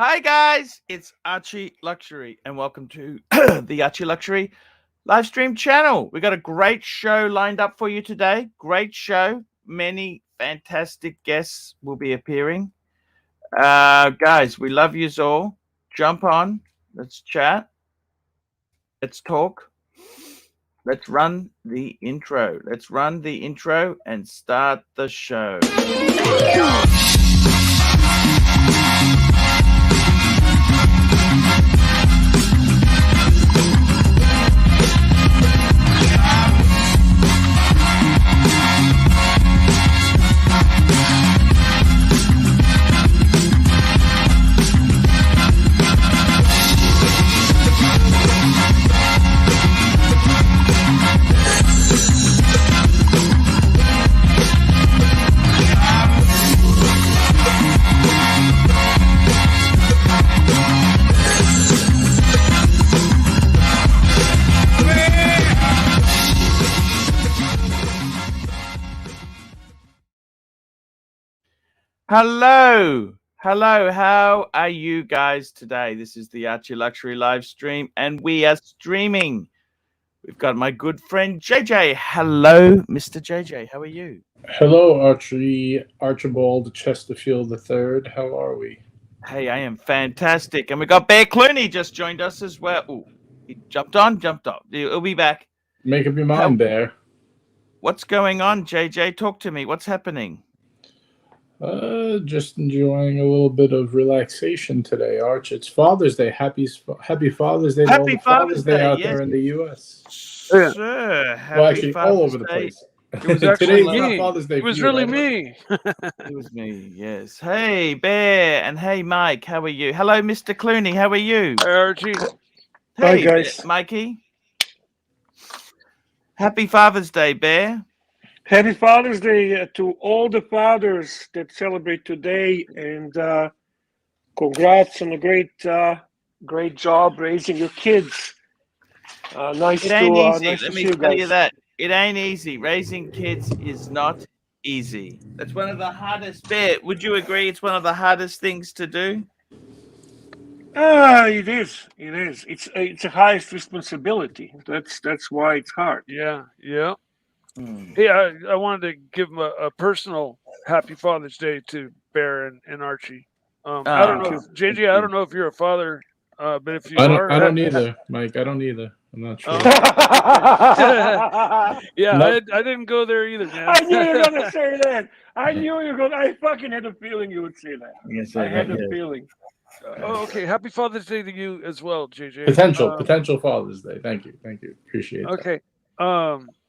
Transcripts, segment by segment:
Hi guys, it's Archie Luxury and welcome to the Archie Luxury live stream channel. We got a great show lined up for you today. Great show. Many fantastic guests will be appearing. Guys, we love you all. Jump on. Let's chat. Let's talk. Let's run the intro. Let's run the intro and start the show. Hello, how are you guys today? This is the Archie Luxury live stream and we are streaming. We've got my good friend JJ. Hello, Mr. JJ, how are you? Hello, Archibald Chesterfield III. How are we? Hey, I am fantastic. And we got Bear Clooney just joined us as well. Ooh, he jumped off. He'll be back. Make up your mind, Bear. What's going on, JJ? Talk to me. What's happening? Just enjoying a little bit of relaxation today, Arch. It's Father's Day. Happy Father's Day to all the Father's Day out there in the U.S. Sir, happy actually, Father's all over the Day. place. It was actually Today's not me. Father's Day It was for you, really right? me. It was me, yes. Hey, Bear, and hey, Mike, how are you? Hello, Mr. Clooney, how are you? Hi, Archie. Hey, Hi, guys. Mikey. Happy Father's Day, Bear. Happy Father's Day to all the fathers that celebrate today, and congrats on a great job raising your kids. Nice It ain't easy. nice Let to me see you tell you guys. that. It ain't easy. Raising kids is not easy. That's one of the hardest, Bear. Would you agree it's one of the hardest things to do? It is. It is. It's the highest responsibility. That's why it's hard. Yeah. Hmm. Hey, I wanted to give him a personal Happy Father's Day to Bear and Archie. I don't know, Thank if, JJ. I don't know if you're a father, but if you I are, don't either, Mike. I don't either. I'm not sure. yeah, Nope. I didn't go there either, man. I knew you were gonna say that. I fucking had a feeling you would say that. Yes, I had a feeling. Oh, okay. Happy Father's Day to you as well, JJ. Potential Father's Day. Thank you. Appreciate that. Okay.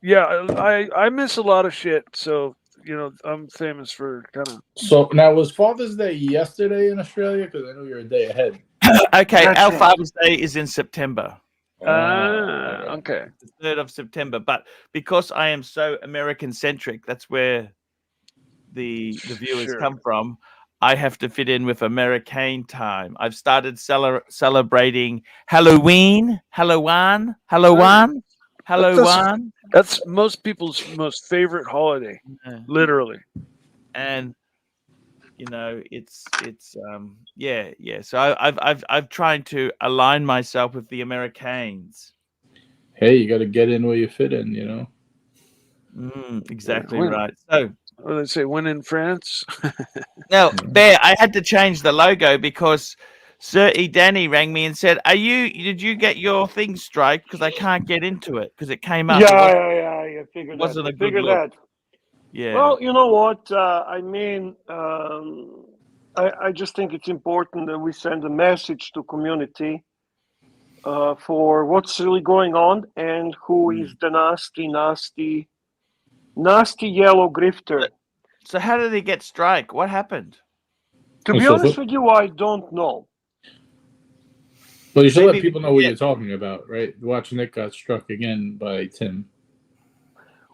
Yeah, I miss a lot of shit, so I'm famous for kind of. So now, was Father's Day yesterday in Australia? Because I know you're a day ahead. Okay, That's our right. Father's Day is in September. Okay. The 3rd of September. But because I am so American-centric, that's where the viewers Sure. come from. I have to fit in with American time. I've started celebrating Halloween. That's most people's most favorite holiday, literally. And it's yeah. So I've tried to align myself with the Americans. Hey, you got to get in where you fit in, Exactly When- right. So What do they say? When in France? now, Bear, I had to change the logo because Sir E. Danny rang me and said, did you get your thing strike? Because I can't get into it because it came up. Yeah, I figured that. wasn't I a good figured look. that. Yeah. Well, you know what? I mean, I just think it's important that we send a message to community for what's really going on and who is the nasty yellow grifter. So how did he get strike? What happened? To be honest with you, I don't know. Well, you should Maybe let people know what you're talking about, right? Watch Nick got struck again by Tim.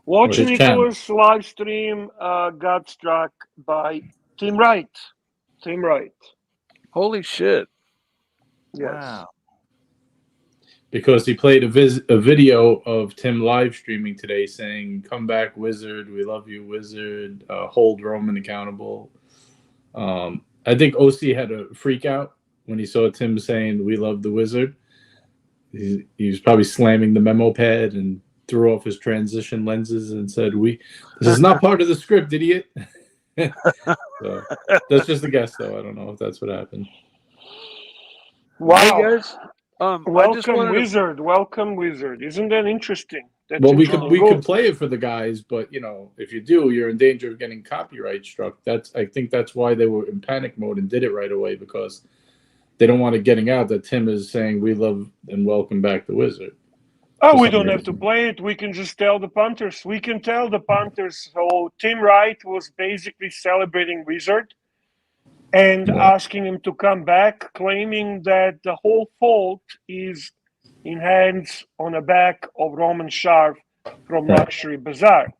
Watching Nicholas live stream got struck by Tim Wright. Holy shit! Yes. Wow. Because he played a video of Tim live streaming today saying, "Come back, Wizard. We love you, Wizard. Hold Roman accountable." I think OC had a freak out when he saw Tim saying "We love the wizard," he was probably slamming the memo pad and threw off his transition lenses and said, this is not part of the script, idiot." So that's just a guess, though. I don't know if that's what happened. Wow. Hey guys, I just Welcome, wanted to, Wizard. Welcome, Wizard. Isn't that interesting? That's Well, we interesting. could play it for the guys, but you know, if you do, you're in danger of getting copyright struck. I think that's why they were in panic mode and did it right away, because they don't want it getting out that Tim is saying "We love and welcome back the wizard." Oh, we don't have to play it. We can just tell the punters. We can tell the punters. So Tim Wright was basically celebrating Wizard and asking him to come back, claiming that the whole fault is in hands on the back of Roman Sharf from Luxury Bazaar.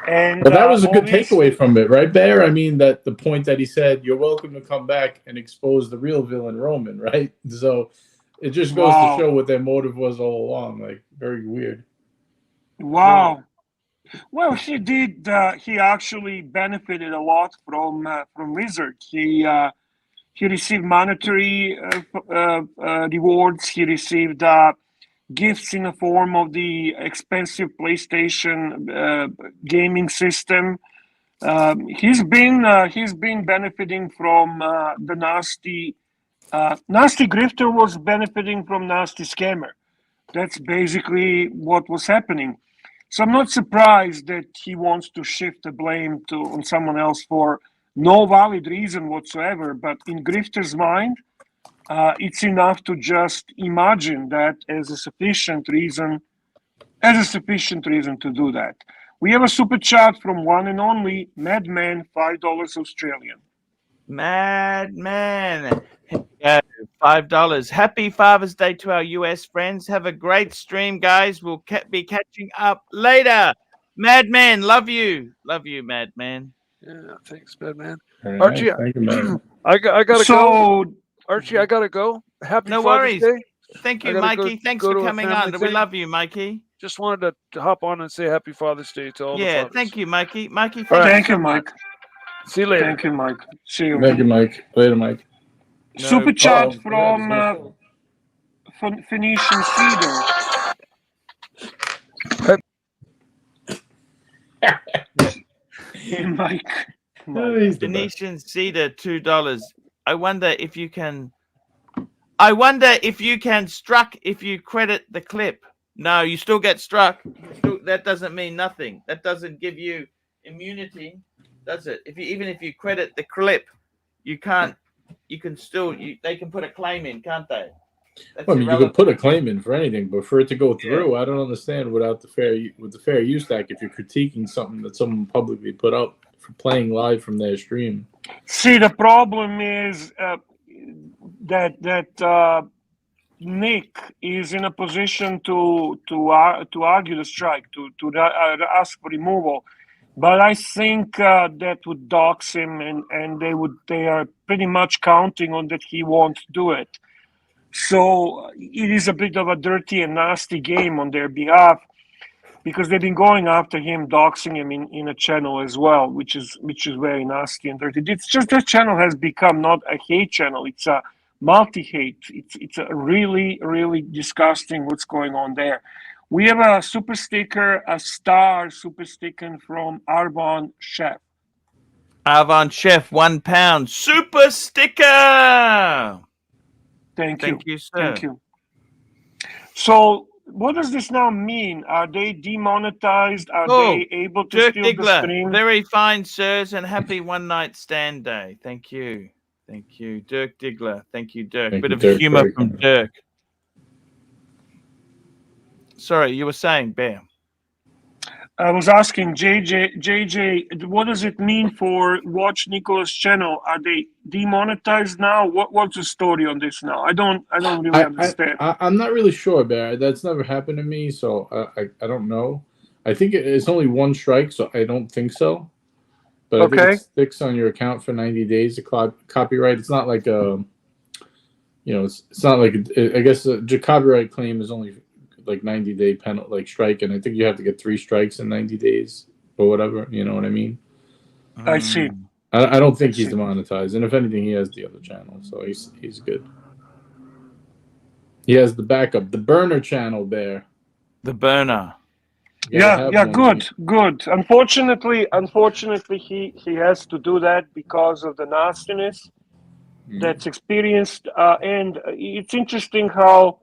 And but that was a good takeaway from it, right, Bear? I mean, that the point that he said, "You're welcome to come back and expose the real villain, Roman," right? So it just goes to show what their motive was all along. Like, very weird. Wow. Well, he did. He actually benefited a lot from Wizard. He received monetary rewards. He received gifts in the form of the expensive PlayStation gaming system. He's been benefiting from the nasty grifter was benefiting from nasty scammer. That's basically what was happening. So I'm not surprised that he wants to shift the blame on someone else for no valid reason whatsoever. But in grifter's mind, it's enough to just imagine that as a sufficient reason to do that. We have a super chat from one and only Madman, $5 Australian. Madman, $5. Happy Father's Day to our US friends. Have a great stream, guys. We'll be catching up later. Madman, love you, Madman. yeah, thanks, Madman. Very Archie, nice. Thank you, man. I gotta go. Archie, I gotta go. Happy No Father's worries. Day. Thank you, Mikey. Thanks for coming on. We love you, Mikey. Just wanted to hop on and say Happy Father's Day to all the fathers. Thank you, Mikey. Mikey, Thank you, Mike. See you later. Thank you, Mike. See you. Thank you, Mike. Later, Mike. Super chat from Phoenician Cedar. Mike. Phoenician Cedar, $2. I wonder if you can struck if you credit the clip. No, you still get struck. That doesn't mean nothing. That doesn't give you immunity, does it? Even if you credit the clip, you can't. You can still. They can put a claim in, can't they? Well, I mean, you could put a claim in for anything, but for it to go through, I don't understand with the fair use act if you're critiquing something that someone publicly put up for playing live from their stream. See, the problem is that Nick is in a position to argue the strike, to ask for removal, but I think that would dox him, and they are pretty much counting on that he won't do it. So it is a bit of a dirty and nasty game on their behalf, because they've been going after him, doxing him in a channel as well, which is very nasty and dirty. It's just that channel has become not a hate channel; it's a multi-hate. It's a really, really disgusting what's going on there. We have a super sticker, a star super sticker from Arvon Chef. Arvon Chef, £1 super sticker. Thank you, sir. Thank you. So, what does this now mean? Are they demonetized? Are they able to Dirk steal Diggler, the stream? very fine, sirs, and happy one night stand day. Thank you. Thank you, Dirk Diggler. Thank you, Dirk. Bit of humor from Dirk. Sorry, you were saying, Bear. I was asking JJ, what does it mean for Watch Nicholas channel? Are they demonetized now? What's the story on this now? I don't really understand. I'm not really sure, Bear. That's never happened to me, so I don't know. I think it's only one strike, so I don't think so. But I think it sticks on your account for 90 days to copyright. It's not like it's not like I guess the copyright claim is only like 90-day penalty, like strike, and I think you have to get 3 strikes in 90 days or whatever. You know what I mean? I see. I don't think he's demonetized, and if anything, he has the other channel, so he's good. He has the backup, the burner channel there. The burner. Yeah, good. Unfortunately, he has to do that because of the nastiness that's experienced, and it's interesting how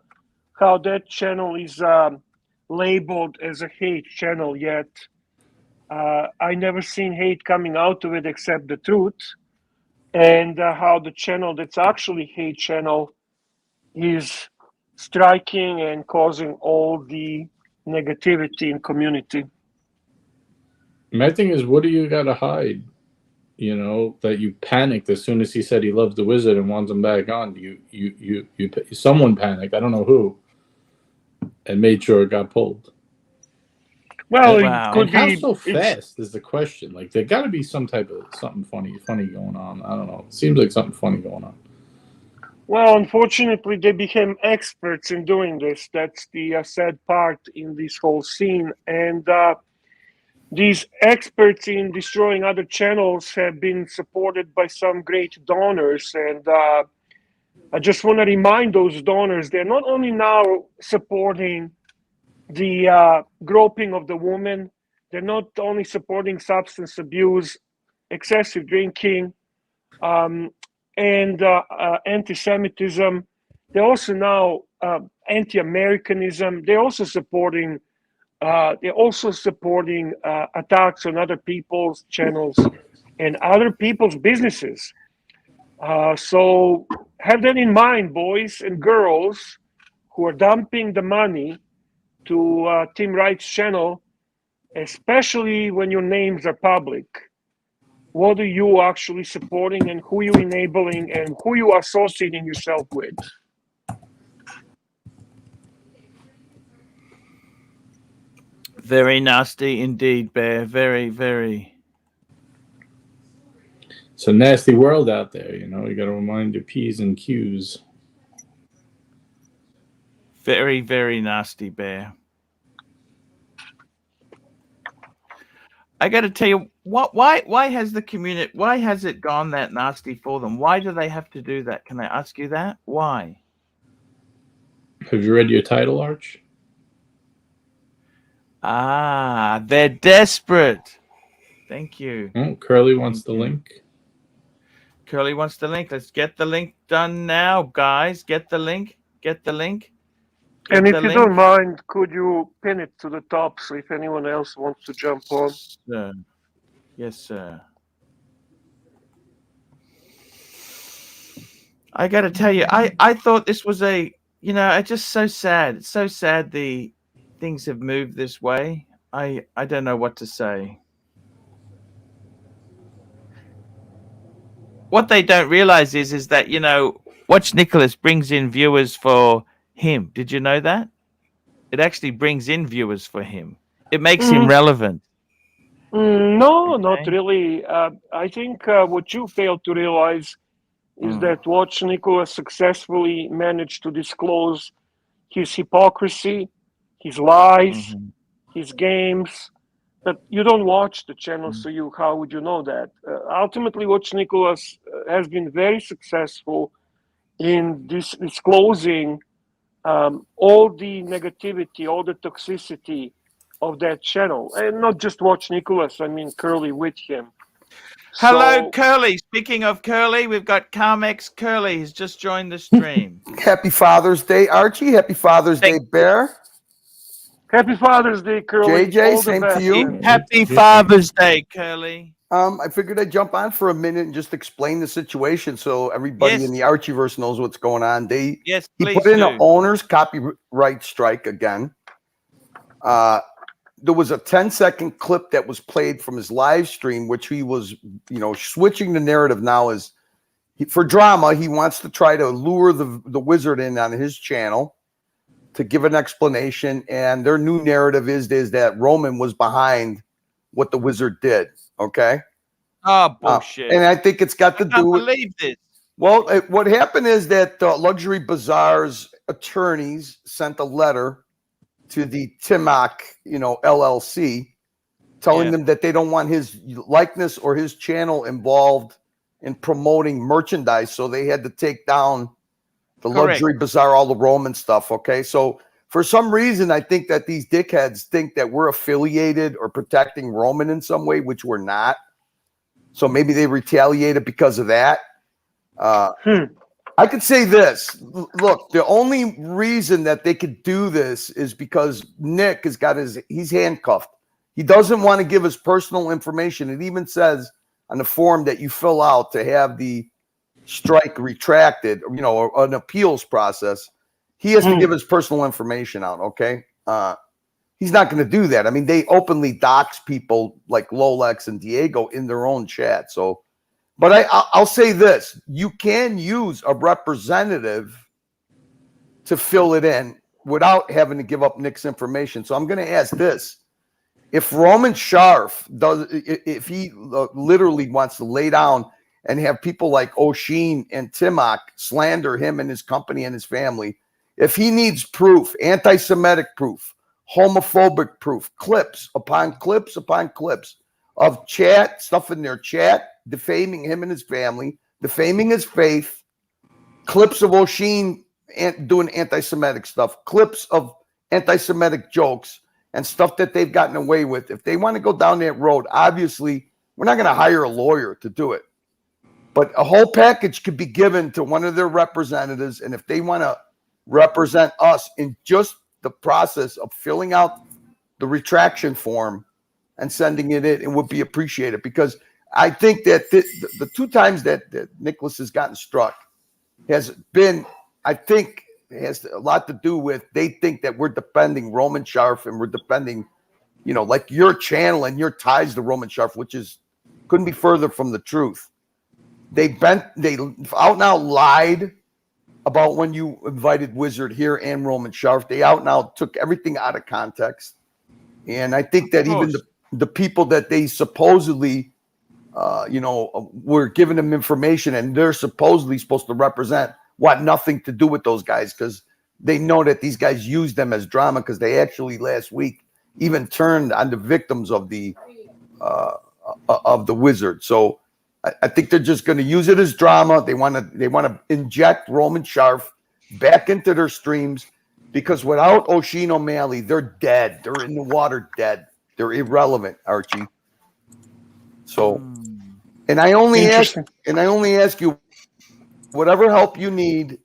that channel is labeled as a hate channel. Yet, I never seen hate coming out of it except the truth, and how the channel that's actually hate channel is striking and causing all the negativity in community. My thing is, what do you got to hide? You know, that you panicked as soon as he said he loves the wizard and wants him back on. Someone panicked. I don't know who, and made sure it got pulled. Well, Wow. it could How be. so fast is the question. Like, there got to be some type of something funny going on. I don't know. It seems like something funny going on. Well, unfortunately, they became experts in doing this. That's the sad part in this whole scene. And these experts in destroying other channels have been supported by some great donors. And I just want to remind those donors, they're not only now supporting the groping of the woman, they're not only supporting substance abuse, excessive drinking, and anti-Semitism. They're also now anti-Americanism. They're also supporting attacks on other people's channels and other people's businesses. So have that in mind, boys and girls who are dumping the money to Tim Wright's channel, especially when your names are public. What are you actually supporting, and who you enabling, and who you associating yourself with? Very nasty indeed, Bear. Very, very. It's a nasty world out there, you know. You got to remind your P's and Q's. Very, very nasty, Bear. I got to tell you, why has the community, why has it gone that nasty for them? Why do they have to do that? Can I ask you that? Why? Have you read your title, Arch? Ah, they're desperate. Thank you. Oh, Curly wants the link. Curly wants the link. Let's get the link done now, guys. Get the link. Get the link. Get And if the you link. don't mind, could you pin it to the top so if anyone else wants to jump on? Sir. Yes, sir. I got to tell you, I thought this was a, you know, it's just so sad. It's so sad the things have moved this way. I don't know what to say. What they don't realize is that, you know, Watch Nicholas brings in viewers for him. Did you know that? It actually brings in viewers for him. It makes him relevant. No, not really. I think what you failed to realize is that Watch Nicholas successfully managed to disclose his hypocrisy, his lies, his games. But you don't watch the channel, so how would you know that? Ultimately, Watch Nicholas has been very successful in disclosing all the negativity, all the toxicity of that channel, and not just Watch Nicholas. I mean Curly with him. Hello, Curly. Speaking of Curly, we've got Carmex Curly. He's just joined the stream. Happy Father's Day, Archie. Happy Father's Day, Bear. Happy Father's Day, Curly. JJ, same to you. Happy Father's Day, Curly. I figured I'd jump on for a minute and just explain the situation so everybody in the Archieverse knows what's going on. He put in an owner's copyright strike again. There was a 10-second clip that was played from his live stream, which he was, you know, switching the narrative now is for drama. He wants to try to lure the wizard in on his channel to give an explanation. And their new narrative is that Roman was behind what the wizard did. Okay. Oh, bullshit. And I think it's got to do with. I can't believe this. Well, what happened is that Luxury Bazaar's attorneys sent a letter to the Timac, you know, LLC telling Yeah. them that they don't want his likeness or his channel involved in promoting merchandise. So they had to take down the Correct. luxury bazaar, all the Roman stuff. Okay. So for some reason, I think that these dickheads think that we're affiliated or protecting Roman in some way, which we're not. So maybe they retaliated because of that. I could say this. Look, the only reason that they could do this is because Nick has got he's handcuffed. He doesn't want to give his personal information. It even says on the form that you fill out to have the strike retracted, you know, or an appeals process. He has to give his personal information out, okay? He's not going to do that. I mean, they openly dox people like Rolex and Diego in their own chat. So, but I'll say this. You can use a representative to fill it in without having to give up Nick's information. So I'm going to ask this. If Roman Scharf if he literally wants to lay down and have people like O'Sheen and Timok slander him and his company and his family, if he needs proof, anti-Semitic proof, homophobic proof, clips upon clips upon clips of chat, stuff in their chat, defaming him and his family, defaming his faith, clips of O'Sheen doing anti-Semitic stuff, clips of anti-Semitic jokes, and stuff that they've gotten away with. If they want to go down that road, obviously, we're not going to hire a lawyer to do it. But a whole package could be given to one of their representatives, and if they want to represent us in just the process of filling out the retraction form and sending it in, it would be appreciated. Because I think that the two times that Nicholas has gotten struck has been, I think, it has a lot to do with they think that we're defending Roman Scharf and we're defending, you know, like your channel and your ties to Roman Scharf, which is couldn't be further from the truth. They out now lied about when you invited Wizard here and Roman Scharf. They out now took everything out of context. And I think that even the people that they supposedly, were giving them information and they're supposedly supposed to represent want nothing to do with those guys because they know that these guys use them as drama because they actually last week even turned on the victims of the Wizard. So I think they're just going to use it as drama. They want to inject Roman Scharf back into their streams because without O'Sheen O'Malley, they're dead. They're in the water dead. They're irrelevant, Archie. So, and I only ask you, whatever help you need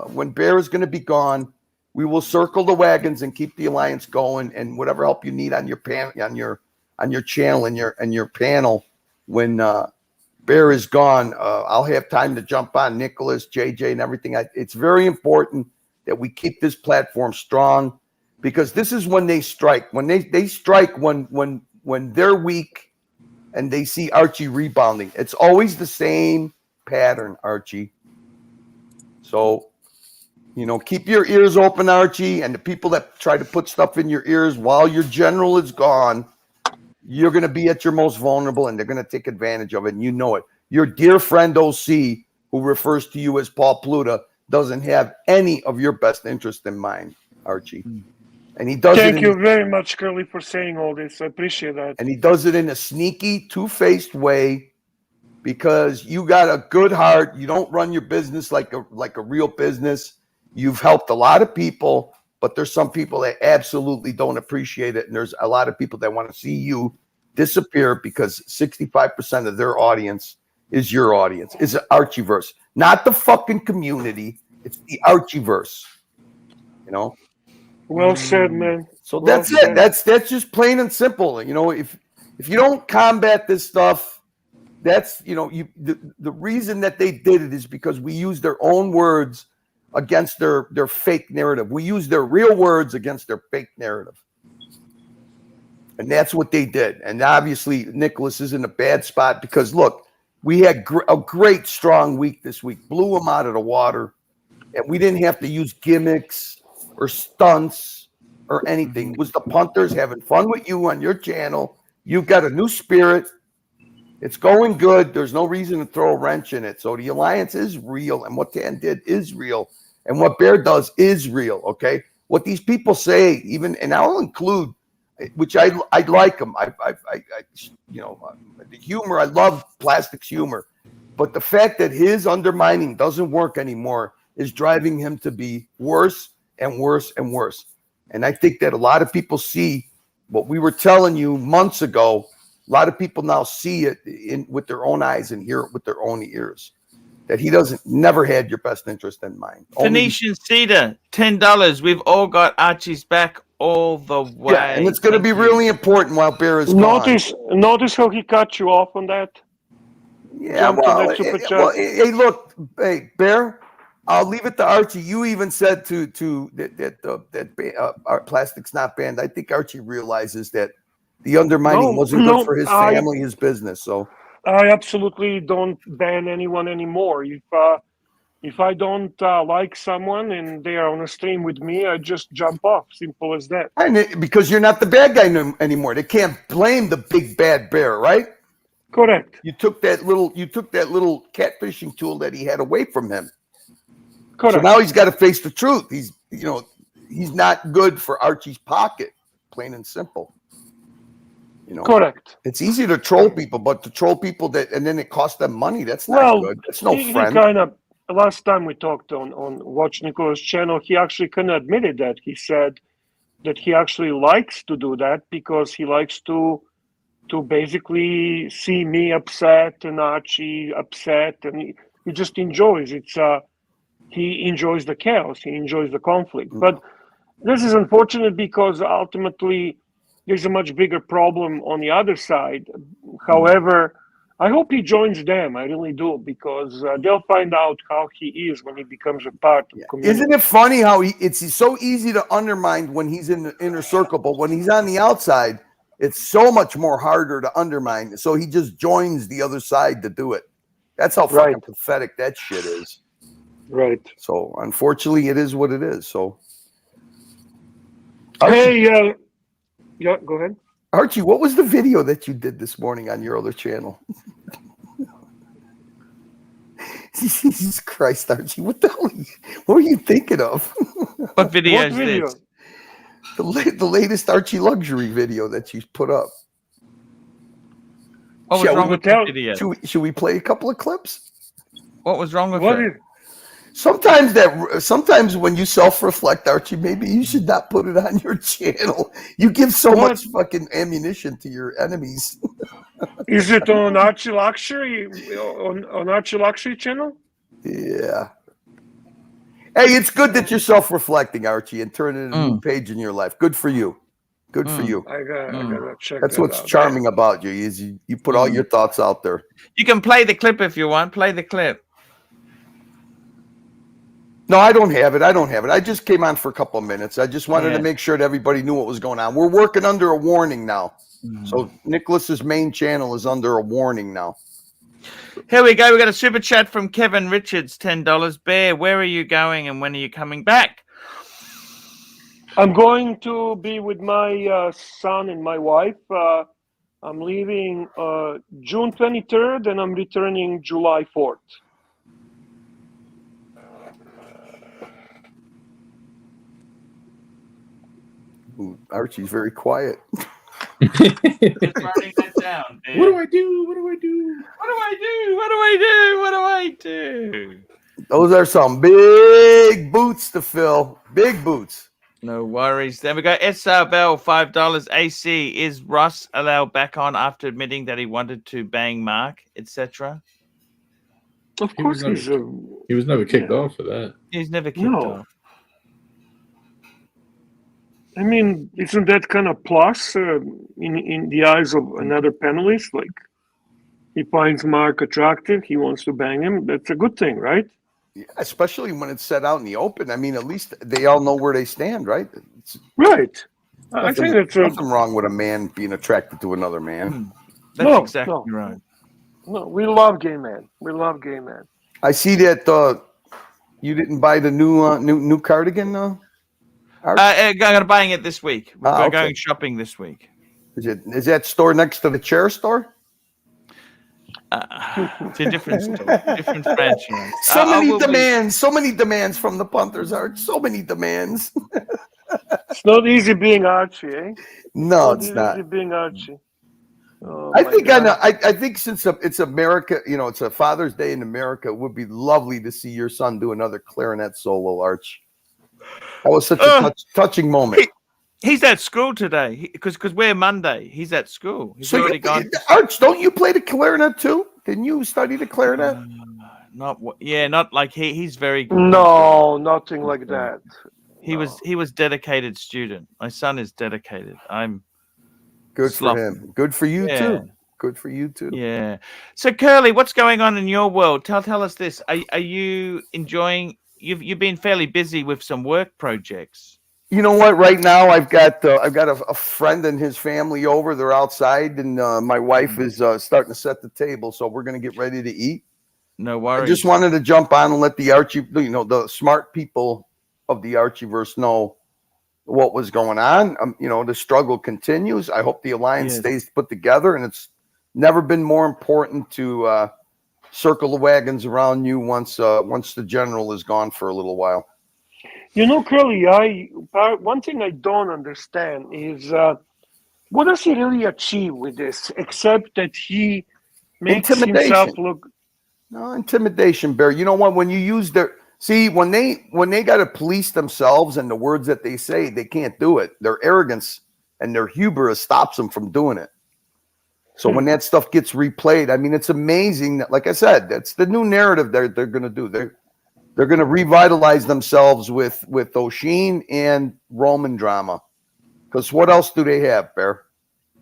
when Bear is going to be gone, we will circle the wagons and keep the alliance going. And whatever help you need on your channel and your panel when Bear is gone, I'll have time to jump on Nicholas, JJ, and everything. It's very important that we keep this platform strong because this is when they strike. When they strike when they're weak and they see Archie rebounding. It's always the same pattern, Archie. So, keep your ears open, Archie, and the people that try to put stuff in your ears while your general is gone, you're going to be at your most vulnerable, and they're going to take advantage of it, and you know it. Your dear friend OC, who refers to you as Paul Pluta, doesn't have any of your best interest in mind, Archie. And he does Thank you very much, Curly, for saying all this. I appreciate that. And he does it in a sneaky, two-faced way because you got a good heart. You don't run your business like a real business. You've helped a lot of people, but there's some people that absolutely don't appreciate it. And there's a lot of people that want to see you disappear because 65% of their audience is your audience. It's an Archieverse, not the fucking community. It's the Archieverse, Well said, man. So that's it. That's just plain and simple. If you don't combat this stuff, that's the reason that they did it is because we use their own words against their fake narrative. We use their real words against their fake narrative. And that's what they did. And obviously Nicholas is in a bad spot because look, we had a great strong week this week, blew him out of the water, and we didn't have to use gimmicks or stunts or anything. It was the punters having fun with you on your channel. You've got a new spirit. It's going good. There's no reason to throw a wrench in it. So the alliance is real, and what Tan did is real, and what Bear does is real, okay? What these people say, and I'll include which I like him. I you know, the humor. I love Plastic's humor, but the fact that his undermining doesn't work anymore is driving him to be worse and worse and worse. And I think that a lot of people see what we were telling you months ago. A lot of people now see it with their own eyes and hear it with their own ears. That he never had your best interest in mind. Phoenician Cedar, $10. We've all got Archie's back all the way. Yeah, and it's going to be really important while Bear is Notice how he cut you off on that. Yeah, hey, look, hey, Bear, I'll leave it to Archie. You even said that our Plastic's not banned. I think Archie realizes that the undermining wasn't good for his family, his business. So I absolutely don't ban anyone anymore. If I don't like someone and they are on a stream with me, I just jump off. Simple as that. And because you're not the bad guy anymore. They can't blame the big bad Bear, right? Correct. You took that little catfishing tool that he had away from him. Correct. So now he's got to face the truth. He's not good for Archie's pocket, plain and simple. Correct. It's easy to troll people, but to troll people and then it costs them money, that's not good. That's no friend. Last time we talked on Watch Nicola's channel, he actually kind of admitted that. He said that he actually likes to do that because he likes to basically see me upset and Archie upset, and he just enjoys it. He enjoys the chaos. He enjoys the conflict. Mm-hmm. But this is unfortunate because ultimately there's a much bigger problem on the other side. However, I hope he joins them. I really do, because they'll find out how he is when he becomes a part of the community. Isn't it funny how it's so easy to undermine when he's in the inner circle, but when he's on the outside, it's so much more harder to undermine. So he just joins the other side to do it. That's how fucking pathetic that shit is. Right. So unfortunately, it is what it is. So, Archie, yeah, go ahead. Archie, what was the video that you did this morning on your other channel? Jesus Christ, Archie, what the hell? What were you thinking of? What video is this? The latest Archie Luxury video that you put up. What was wrong with the video? Should we play a couple of clips? What was wrong with it? Sometimes when you self-reflect, Archie, maybe you should not put it on your channel. You give so much fucking ammunition to your enemies. Is it on Archie Luxury on Archie Luxury channel? Yeah. Hey, it's good that you're self-reflecting, Archie, and turning a new page in your life. Good for you. Good for you. I gotta check. That's what's charming about you. Is you put all your thoughts out there. You can play the clip if you want. Play the clip. No, I don't have it. I just came on for a couple of minutes. I just wanted to make sure that everybody knew what was going on. We're working under a warning now. So Nicholas's main channel is under a warning now. Here we go. We got a super chat from Kevin Richards, $10. Bear, where are you going and when are you coming back? I'm going to be with my son and my wife. I'm leaving June 23rd and I'm returning July 4th. Ooh, Archie's very quiet. Just writing that down, dude. What do I do? What do I do? What do I do? What do I do? What do I do? Those are some big boots to fill. Big boots. No worries. Then we go SR Bell, $5. AC, is Russ allowed back on after admitting that he wanted to bang Mark, etc.? Of course he was never kicked off for that. He's never kicked off. I mean, isn't that kind of plus in the eyes of another panelist? Like, he finds Mark attractive, he wants to bang him. That's a good thing, right? Yeah, especially when it's set out in the open. I mean, at least they all know where they stand, right? Right. I think that's nothing wrong with a man being attracted to another man. That's exactly right. No, we love gay men. We love gay men. I see that you didn't buy the new cardigan. I'm going to buying it this week. We're going shopping this week. Is that store next to the chair store? It's a different store, different franchise. So many demands from the punters, Art. So many demands. It's not easy being Archie, eh? No, Not it's easy not. being Archie. Oh, I my think God. I think since it's America, you know, it's a Father's Day in America, it would be lovely to see your son do another clarinet solo, Arch. That was such a touching moment. He's at school today because we're Monday. He's at school. He's So already gone. Arch, don't you play the clarinet too? Didn't you study the clarinet? Not like he's very good. No, nothing like that. He was dedicated student. My son is dedicated. I'm Good sloppy. for him. Good for you Yeah. too. Good for you too. Yeah. So Curly, what's going on in your world? Tell us this. Are you enjoying? You've been fairly busy with some work projects. You know what? Right now, I've got a friend and his family over. They're outside, and my wife is starting to set the table. So we're gonna get ready to eat. No worries. I just wanted to jump on and let the Archie, you know, the smart people of the Archieverse know what was going on. You know, the struggle continues. I hope the alliance stays put together, and it's never been more important to circle the wagons around you once the general is gone for a little while. You know, Curly, one thing I don't understand is what does he really achieve with this, except that he makes himself look. No intimidation, Bear. You know what? When you use when they got to police themselves and the words that they say, they can't do it. Their arrogance and their hubris stops them from doing it. So when that stuff gets replayed, I mean, it's amazing that, like I said, that's the new narrative they're going to do. They're going to revitalize themselves with O'Sheen and Roman drama. Because what else do they have, Bear?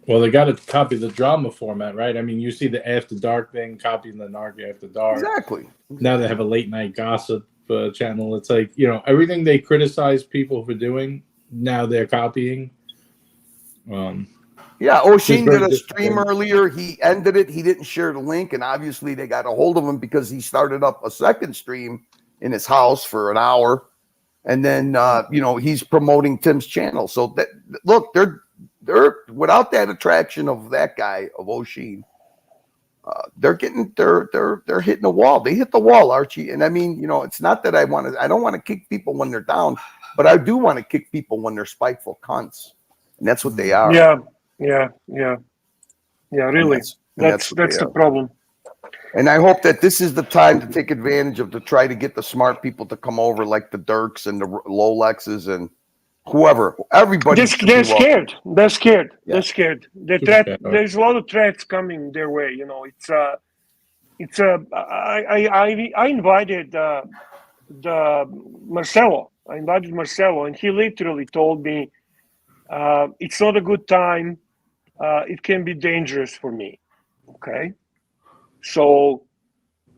Well, they got to copy the drama format, right? I mean, you see the After Dark thing, copying the Narc After Dark. Exactly. Now they have a late night gossip channel. It's like, you know, everything they criticize people for doing, now they're copying. Yeah, O'Sheen did a stream earlier. He ended it. He didn't share the link, and obviously they got a hold of him because he started up a second stream in his house for an hour, and then you know, he's promoting Tim's channel. So that, look, they're without that attraction of that guy, of O'Sheen, they're hitting the wall. They hit the wall, Archie. And I mean, you know, it's not that I don't want to kick people when they're down, but I do want to kick people when they're spiteful cunts, and that's what they are. Yeah. Really, that's the problem. And I hope that this is the time to take advantage of, to try to get the smart people to come over, like the Dirks and the Rolexes and whoever. Everybody. They're scared. They're scared. Yeah. They're scared. There's a lot of threats coming their way. You know, I invited the Marcelo. I invited Marcelo, and he literally told me it's not a good time. It can be dangerous for me. Okay. So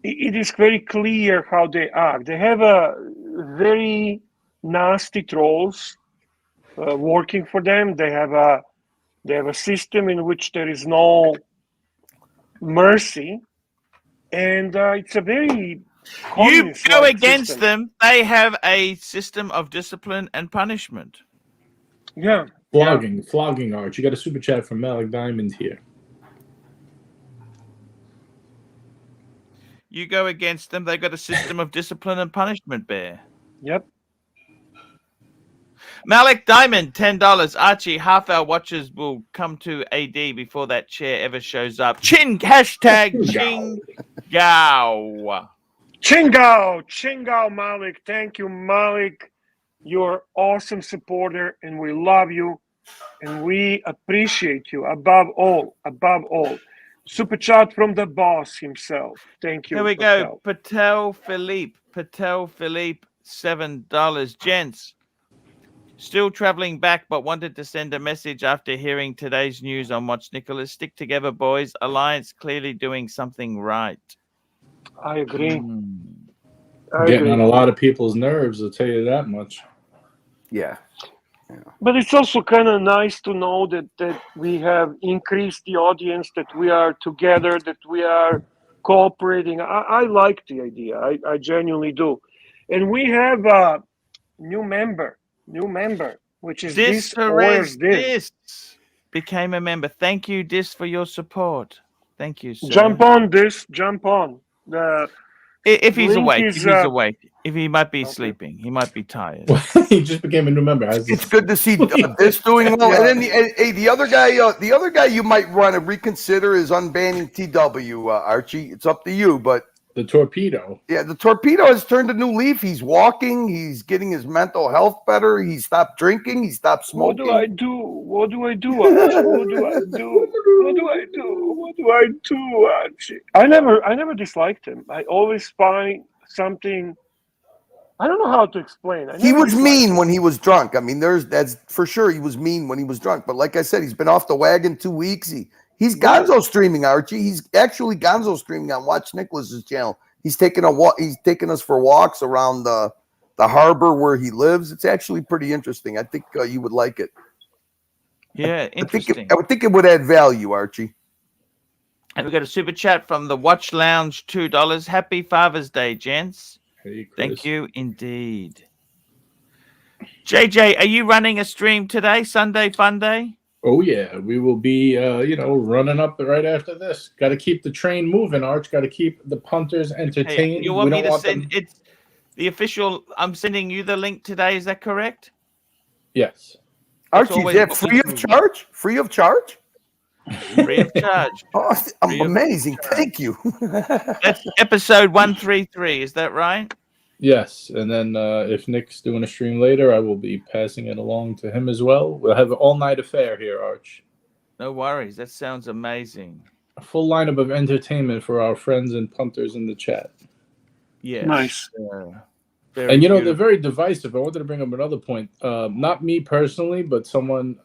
it is very clear how they act. They have a very nasty trolls working for them. They have a system in which there is no mercy, and it's a very you go against system. them. They have a system of discipline and punishment. Yeah. Flogging, Arch. You got a super chat from Malik Diamond here. You go against them, they've got a system of discipline and punishment, Bear. Yep. Malik Diamond, $10. Archie, half our watchers will come to AD before that chair ever shows up. Hashtag Chingao. Chingao, Malik. Thank you, Malik. You're an awesome supporter, and we love you, and we appreciate you above all. Super chat from the boss himself. Thank you. Here we go. Patel Philippe, $7. Gents, still traveling back, but wanted to send a message after hearing today's news on Watch Nicholas. Stick together, boys. Alliance clearly doing something right. I agree. Getting on a lot of people's nerves, I'll tell you that much. Yeah. But it's also kind of nice to know that we have increased the audience, that we are together, that we are cooperating. I like the idea. I genuinely do. And we have a new member, which is this became a member. Thank you, Dis, for your support. Thank you, sir. Jump on. If he's Link awake, is, if he's awake, if he might be okay. sleeping, he might be tired. He just became a new member. How's It's this? good to see this doing well. Yeah. And then the other guy you might want to reconsider is unbanning TW, Archie. It's up to you, but The torpedo. yeah, the torpedo has turned a new leaf. He's walking. He's getting his mental health better. He stopped drinking. He stopped What smoking. do I do? What do I do, Archie? What do I do? What do I do? What do I do, Archie? I never disliked him. I always find something. I don't know how to explain. He was mean when he was drunk. I mean, that's for sure. He was mean when he was drunk. But like I said, he's been off the wagon 2 weeks. He's Gonzo streaming, Archie. He's actually Gonzo streaming on Watch Nicholas's channel. He's taking a walk. He's taking us for walks around the harbor where he lives. It's actually pretty interesting. I think you would like it. Yeah, interesting. I would think it would add value, Archie. And we got a super chat from the Watch Lounge, $2. Happy Father's Day, gents. Hey, Chris. Thank you indeed. JJ, are you running a stream today? Sunday Fun Day? Oh yeah, we will be running up right after this. Got to keep the train moving, Arch. Got to keep the punters entertained. Hey, you want me we don't to want send them... it's the official? I'm sending you the link today. Is that correct? Yes. Archie, is always that free of charge? Free of charge? Free of charge. Oh, Free of amazing. charge. Thank you. That's episode 133. Is that right? Yes, and then if Nick's doing a stream later, I will be passing it along to him as well. We'll have an all-night affair here, Arch. No worries. That sounds amazing. A full lineup of entertainment for our friends and punters in the chat. Yes. Nice. Very And beautiful. they're very divisive. I wanted to bring up another point. Not me personally, but someone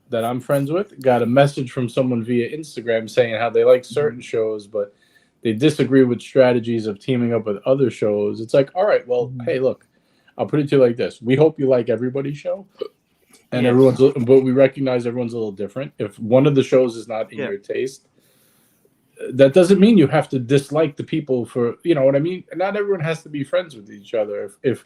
that I'm friends with got a message from someone via Instagram saying how they like certain shows, but they disagree with strategies of teaming up with other shows. It's like, all right, well, hey, look, I'll put it to you like this. We hope you like everybody's show. And Yes. but we recognize everyone's a little different. If one of the shows is not in your taste, that doesn't mean you have to dislike the people for, you know what I mean? Not everyone has to be friends with each other. If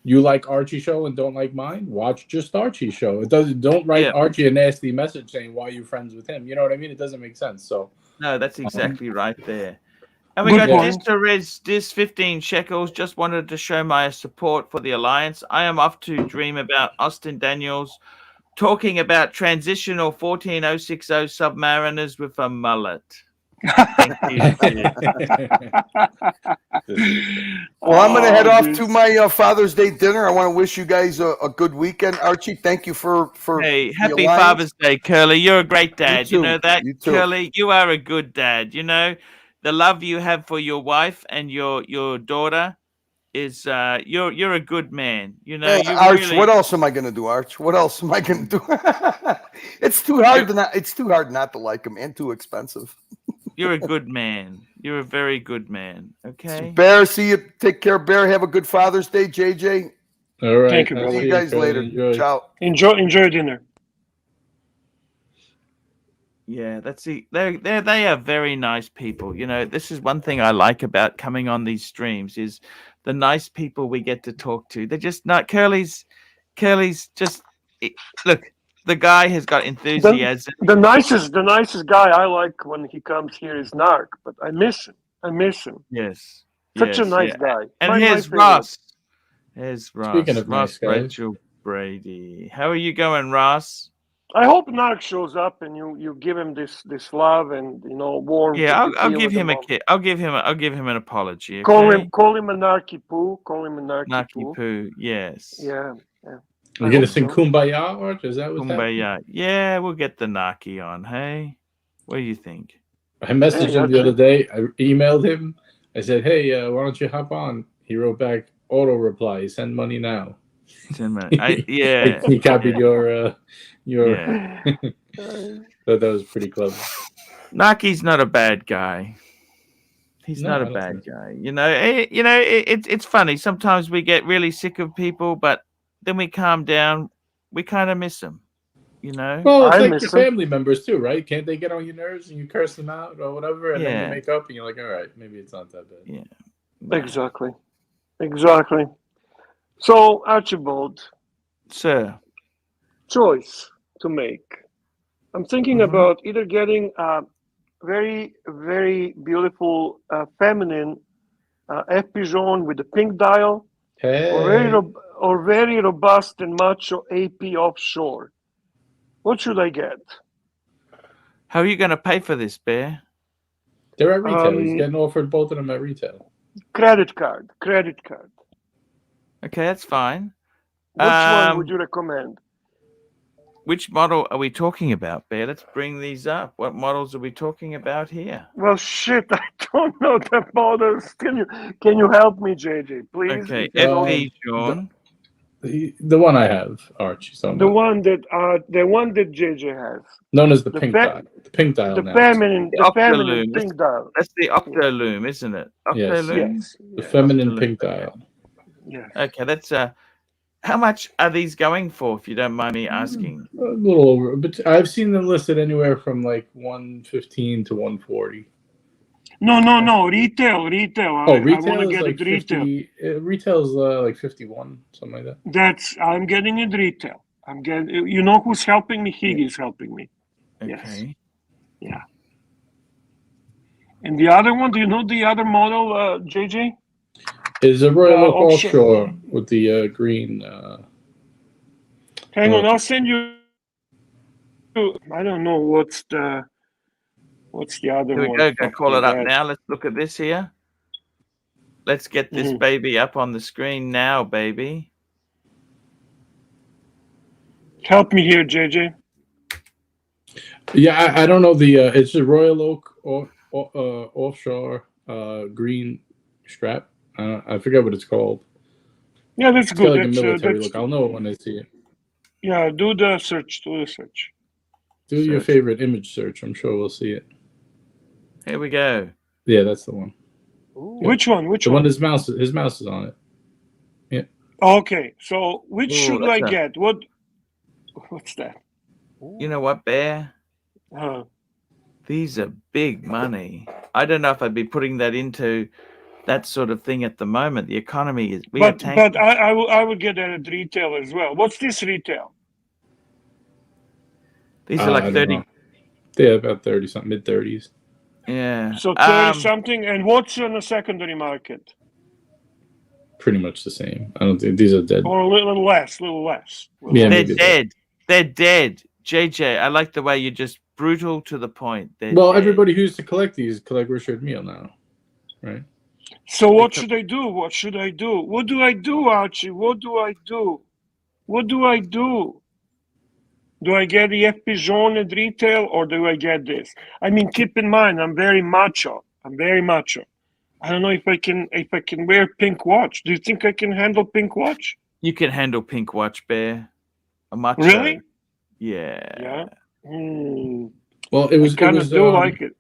you like Archie show and don't like mine, watch just Archie show. Don't write Archie a nasty message saying why you're friends with him. You know what I mean? It doesn't make sense. So no, that's exactly right there. And we got this to Rez, this 15 shekels. Just wanted to show my support for the alliance. I am off to dream about Austin Daniels talking about transitional 14060 submariners with a mullet. Thank you. Well, I'm going to head off to my Father's Day dinner. I want to wish you guys a good weekend. Archie, thank you for Hey, the happy alliance. Father's Day, Curly. You're a great dad. You too. know that, You too. Curly? You are a good dad. You know, the love you have for your wife and your daughter is you're a good man. You know, Hey, you Arch, really... what else am I going to do, Arch? What else am I going to do? It's too hard not to like him, and too expensive. You're a good man. You're a very good man. Okay. Bear, see you. Take care, Bear. Have a good Father's Day, JJ. all right. Thank you, I'll brother. See you guys later. Enjoy. Ciao. Enjoy dinner. Yeah, that's the they are very nice people. You know, this is one thing I like about coming on these streams is the nice people we get to talk to. They're just not Curly's just look, the guy has got enthusiasm. The nicest guy I like when he comes here is Narc, but I miss him. Yes. Such a yes, nice yeah. guy. And here's favorite. Ross. Here's Ross. Speaking of Ross nice guys. Rachel Brady. How are you going, Ross? I hope Narc shows up and you give him this love and warm. Yeah, I'll give him a kid. I'll give him an apology. Okay? Call him a Narky Poo. Call him a Narky Narky Poo. Poo. Yes. Yeah. We're going to sing Kumbaya, Arch? Is that what's happening? Kumbaya. Yeah, we'll get the Narky on. Hey, what do you think? I messaged him the other day. I emailed him. I said, hey, why don't you hop on? He wrote back, auto reply, send money now. Yeah. He copied your Yeah. Thought that was pretty clever. Narky's not a bad guy. He's No, not I a don't bad think guy. It's funny. Sometimes we get really sick of people, but then we calm down. We kind of miss them, you know? Well, it's I like miss your him. family members too, right? Can't they get on your nerves and you curse them out or whatever, and then Yeah. you make up and you're like, all right, maybe it's not that bad. Yeah. Exactly. So Archibald, Sir. choice to make. I'm thinking about either getting a very, very beautiful feminine FP Jaune with the pink dial, Hey, or very robust and macho AP offshore. What should I get? How are you going to pay for this, Bear? they're at retail. He's Um, getting offered both of them at retail. Credit card. Okay, that's fine. Which one would you recommend? Which model are we talking about, Bear? Let's bring these up. What models are we talking about here? Well, shit, I don't know the models. Can you help me, JJ, please? Okay, If you know FP Jaune. The one I have, Archie. the one that JJ has, known as the the pink fe- dial. The pink dial the now. feminine Octolume. pink dial. That's the Octolume, isn't it? Yes. Octolume? Yes. The feminine Octolume. pink dial. Yes. Okay, that's how much are these going for, if you don't mind me asking? A little over, but I've seen them listed anywhere from like 115 to 140. No, retail. Oh, I retail want to is get like it retail. 50. Retail is like 51, something like that. I'm getting it retail. I'm getting. You know who's helping me? Higgy's helping me. Yes. Okay. Yeah. And the other one, do you know the other model, JJ? Is a Royal Oak offshore. offshore with the green. Hang on, I'll send you. I don't know what's the other Here we one. go. Go call it up Fucking now. Let's look at this here. Let's get this Mhm. baby up on the screen now, baby. Help me here, JJ. Yeah, I don't know the. It's a Royal Oak offshore green strap. I forget what it's called. Yeah, that's It's got good. like a military that's, look. I'll know it when I see it. yeah, do the search. Do your Search. favorite image search. I'm sure we'll see it. Here we go. Yeah, that's the one. Ooh. Which one? The one his mouse is on it. Okay, so which Ooh, should that's I a- get? What's that? You know what, Bear? These are big money. I don't know if I'd be putting that into that sort of thing at the moment. The economy is. But I would get that at retail as well. What's this retail? These are I like don't 30. know. Yeah, about 30 something, mid 30s. Yeah. So 30 something, and what's on the secondary market? Pretty much the same. I don't think these are dead. Or a little less. Yeah, They're maybe dead. They're dead. JJ, I like the way you're just brutal to the point. They're Well, dead. everybody who used to collect these collect Richard Mille now, right? So what should I do? What do I do, Archie? What do I do? Do I get the FP Jaune at retail, or do I get this? I mean, keep in mind, I'm very macho. I don't know if I can wear pink watch. Do you think I can handle pink watch? You can handle pink watch, Bear. A macho. Really? Yeah. Yeah. Well, it was I kind of do like it.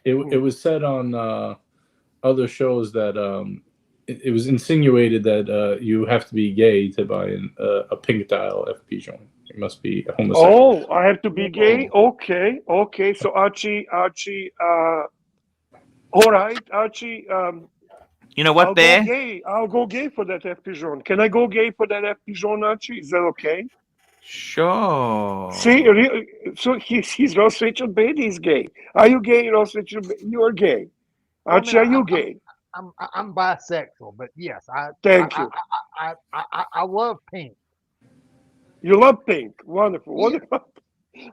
It was said on other shows that it was insinuated that you have to be gay to buy a pink dial FP Jaune. It must be a homosexual. Oh, I have to be gay? Okay. So Archie, all right, Archie. You know what, I'll Bear? go gay. I'll go gay for that FP Jaune. Can I go gay for that FP Jaune, Archie? Is that okay? Sure. See, so he's Ross Richard Beatty is gay. Are you gay, Ross Richard? You are gay. Archie, are you gay? I'm bisexual, but yes, Thank you. I love pink. You love pink. Wonderful.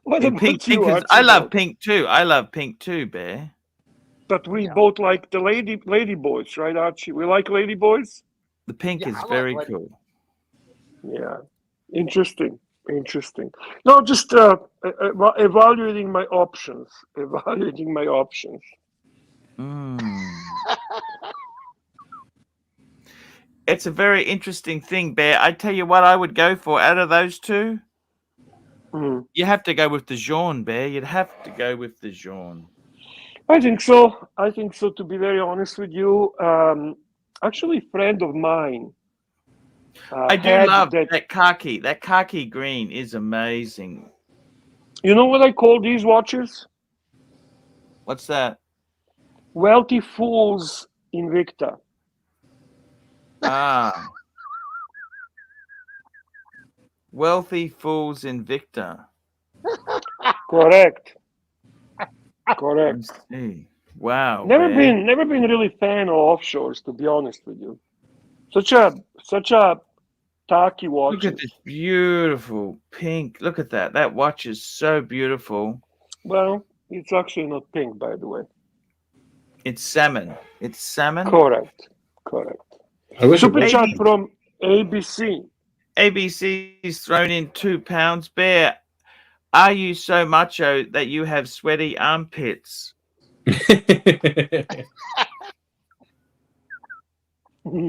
What about Pink you, is, Archie? I love pink too. I love pink too, Bear. But we both like the lady boys, right, Archie? We like lady boys. The pink Yeah, is I like very lady- cool. Yeah, interesting. No, just evaluating my options. It's a very interesting thing, Bear. I tell you what I would go for out of those two. You have to go with the Jaune, Bear. You'd have to go with the Jaune. I think so. To be very honest with you, actually, a friend of mine. I do love that khaki. That khaki green is amazing. You know what I call these watches? What's that? Wealthy Fools Invicta. Ah. Wealthy Fools Invicta. Correct. Let's see. Wow. Never Bear. been really fan of offshores, to be honest with you. Such a tacky watch. Look at this beautiful pink. Look at that. That watch is so beautiful. Well, it's actually not pink, by the way. It's salmon. It's salmon. Correct. I wish it Super was. chat from ABC. ABC's thrown in £2. Bear, are you so macho that you have sweaty armpits?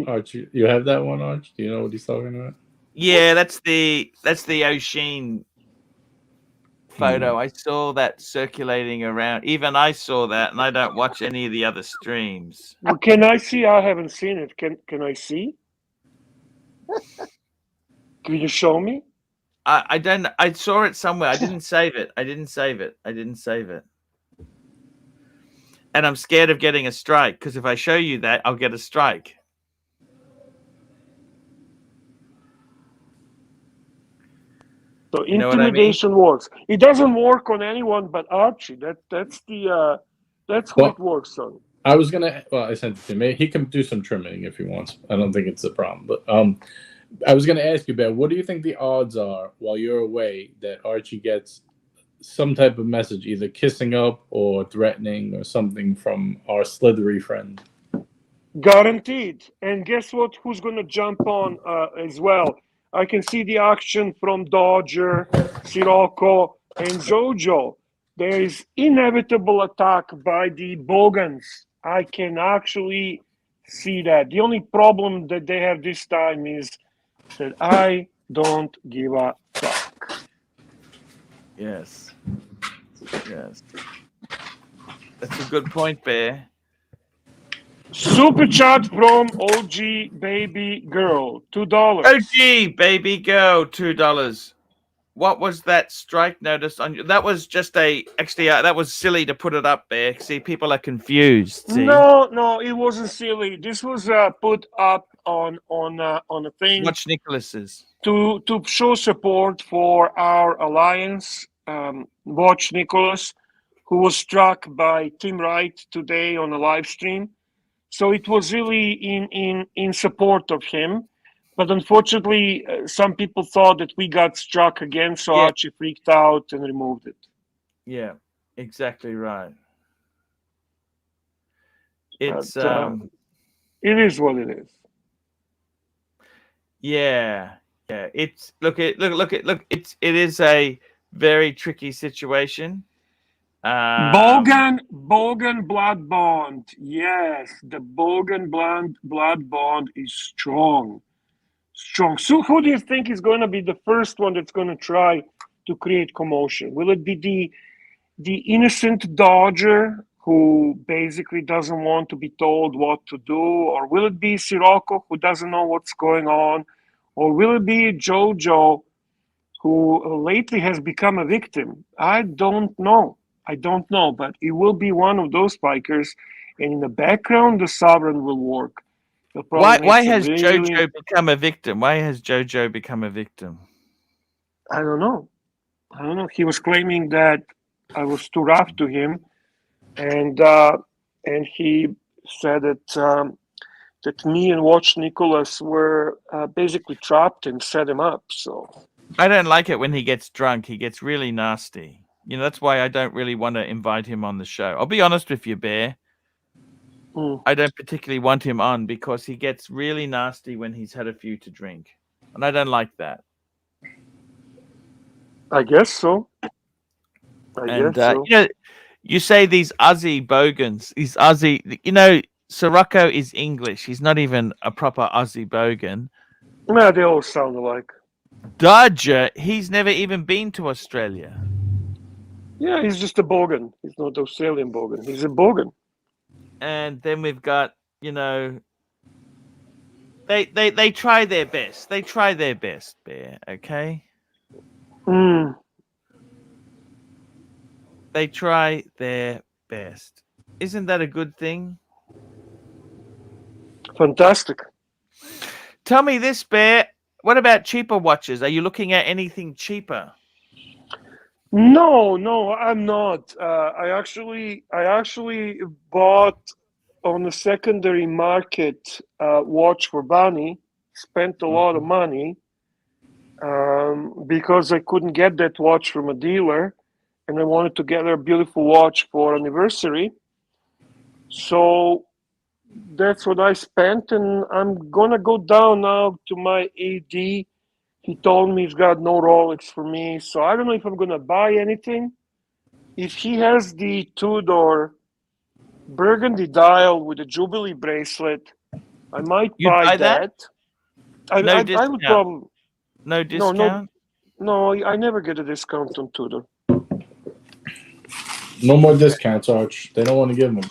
Arch, you have that one, Arch? Do you know what he's talking about? Yeah, that's the O'Sheen photo. I saw that circulating around. Even I saw that, and I don't watch any of the other streams. Well, can I see? I haven't seen it. Can I see? Can you show me? I don't. I saw it somewhere. I didn't save it. I didn't save it. And I'm scared of getting a strike because if I show you that, I'll get a strike. So You know what I mean? intimidation works. It doesn't work on anyone but Archie. That's who it works on. I was gonna. Well, I sent it to him. He can do some trimming if he wants. I don't think it's a problem. But I was gonna ask you, Ben, what do you think the odds are while you're away that Archie gets some type of message, either kissing up or threatening or something from our slithery friend? Guaranteed. And guess what? Who's gonna jump on as well? I can see the action from Dodger, Sirocco, and Jojo. There is inevitable attack by the Bogans. I can actually see that. The only problem that they have this time is that I don't give a fuck. Yes. That's a good point, Bear. Super chat from OG Baby Girl, $2. OG baby girl, $2. What was that strike notice on you? That was just that was silly to put it up there. See, people are confused. See? No, it wasn't silly. This was put up on a thing. Watch Nicholas's. To show support for our alliance. Watch Nicholas, who was struck by Tim Wright today on a live stream. So it was really in support of him. But unfortunately, some people thought that we got struck again, so Archie freaked out and removed it. Yeah, exactly right. It's it is what it is. Yeah. It's look. It is a very tricky situation. Bogan blood bond. Yes, the Bogan blood bond is strong. So who do you think is going to be the first one that's going to try to create commotion? Will it be the innocent Dodger who basically doesn't want to be told what to do? Or will it be Sirocco who doesn't know what's going on? Or will it be Jojo who lately has become a victim? I don't know, but it will be one of those spikers. And in the background, the Sovereign will work. Why has Jojo become a victim? Why has Jojo become a victim? I don't know. He was claiming that I was too rough to him, and he said that that me and Watch Nicholas were basically trapped and set him up. So I don't like it when he gets drunk. He gets really nasty. You know, that's why I don't really want to invite him on the show. I'll be honest with you, Bear. I don't particularly want him on because he gets really nasty when he's had a few to drink. And I don't like that. I guess so. You know, you say these Aussie bogans, you know, Sirocco is English. He's not even a proper Aussie bogan. Yeah, they all sound alike. Dodger, he's never even been to Australia. Yeah, he's just a bogan. He's not Australian bogan. He's a bogan. And then we've got, you know, they try their best. They try their best, Bear, okay? They try their best. Isn't that a good thing? Fantastic. Tell me this, Bear. What about cheaper watches? Are you looking at anything cheaper? No, I'm not. I actually bought on the secondary market watch for Bunny. Spent a lot of money because I couldn't get that watch from a dealer, and I wanted to get her a beautiful watch for anniversary. So that's what I spent, and I'm gonna go down now to my AD. He told me he's got no Rolex for me, so I don't know if I'm gonna buy anything. If he has the Tudor burgundy dial with a Jubilee bracelet, I might You'd buy buy that? that. I, No I would discount. probably No no discount. no. I never get a discount on Tudor. No more discounts, Arch. They don't want to give them.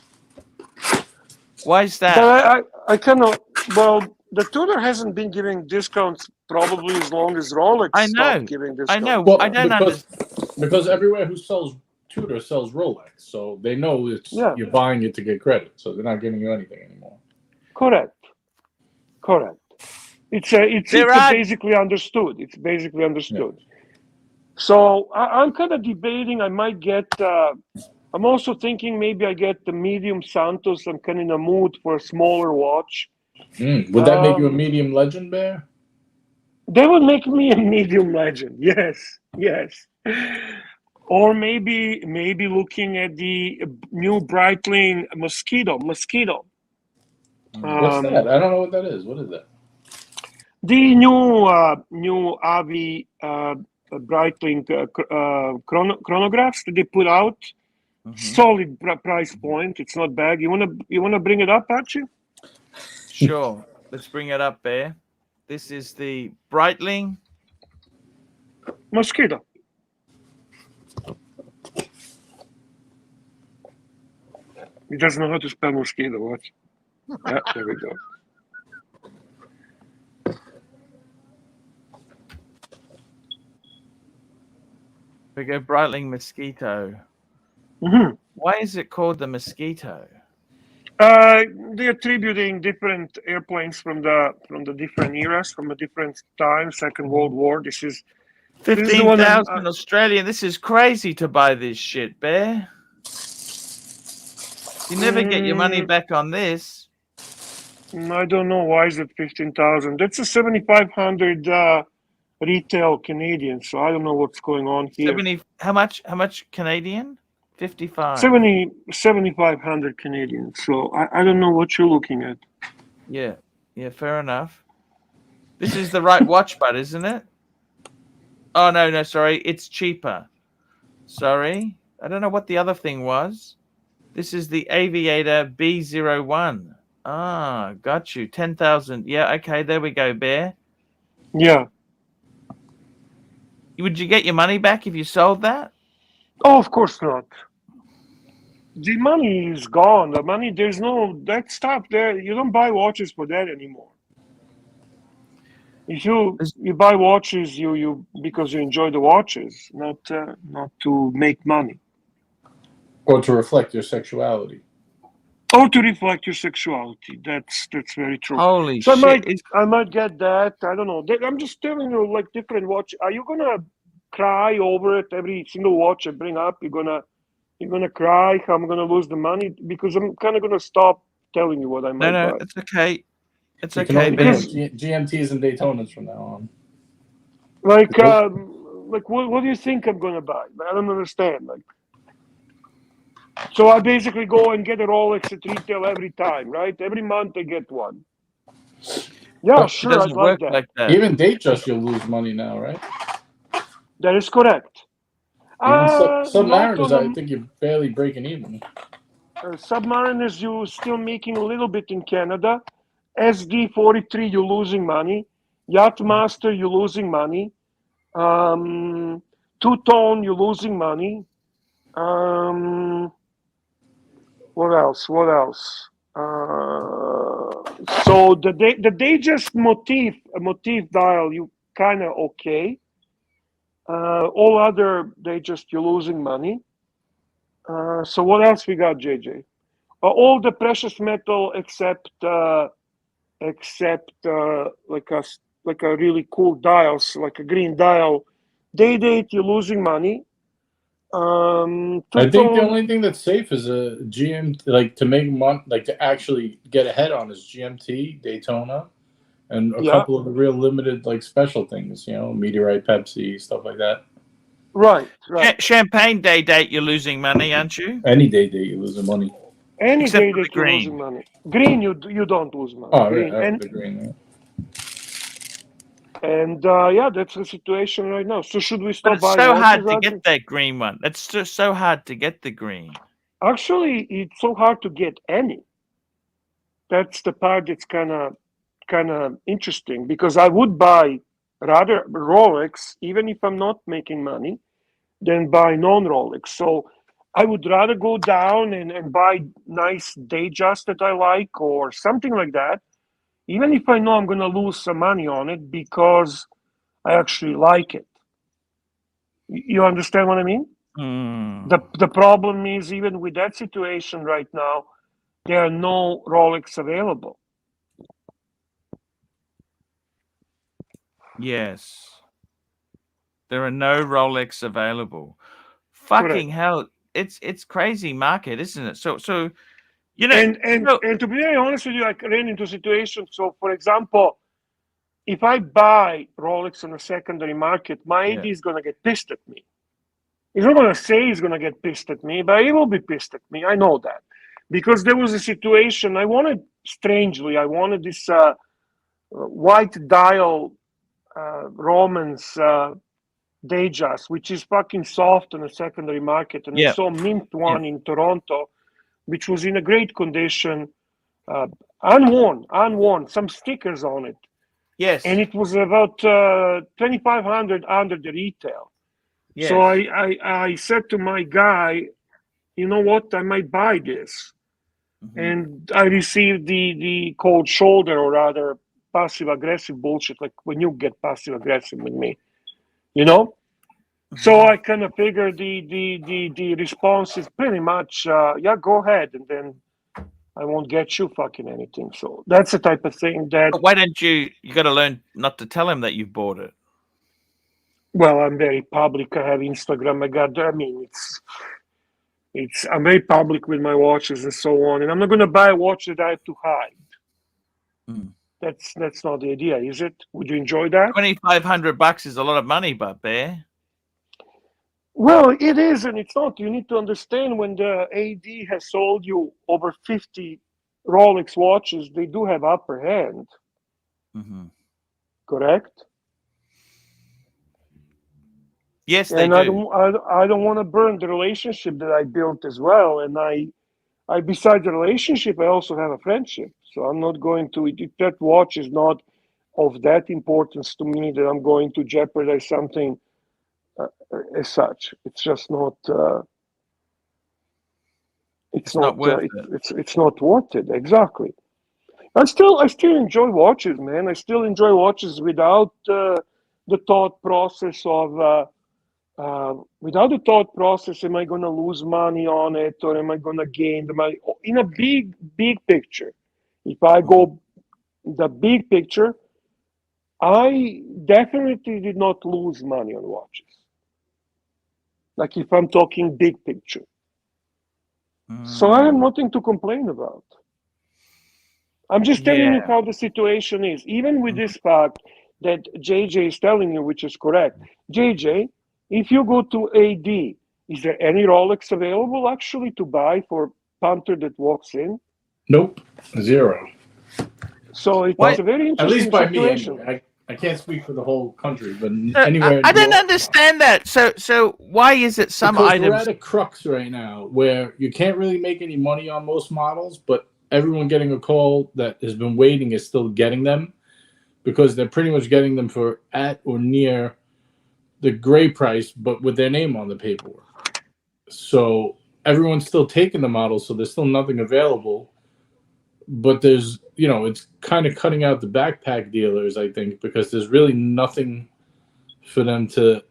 Why is that? But I cannot. Well, the Tudor hasn't been giving discounts probably as long as Rolex I know. stopped giving discounts. I know. Well, I don't understand. because everywhere who sells Tudor sells Rolex, so they know you're buying it to get credit, so they're not giving you anything anymore. Correct. It's basically understood. It's basically understood. So I'm kind of debating. I might get. I'm also thinking maybe I get the medium Santos. I'm kind of in a mood for a smaller watch. Would that make you a medium legend, Bear? That would make me a medium legend. Yes. Or maybe looking at the new Breitling Mosquito. What's that? I don't know what that is. What is that? The new Avi Breitling chronographs that they put out. Solid price point. It's not bad. You wanna bring it up, Archie? Sure. Let's bring it up, Bear. This is the Breitling Mosquito. He doesn't know how to spell mosquito. What? Yeah, there we go. We go Breitling Mosquito. Why is it called the Mosquito? They're attributing different airplanes from the different eras, from a different time. Second World War. This is 15,000 Australian. This is crazy to buy this shit, Bear. You never get your money back on this. I don't know why is it 15,000. That's a 7,500 retail Canadian. So I don't know what's going on here. How much Canadian? 55. 7,500 Canadian. So I don't know what you're looking at. Yeah, fair enough. This is the right watch, but isn't it? Oh no, sorry, it's cheaper. Sorry, I don't know what the other thing was. This is the Aviator B01. Ah, got you. 10,000. Yeah, okay, there we go, Bear. Yeah. Would you get your money back if you sold that? Oh, of course not. The money is gone. The money, there's no, that stuff there. You don't buy watches for that anymore. If you buy watches, you because you enjoy the watches, not to make money. Or to reflect your sexuality. Or to reflect your sexuality. That's very true. Holy so shit! I might get that. I don't know. I'm just telling you, like different watch. Are you gonna cry over it every single watch I bring up? You're gonna cry how I'm gonna lose the money because I'm kind of gonna stop telling you what I might buy. No, it's okay. It's you okay, because GMTs and Daytonas from now on. Like what do you think I'm gonna buy? I don't understand. Like, so I basically go and get a Rolex at retail every time, right? Every month I get one. Yeah, sure, it doesn't work that. like that. Even Datejust, you'll lose money now, right? That is correct. Submariners, I think you're barely breaking even. Submariners, you're still making a little bit in Canada. SD43, you're losing money. Yachtmaster, you're losing money. Two-tone, you're losing money. What else? So the Datejust motif dial, you kind of okay. All other Datejust, you're losing money. So what else we got, JJ? All the precious metal except like a really cool dials, like a green dial. Day-date, you're losing money. I think the only thing that's safe is a GM, like to make money, like to actually get ahead on is GMT, Daytona, and a couple of the real limited, like special things, Meteorite, Pepsi, stuff like that. Right. Champagne day date, you're losing money, aren't you? Any day you're losing money. Any Except day for the that you're green. losing money. Green, you don't lose money. Oh, Green. right, the green. Yeah. And that's the situation right now. So should we But stop it's buying so watches? hard to Archie? get that green one. It's just so hard to get the green. Actually, it's so hard to get any. That's the part that's kind of interesting, because I would buy rather Rolex, even if I'm not making money, than buy non-Rolex. So I would rather go down and buy nice Datejust that I like or something like that, even if I know I'm going to lose some money on it because I actually like it. You understand what I mean? Mm. The problem is, even with that situation right now, there are no Rolex available. Yes. There are no Rolex available. Fucking hell. It's crazy market, isn't it? So and to be very honest with you, I ran into a situation. So for example, if I buy Rolex on a secondary market, my AD is gonna get pissed at me. He's not gonna say he's gonna get pissed at me, but he will be pissed at me. I know that. Because there was a situation I wanted this white dial Romans Datejust, which is fucking soft on a secondary market, and I saw mint one in Toronto, which was in a great condition, unworn, some stickers on it. Yes. And it was about 2,500 under the retail. Yes. So I said to my guy, you know what, I might buy this. Mm-hmm. And I received the cold shoulder, or rather passive aggressive bullshit, like when you get passive aggressive with me, So I kind of figured the response is pretty much, go ahead, and then I won't get you fucking anything. So that's the type of thing that. But why don't you got to learn not to tell him that you've bought it? Well, I'm very public. I have Instagram. I'm very public with my watches and so on. And I'm not going to buy a watch that I have to hide. Mm. That's not the idea, is it? Would you enjoy that? $2,500 is a lot of money, but Bear. Well, it is, and it's not. You need to understand, when the AD has sold you over 50 Rolex watches, they do have upper hand. Mm-hmm. Correct? Yes, they do. I don't want to burn the relationship that I built as well. And I besides the relationship, I also have a friendship. So I'm not going to, if that watch is not of that importance to me that I'm going to jeopardize something as such. It's just not. It's not worth it. It's not worth it. Exactly. I still enjoy watches, man. I still enjoy watches without the thought process of. Without the thought process, am I going to lose money on it, or am I going to gain the money? In a big picture, if I go the big picture, I definitely did not lose money on watches. Like if I'm talking big picture. So I have nothing to complain about. I'm just telling you how the situation is. Even with this fact that JJ is telling you, which is correct. JJ, if you go to AD, is there any Rolex available actually to buy for punter that walks in? Nope, zero. So it's a very interesting at least by situation. Me anyway. I can't speak for the whole country, but anywhere. I don't understand that. So why is it some because items? We're at a crux right now where you can't really make any money on most models, but everyone getting a call that has been waiting is still getting them, because they're pretty much getting them for at or near the gray price, but with their name on the paperwork. So everyone's still taking the models, so there's still nothing available. But there's, it's kind of cutting out the backpack dealers, I think, because there's really nothing for them to,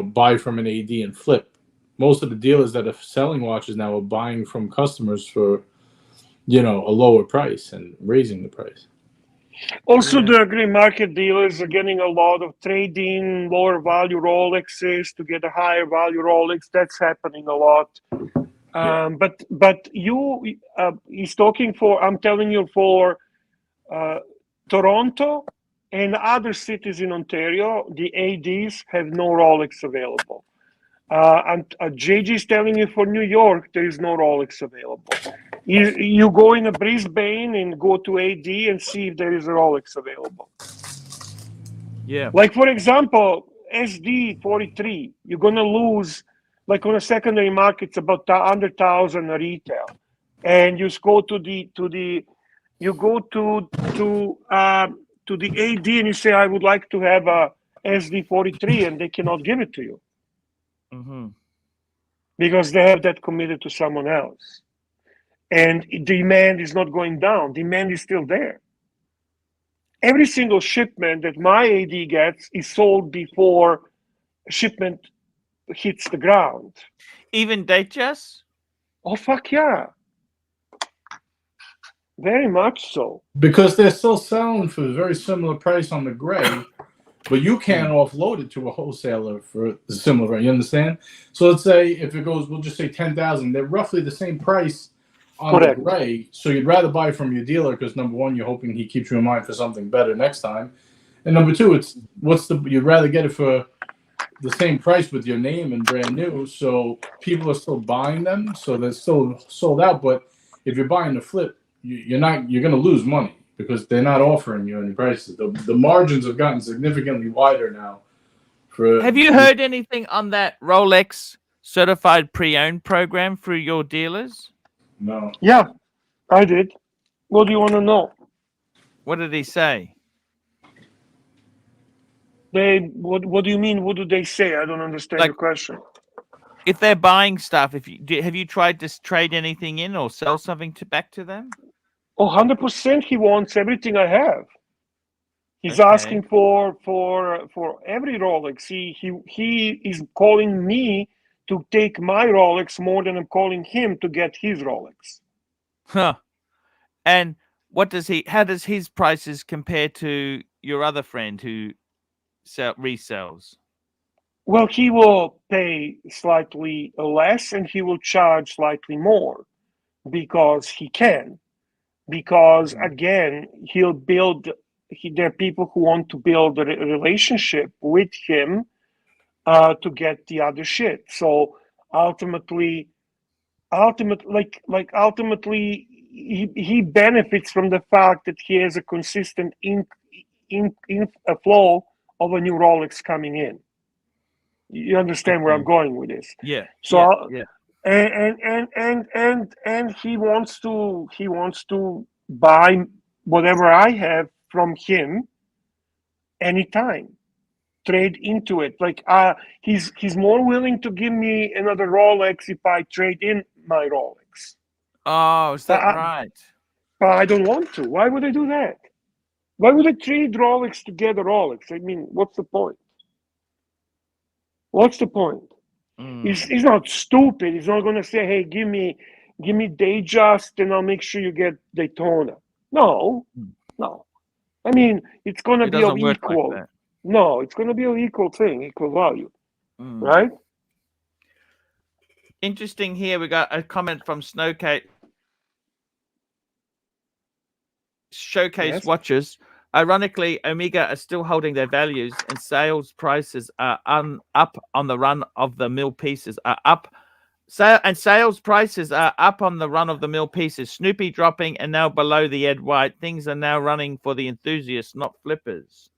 buy from an AD and flip. Most of the dealers that are selling watches now are buying from customers for, a lower price and raising the price. Also, Yeah. the grey market dealers are getting a lot of trade-in lower value Rolexes to get a higher value Rolex. That's happening a lot. Yeah. But he's talking for. I'm telling you for Toronto and other cities in Ontario, the ADs have no Rolex available. And JG is telling you for New York, there is no Rolex available. You go in a Brisbane and go to AD and see if there is a Rolex available. Yeah. Like, for example, SD43, you're going to lose, like on a secondary market, it's about 100,000 retail. And you go to the AD and you say, I would like to have a SD43, and they cannot give it to you Mm-hmm. because they have that committed to someone else. And demand is not going down. Demand is still there. Every single shipment that my AD gets is sold before shipment hits the ground. Even Datejust? Oh, fuck yeah. Very much so. Because they're still selling for a very similar price on the gray, but you can't offload it to a wholesaler for a similar. You understand? So let's say if it goes, we'll just say 10,000. They're roughly the same price on Correct. the gray. So you'd rather buy from your dealer because number one, you're hoping he keeps you in mind for something better next time, and number two, it's you'd rather get it for the same price with your name and brand new. So people are still buying them, so they're still sold out. But if you're buying the flip, you're going to lose money because they're not offering you any prices. The margins have gotten significantly wider now. Have you heard anything on that Rolex certified pre-owned program through your dealers? No. Yeah, I did. What do you want to know? What did he say? What do you mean? What do they say? I don't understand your question. If they're buying stuff, have you tried to trade anything in or sell something back to them? Oh, 100% he wants everything I have. He's Okay. asking for every Rolex. He is calling me to take my Rolex more than I'm calling him to get his Rolex. Huh. And how does his prices compare to your other friend who resells? Well, he will pay slightly less and he will charge slightly more because he can. Because again, there are people who want to build a relationship with him to get the other shit. So ultimately, he benefits from the fact that he has a consistent a flow of a new Rolex coming in. You understand where I'm going with this? Yeah. So yeah. And he wants to buy whatever I have from him anytime, trade into it. Like he's more willing to give me another Rolex if I trade in my Rolex. Oh, is that right? But I don't want to. Why would I do that? Why would I trade Rolex to get a Rolex? I mean, what's the point? What's the point? He's not stupid. He's not going to say, "Hey, give me Datejust, and I'll make sure you get Daytona." No. I mean, it's going to be of equal. Like that. No, it's going to be an equal thing, equal value, right? Interesting. Here we got a comment from Showcase Yes. Watches. Ironically, Omega are still holding their values, and sales prices are up on the run of the mill pieces are up. Sales prices are up on the run of the mill pieces. Snoopy dropping and now below the Ed White. Things are now running for the enthusiasts, not flippers.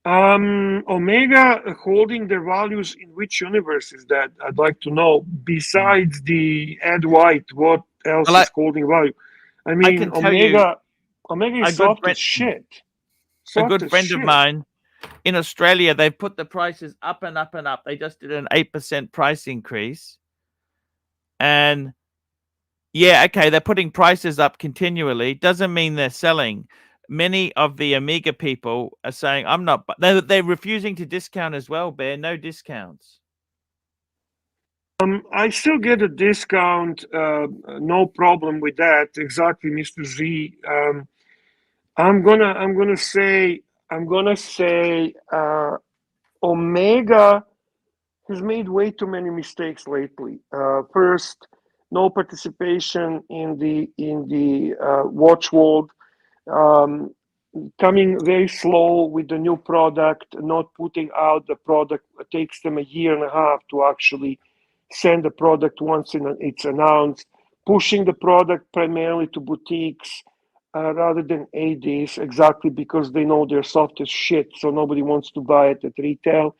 Omega holding their values in which universe is that? I'd like to know. Besides the Ed White, what else is holding value? I mean, Omega is soft as shit. A good friend of mine in Australia, they've put the prices up and up and up. They just did an 8% price increase. And yeah, okay, they're putting prices up continually. Doesn't mean they're selling. Many of the Omega people are saying, I'm not, they're refusing to discount as well, Bear. No discounts. I still get a discount, no problem with that. Exactly, Mr. Z. I'm gonna say Omega has made way too many mistakes lately. First, no participation in the watch world, um, coming very slow with the new product, not putting out the product. It takes them a year and a half to actually send the product once it's announced, pushing the product primarily to boutiques rather than ADs, exactly because they know they're soft as shit, so nobody wants to buy it at retail.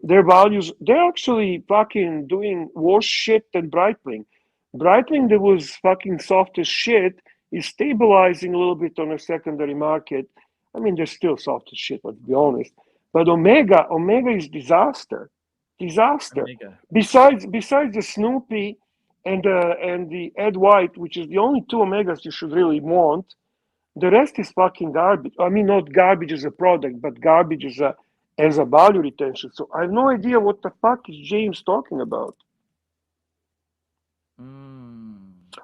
Their values, they're actually fucking doing worse shit than Breitling. Breitling, that was fucking soft as shit, is stabilizing a little bit on a secondary market. I mean, they're still soft as shit, let's be honest. But Omega is disaster. Disaster. Omega. Besides the Snoopy and the Ed White, which is the only two Omegas you should really want, the rest is fucking garbage. I mean, not garbage as a product, but garbage as a value retention. So I have no idea what the fuck is James talking about.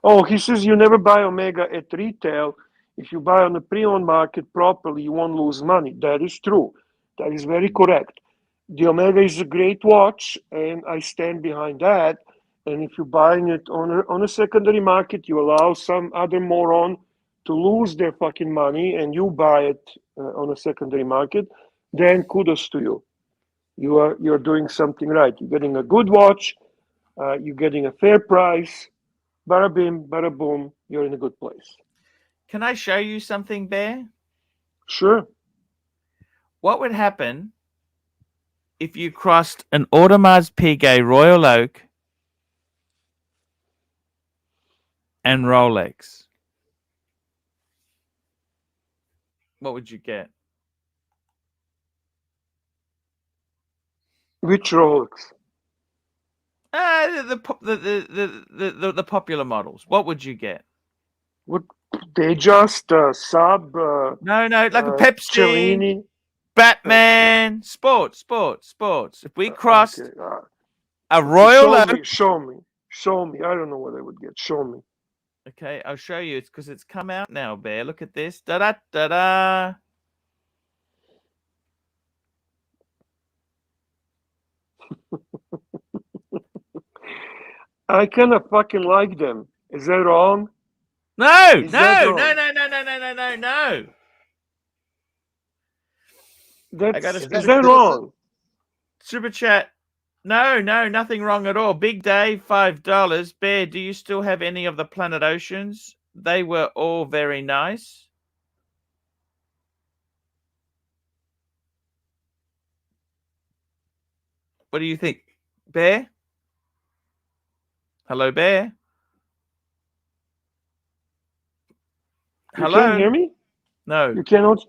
Oh, he says you never buy Omega at retail. If you buy on the pre-owned market properly, you won't lose money. That is true. That is very correct. The Omega is a great watch, and I stand behind that. And if you're buying it on a secondary market, you allow some other moron to lose their fucking money, and you buy it on a secondary market, then kudos to you. You're doing something right. You're getting a good watch. You're getting a fair price. Bada bim, bada boom. You're in a good place. Can I show you something, Bear? Sure. What would happen if you crossed an Audemars Piguet Royal Oak and Rolex? What would you get? Which Rolex? The popular models. What would you get? What they just sub? No, like a Pepsi, Cellini. Batman, sports. If we crossed Okay. a Royal Oak, Show me. I don't know what I would get. Show me. okay, I'll show you. It's because it's come out now, Bear. Look at this. Da da da da. I kind of fucking like them. Is that wrong? No. Is that wrong? No. Is that wrong? Super chat. No, nothing wrong at all. Big Dave, $5. Bear, do you still have any of the Planet Oceans? They were all very nice. What do you think, Bear? Hello, Bear. You Hello. can't hear me? No, You cannot.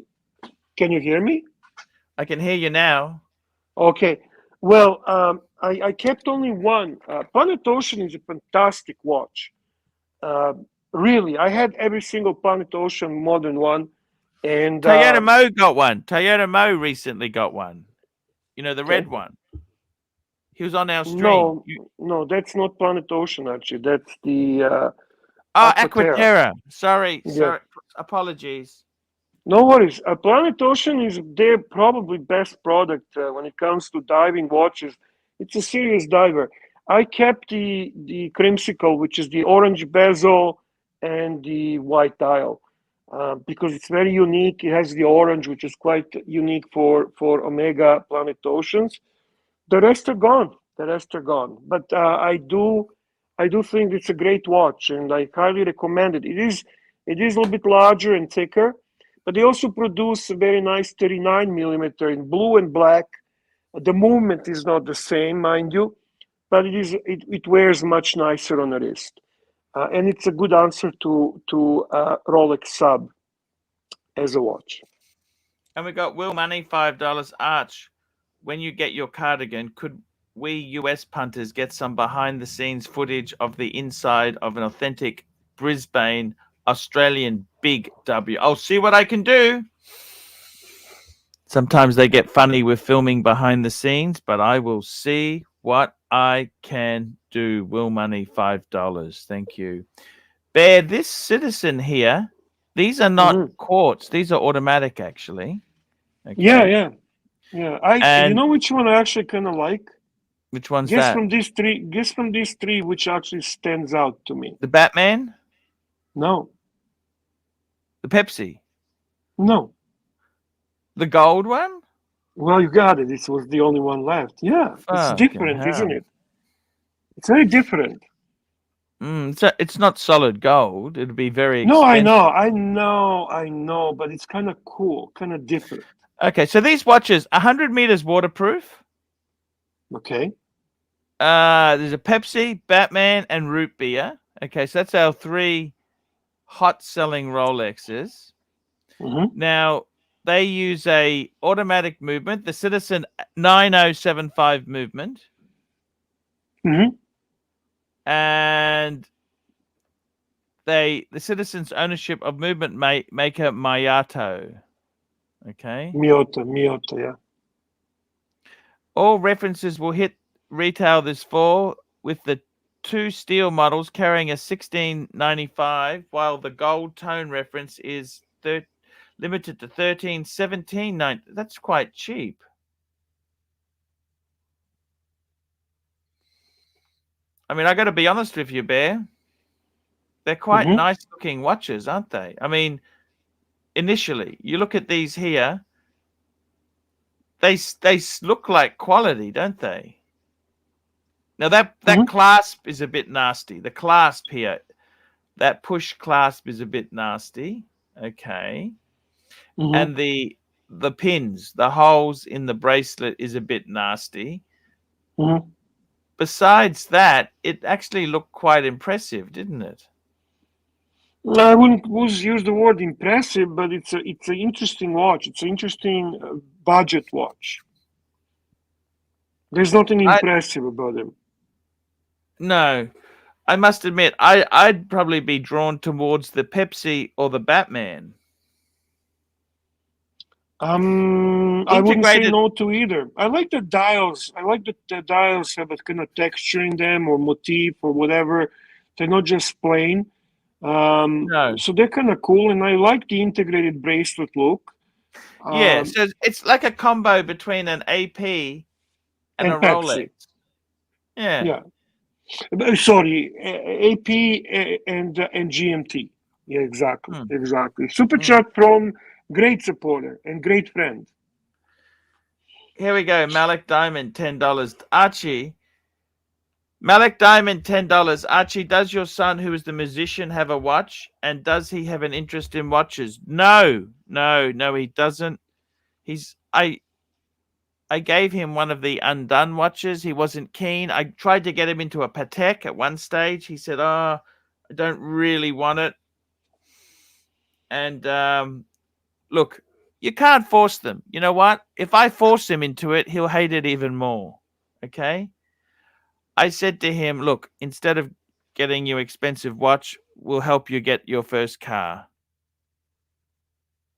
Can you hear me? I can hear you now. Okay. Well, I kept only one. Planet Ocean is a fantastic watch. Really, I had every single Planet Ocean modern one. And Toyota Mo got one. Toyota Mo recently got one. You know, the red one. He was on our stream. No, that's not Planet Ocean, actually. That's the Aquaterra. Sorry. Yeah. Apologies. No worries. Planet Ocean is their probably best product when it comes to diving watches. It's a serious diver. I kept the Crimsicle, which is the orange bezel and the white dial, because it's very unique. It has the orange, which is quite unique for Omega Planet Oceans. The rest are gone. But I do think it's a great watch, and I highly recommend it. It is a little bit larger and thicker, but they also produce a very nice 39 millimeter in blue and black. The movement is not the same, mind you, but it wears much nicer on the wrist, and it's a good answer to Rolex Sub as a watch. And we got Will Money, $5. Arch, when you get your cardigan, could we US punters get some behind the scenes footage of the inside of an authentic Brisbane Australian Big W? I'll see what I can do. Sometimes they get funny with filming behind the scenes, but I will see what I can do. Will Money, $5. Thank you. Bear, this citizen here These are not Mhm. quartz. These are automatic, actually. Okay. Yeah. You And know which one I actually kind of like? which one's Guess that? from these three. Guess from these three, which actually stands out to me. The Batman? No, The Pepsi? no. The gold one? Well, you got it. This was the only one left. Yeah, it's Fucking different, isn't hell. it? It's very different. It's not solid gold. It'd be very No, expensive. I know, but it's kind of cool, kind of different. Okay, so these watches, 100 meters waterproof. Okay. There's a Pepsi, Batman, and root beer. Okay, so that's our 3 hot-selling Rolexes. Mm-hmm. Now, they use a automatic movement, the Citizen 9075 movement, Mm-hmm. and the Citizen's ownership of movement maker Mayato. Okay. Miyota, yeah. All references will hit retail this fall, with the 2 steel models carrying a 1695, while the gold tone reference is limited to 1317. That's quite cheap. I mean, I got to be honest with you, Bear. They're quite Mhm. nice looking watches, aren't they? I mean, initially, you look at these here, they look like quality, don't they? Now that Mhm. clasp is a bit nasty. The clasp here, that push clasp is a bit nasty. Okay. Mhm. And the pins, the holes in the bracelet is a bit nasty. Mhm. Besides that, it actually looked quite impressive, didn't it? I wouldn't use the word impressive, but it's an interesting watch. It's an interesting budget watch. There's nothing impressive about them. No, I must admit, I'd probably be drawn towards the Pepsi or the Batman. I wouldn't say Integrated- no to either. I like the dials. I like that the dials have a kind of texture in them or motif or whatever. They're not just plain. No. So they're kind of cool, and I like the integrated bracelet look. Yeah, so it's like a combo between an AP and a Pepsi. Rolex. Yeah. Sorry, AP and GMT. Yeah, exactly. Superchat from great supporter and great friend. Here we go. Malik Diamond, $10. Archie. Malik Diamond, $10. Archie, does your son, who is the musician, have a watch? And does he have an interest in watches? No, he doesn't. I gave him one of the undone watches. He wasn't keen. I tried to get him into a Patek at one stage. He said, "Oh, I don't really want it." And look, you can't force them. You know what? If I force him into it, he'll hate it even more. Okay? I said to him, "Look, instead of getting you expensive watch, we'll help you get your first car."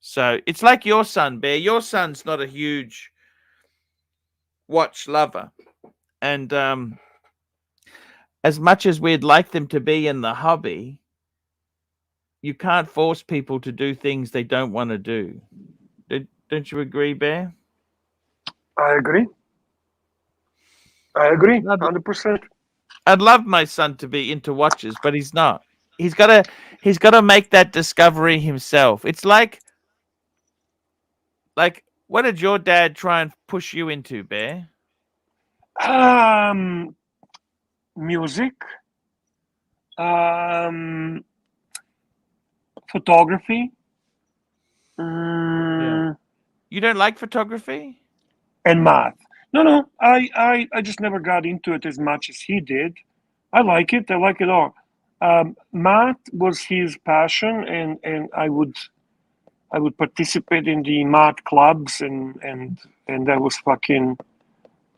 So it's like your son, Bear. Your son's not a huge watch lover. And as much as we'd like them to be in the hobby, you can't force people to do things they don't want to do. Don't you agree, Bear? I agree. 100%. I'd love my son to be into watches, but he's not. He's got to make that discovery himself. It's like what did your dad try and push you into, Bear? Music, photography, You don't like photography? and math. No, I just never got into it as much as he did. I like it. I like it all. Math was his passion, and I would participate in the math clubs, and that was fucking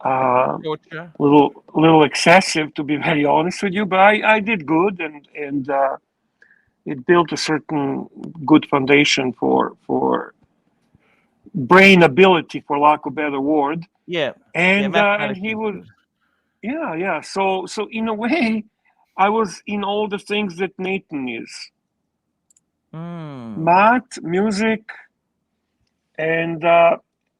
Torture. little excessive, to be very honest with you. But I did good, and it built a certain good foundation for brain ability, for lack of a better word. Yeah. And mathematics he is would, good. yeah. So in a way, I was in all the things that Nathan is. Math, music, and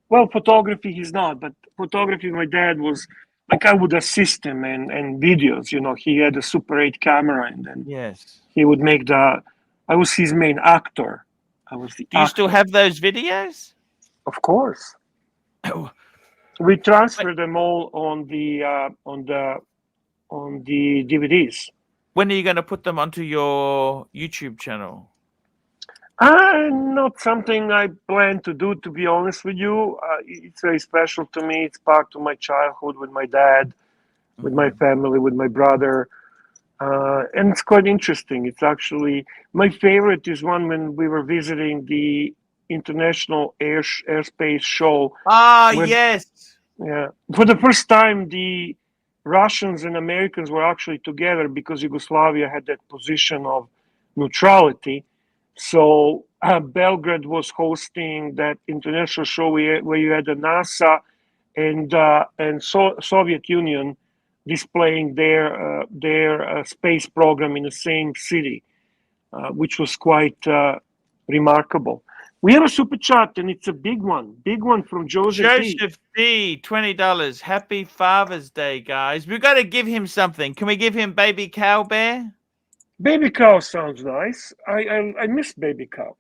well, photography he's not, but photography my dad was like I would assist him and videos. You know, he had a Super 8 camera, and then Yes. he would make the. I was his main actor. I was the. Do you still actor. have those videos? Of course. Oh, We transferred them all on the DVDs. when are you going to put them onto your YouTube channel? Not something I plan to do, to be honest with you. It's very special to me. It's part of my childhood with my dad, with my family, with my brother. And it's quite interesting. It's actually, my favorite is one when we were visiting the International Airspace Show. Ah, When- yes. Yeah. For the first time, the Russians and Americans were actually together because Yugoslavia had that position of neutrality. So Belgrade was hosting that international show where you had the NASA and Soviet Union displaying their space program in the same city, which was quite remarkable. We have a super chat, and it's a big one from Joseph D. Joseph D, $20. Happy Father's Day, guys. We've got to give him something. Can we give him Baby Cow Bear? Baby cow sounds nice. I miss baby cow.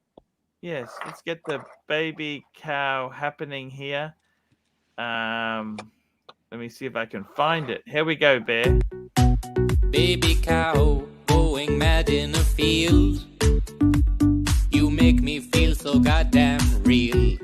Yes, let's get the baby cow happening here. Let me see if I can find it. Here we go, Bear. Baby cow going mad in a field. You make me feel so goddamn real.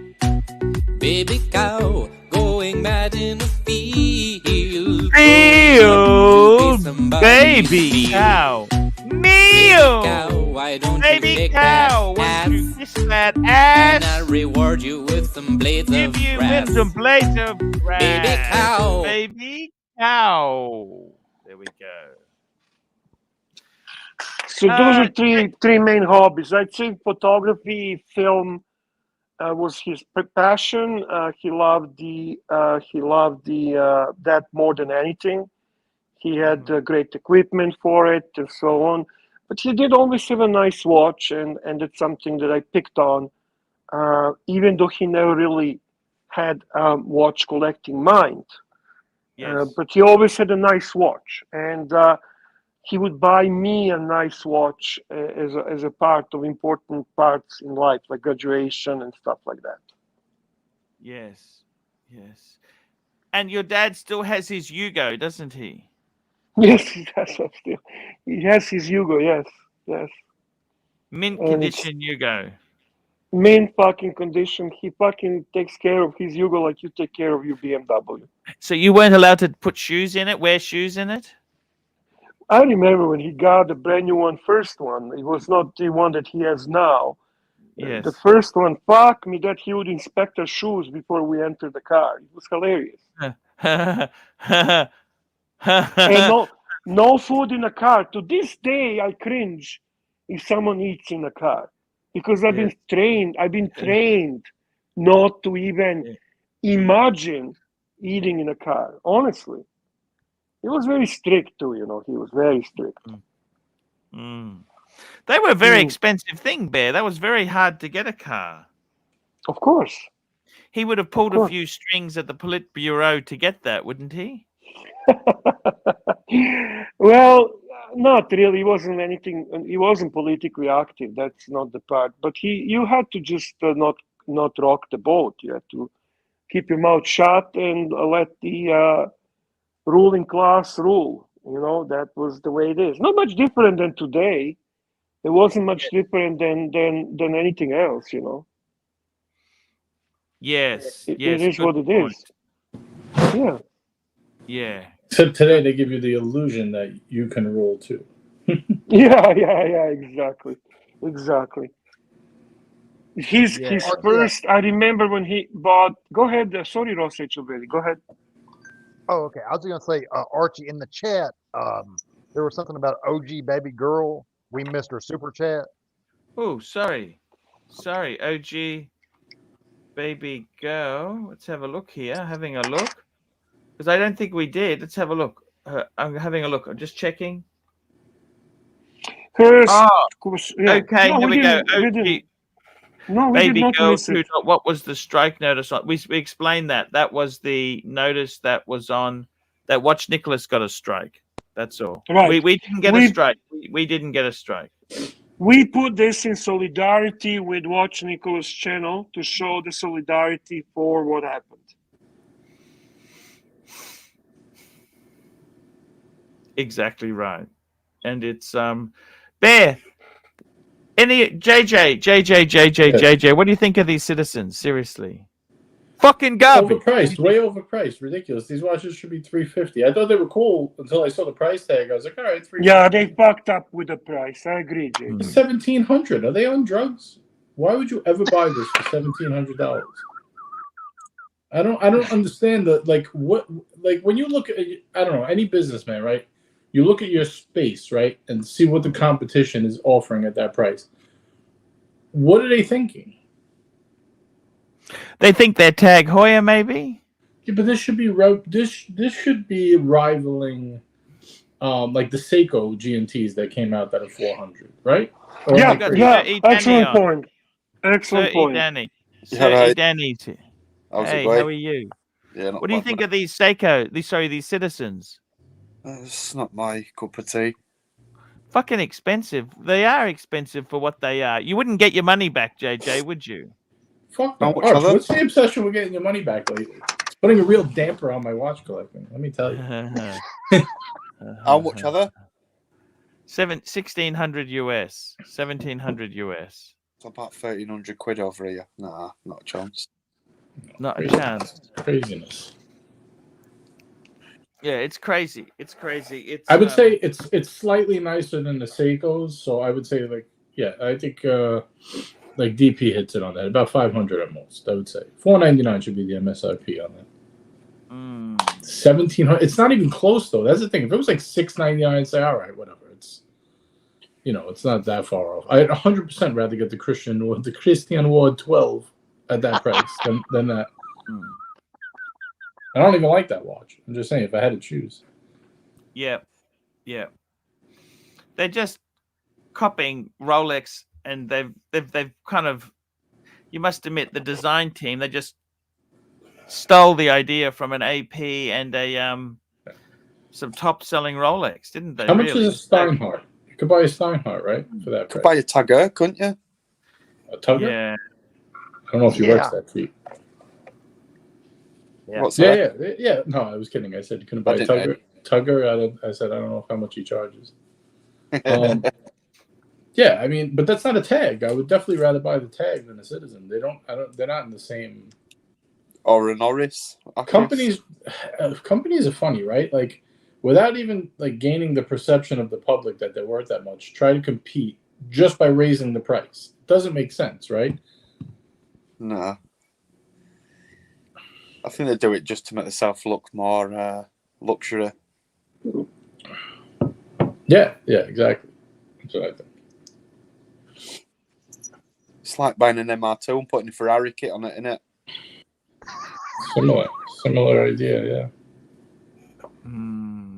Baby cow going mad in a field. Field, baby cow. Meal! Cow, why don't Baby you take cow, that won't ass? you kiss that And ass? I'll reward you with some blades Give of you grass. with some blades of grass. Baby cow. Baby cow. There we go. So those are three main hobbies. I'd say photography, film was his passion. He loved that more than anything. He had great equipment for it and so on. But he did always have a nice watch, and it's something that I picked on, even though he never really had watch collecting mind. Yes. But he always had a nice watch, and he would buy me a nice watch as a part of important parts in life, like graduation and stuff like that. Yes. Yes. And your dad still has his Yugo, doesn't he? Yes, he does still. He has his Yugo, yes. Mint And condition Yugo. Main fucking condition. He fucking takes care of his Yugo like you take care of your BMW. So you weren't allowed to put shoes in it, wear shoes in it? I remember when he got the brand new one, first one. It was not the one that he has now. Yes. The first one, fuck me, that he would inspect our shoes before we entered the car. It was hilarious. And no food in the car. To this day, I cringe if someone eats in the car because I've been trained not to even imagine eating in a car. Honestly, he was very strict too. He was very strict. They were a very expensive thing, Bear. That was very hard to get a car. Of course. He would have pulled a few strings at the Politburo to get that, wouldn't he? Well, not really. He wasn't anything. He wasn't politically active. That's not the part. But you had to just not rock the boat. You had to keep your mouth shut and let the ruling class rule. That was the way it is. Not much different than today. It wasn't much different than anything else. Yes. It yes. is good what it point. is. Yeah. Yeah. Except today they give you the illusion that you can rule too. Yeah, exactly. His first, I remember when he bought. Go ahead. Sorry, Ross Echeverry. Go ahead. Oh, okay. I was going to say, Archie, in the chat, there was something about OG baby girl. We missed her super chat. Oh, sorry. OG baby girl. Let's have a look here. Having a look. Because I don't think we did. Let's have a look. I'm having a look. I'm just checking. First, Oh, yeah. okay, No, here we go. we didn't. No, we did Baby not girl, miss it. what was the strike notice on? We explained that. That was the notice that was on that Watch Nicholas got a strike. That's all. Right. We didn't get a strike. We didn't get a strike. We put this in solidarity with Watch Nicholas channel to show the solidarity for what happened. Exactly right. And it's Bear. Any JJ, what do you think of these citizens? Seriously. Fucking garbage. Overpriced, way overpriced, ridiculous. These watches should be $350. I thought they were cool until I saw the price tag. I was like, all right, $350. Yeah, they fucked up with the price. I agree, Jay. $1,700. Are they on drugs? Why would you ever buy this for $1,700? I don't understand when you look at, I don't know, any businessman, right? You look at your space, right, and see what the competition is offering at that price. What are they thinking? They think they're Tag Heuer, maybe. Yeah, but this should be should be rivaling, like the Seiko GMTs that came out that are $400, right? Or Yeah, got yeah. Danny Excellent on. point. Excellent point. Danny. Yeah, right. Danny. How's Hey, it going? how are you? Yeah, not What do you bad, think mate. of these Seiko? These citizens? It's not my cup of tea. Fucking expensive. They are expensive for what they are. You wouldn't get your money back, JJ, would you? Fuck How no. much Arch, are they? what's the obsession with getting your money back lately? It's putting a real damper on my watch collecting. Let me tell you. How much are they? 1,600 US, 1,700 US. It's about 1,300 quid over here. Nah, not a chance. Not a chance. Craziness. Yeah, it's crazy. It's crazy. It's. I would say it's slightly nicer than the Seikos, so I would say I think like DP hits it on that about 500 at most. I would say $499 should be the MSRP on that. 1,700. It's not even close though. That's the thing. If it was like $699, I'd say all right, whatever. It's it's not that far off. I'd 100% rather get the Christian Ward 12 at that price than that. I don't even like that watch. I'm just saying, if I had to choose. Yeah. They're just copying Rolex, and they've kind of. You must admit, the design team, they just stole the idea from an AP and a some top selling Rolex, didn't they? How much is a Steinhardt? You could buy a Steinhardt, right, for that Could price. buy a Tagger, couldn't you? A Tugger? Yeah. I don't know if he works that feet. Yeah. What's that? Yeah. No, I was kidding. I said you couldn't buy a didn't Tugger. I said I don't know how much he charges. Yeah, I mean, but that's not a tag. I would definitely rather buy the tag than a Citizen. They're not in the same. Or a Norris. Companies are funny, right? Like, without even like gaining the perception of the public that they're worth that much, try to compete just by raising the price. Doesn't make sense, right? No. I think they do it just to make themselves look more luxury. Yeah, exactly. That's what I think. It's like buying an MR2 and putting a Ferrari kit on it, innit? Similar idea, yeah.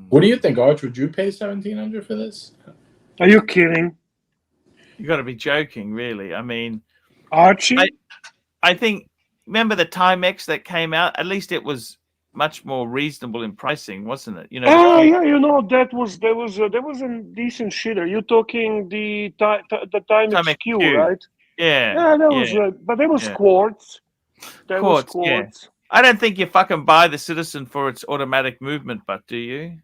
What do you think, Arch? Would you pay $1,700 for this? Are you kidding? You got to be joking, really. I mean, Archie? I think. Remember the Timex that came out? At least it was much more reasonable in pricing, wasn't it? Oh yeah, that was a decent shitter. You're talking the Timex Q, right? Yeah, that was, but that was quartz. That was quartz. Yeah. I don't think you fucking buy the Citizen for its automatic movement, but do you?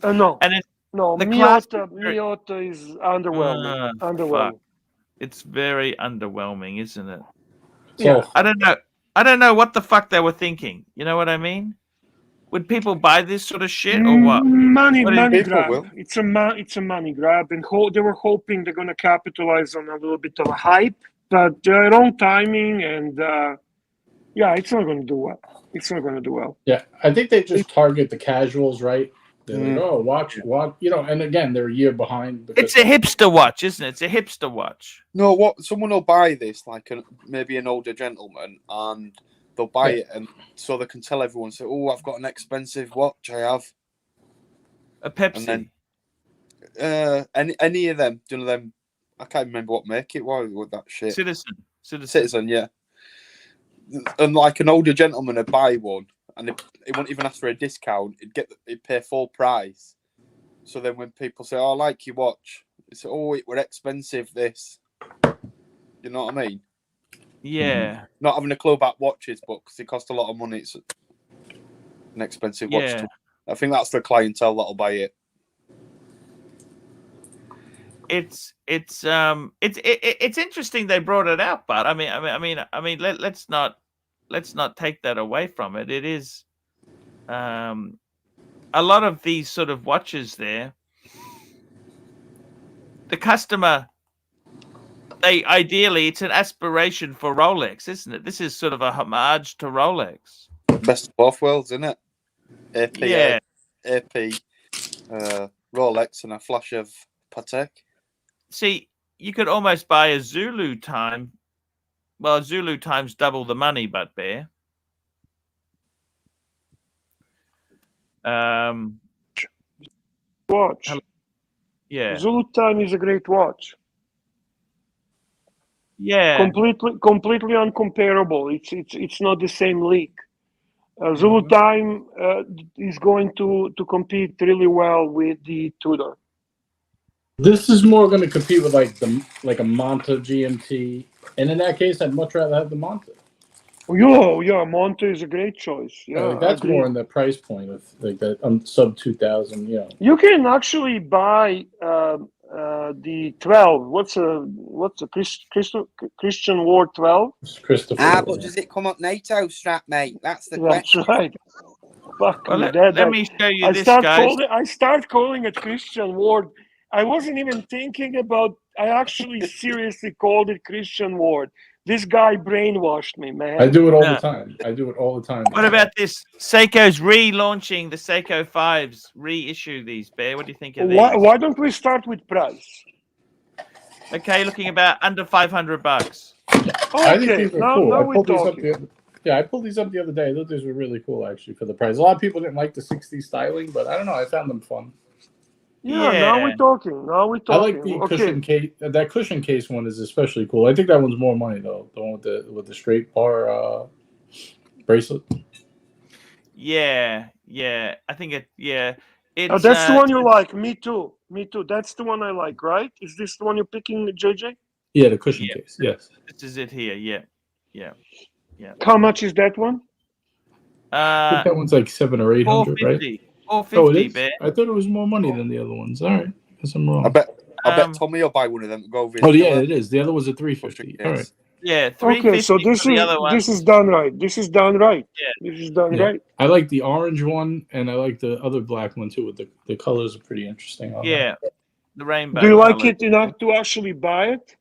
No. And the Miata is underwhelming. Underwhelming. Fuck. It's very underwhelming, isn't it? Yeah. I don't know what the fuck they were thinking. You know what I mean? Would people buy this sort of shit or what? Money grab. Will? It's a money grab, and they were hoping they're going to capitalize on a little bit of a hype, but wrong timing, and it's not going to do well. It's not going to do well. Yeah, I think they just target the casuals, right? They're like, oh, watch, and again, they're a year behind. It's a hipster watch, isn't it? It's a hipster watch. No, someone will buy this, like maybe an older gentleman, and they'll buy it, and so they can tell everyone, say, oh, I've got an expensive watch, I have. A Pepsi. Any of them? Do you know them? I can't remember what make it was with that shit. Citizen, yeah. And like an older gentleman would buy one, and he wouldn't even ask for a discount. He'd pay full price. So then when people say, "Oh, I like your watch," they say, "Oh, it were expensive." This, you know what I mean? Yeah. Not having a clue about watches, but because they cost a lot of money, it's an expensive watch. Yeah. I think that's the clientele that'll buy it. It's interesting they brought it out, but I mean, let's not take that away from it. It is a lot of these sort of watches there. The customer, ideally, it's an aspiration for Rolex, isn't it? This is sort of a homage to Rolex. Best of both worlds, isn't it? AP, Rolex, and a flash of Patek. See, you could almost buy a Zulu time. Well, Zulu time's double the money, but Bear. Watch. Yeah. Zulu time is a great watch. Yeah. Completely uncomparable. It's not the same league. Zulu time is going to compete really well with the Tudor. This is more going to compete with like a Monta GMT, and in that case, I'd much rather have the Monta. Yeah, Monta is a great choice. Yeah, that's more in the price point of like that sub 2000. Yeah, you can actually buy the 12. What's a Christian War 12? Christopher. But does it come up NATO strap, mate? That's the question. That's right. Fuck well, me, let me show you this, guys. I start calling it Christian Ward. I wasn't even thinking about. I actually seriously called it Christian Ward. This guy brainwashed me, man. I do it all the time. What about this? Seiko's relaunching the Seiko 5s, reissue these, Bear. What do you think of these? Why don't we start with price? Okay, looking about under $500. I think these are cool. Now we're talking. I pulled these up the other day. I thought these were really cool, actually, for the price. A lot of people didn't like the 60s styling, but I don't know. I found them fun. Yeah, now we're talking. I like the cushion case. That cushion case one is especially cool. I think that one's more money though. The one with the straight bar bracelet. Yeah. I think it. Yeah. It's, that's the one you like. Me too. That's the one I like, right? Is this the one you're picking, JJ? Yeah, the cushion case. Yes. This is it here. Yeah. How much is that one? I think that one's like $700 or $800, right? $450, I thought it was more money than the other ones. All right, I guess I'm wrong. I bet Tommy will buy one of them. Go oh yeah, it is. The other was a $350. All right. Yeah, $350. Okay, so this is done right. This is done right. Yeah. This is done right. I like the orange one, and I like the other black one too. With the colors are pretty interesting. Yeah, the rainbow. Do you like it enough to actually buy it?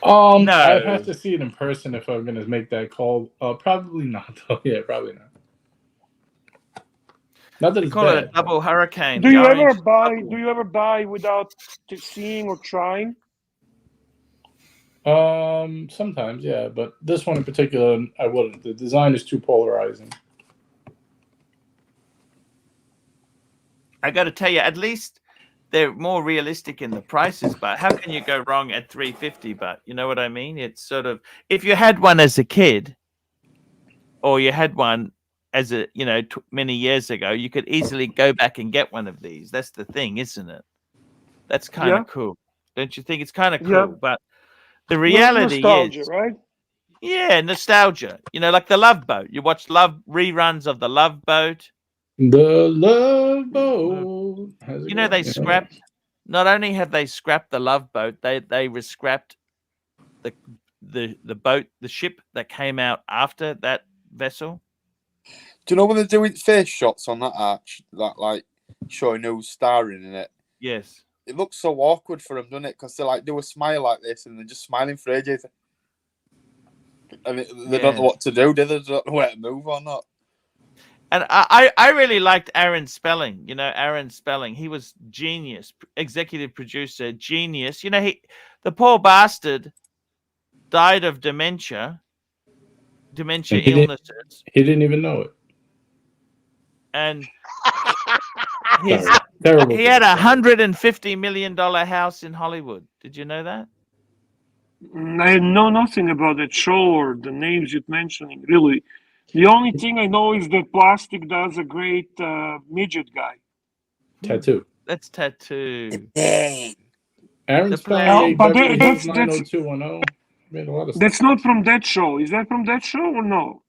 No. I'd have to see it in person if I'm gonna make that call. Probably not though. Yeah, probably not. Not that it's call bad. it a double hurricane. Do you ever buy without seeing or trying? Sometimes, yeah, but this one in particular, I wouldn't. The design is too polarizing. I got to tell you, at least they're more realistic in the prices. But how can you go wrong at $350? But you know what I mean? It's sort of, if you had one as a kid, or you had one as a many years ago, you could easily go back and get one of these. That's the thing, isn't it? That's kind of cool, don't you think? It's kind of cool, but the reality is, right? Yeah, nostalgia. Like the Love Boat. You watch reruns of the Love Boat. The Love Boat. They scrapped. Not only have they scrapped the Love Boat, they scrapped the boat, the ship that came out after that vessel. Do you know when they're doing face shots on that arch, that like showing who's starring in it? Yes. It looks so awkward for them, doesn't it? Because they like do a smile like this and they're just smiling for ages. And they don't know what to do. They don't know where to move or not. And I really liked Aaron Spelling. Aaron Spelling. He was genius. Executive producer, genius. The poor bastard died of dementia illnesses. He didn't even know it. And Terrible. He had $150 million house in Hollywood. Did you know that? I know nothing about that show or the names you're mentioning, really. The only thing I know is that Plastic does a great midget guy. Tattoo. That's Tattoo. Dang. Aaron's The player- playing but Beverly Hills that's- 90210. Made a lot of That's stuff. not from that show. Is that from that show or no?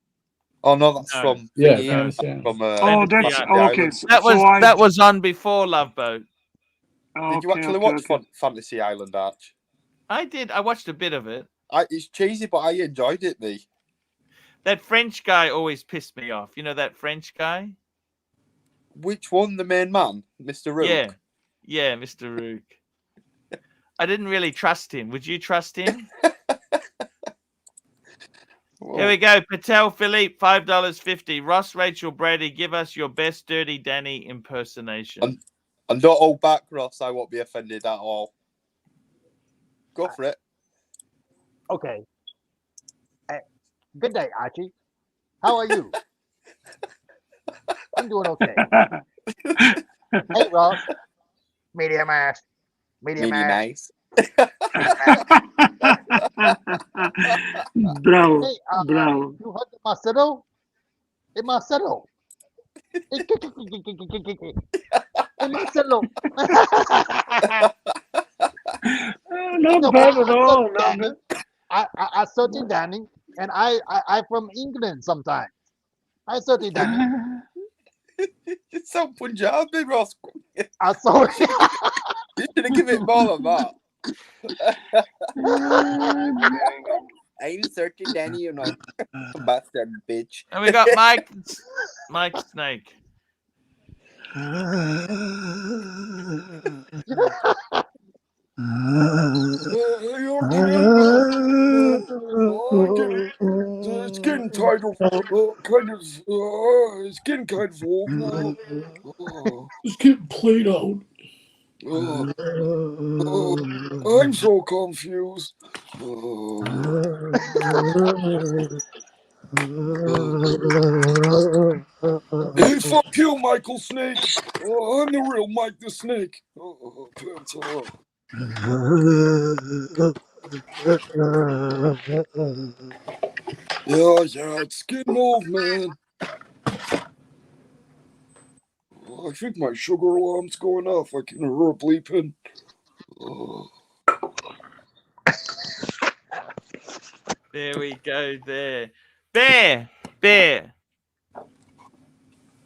Oh no, that's No. from Yeah, thingy, Fantasy Island. from Oh, that's Fantasy okay. Island. So, That was on before Love Boat. Did you actually watch Fantasy Island, Arch? I did. I watched a bit of it. It's cheesy, but I enjoyed it. Me. That French guy always pissed me off. You know that French guy? Which one? The main man, Mr. Rook? Yeah, Mr. Rook. I didn't really trust him. Would you trust him? Here we go. Patel Philippe, $5.50. Ross, Rachel, Brady, give us your best Dirty Danny impersonation. And don't hold back, Ross. I won't be offended at all. Go for it. Okay. Good day, Archie. How are you? I'm doing okay. Hey, Ross. Medium ass. Medium ass. Bravo, Hey, bravo. you heard the Marcelo? Hey, Marcelo. Hey, Marcelo. Not bad at all. Not bad. I searching Danny, and I from England sometimes. I searching Danny. It's so Punjabi, Ross. I saw You should have given it more than that. I'm searching Danny, you know. Bastard bitch. And we got Mike Snake. It's getting tight of it's getting kind of old now. It's getting played out. I'm so confused. Hey, fuck you, Michael Snake. I'm the real Mike the Snake. Yeah, it's getting old, man. I think my sugar alarm's going off. I can hear her bleeping. There we go. There, Bear.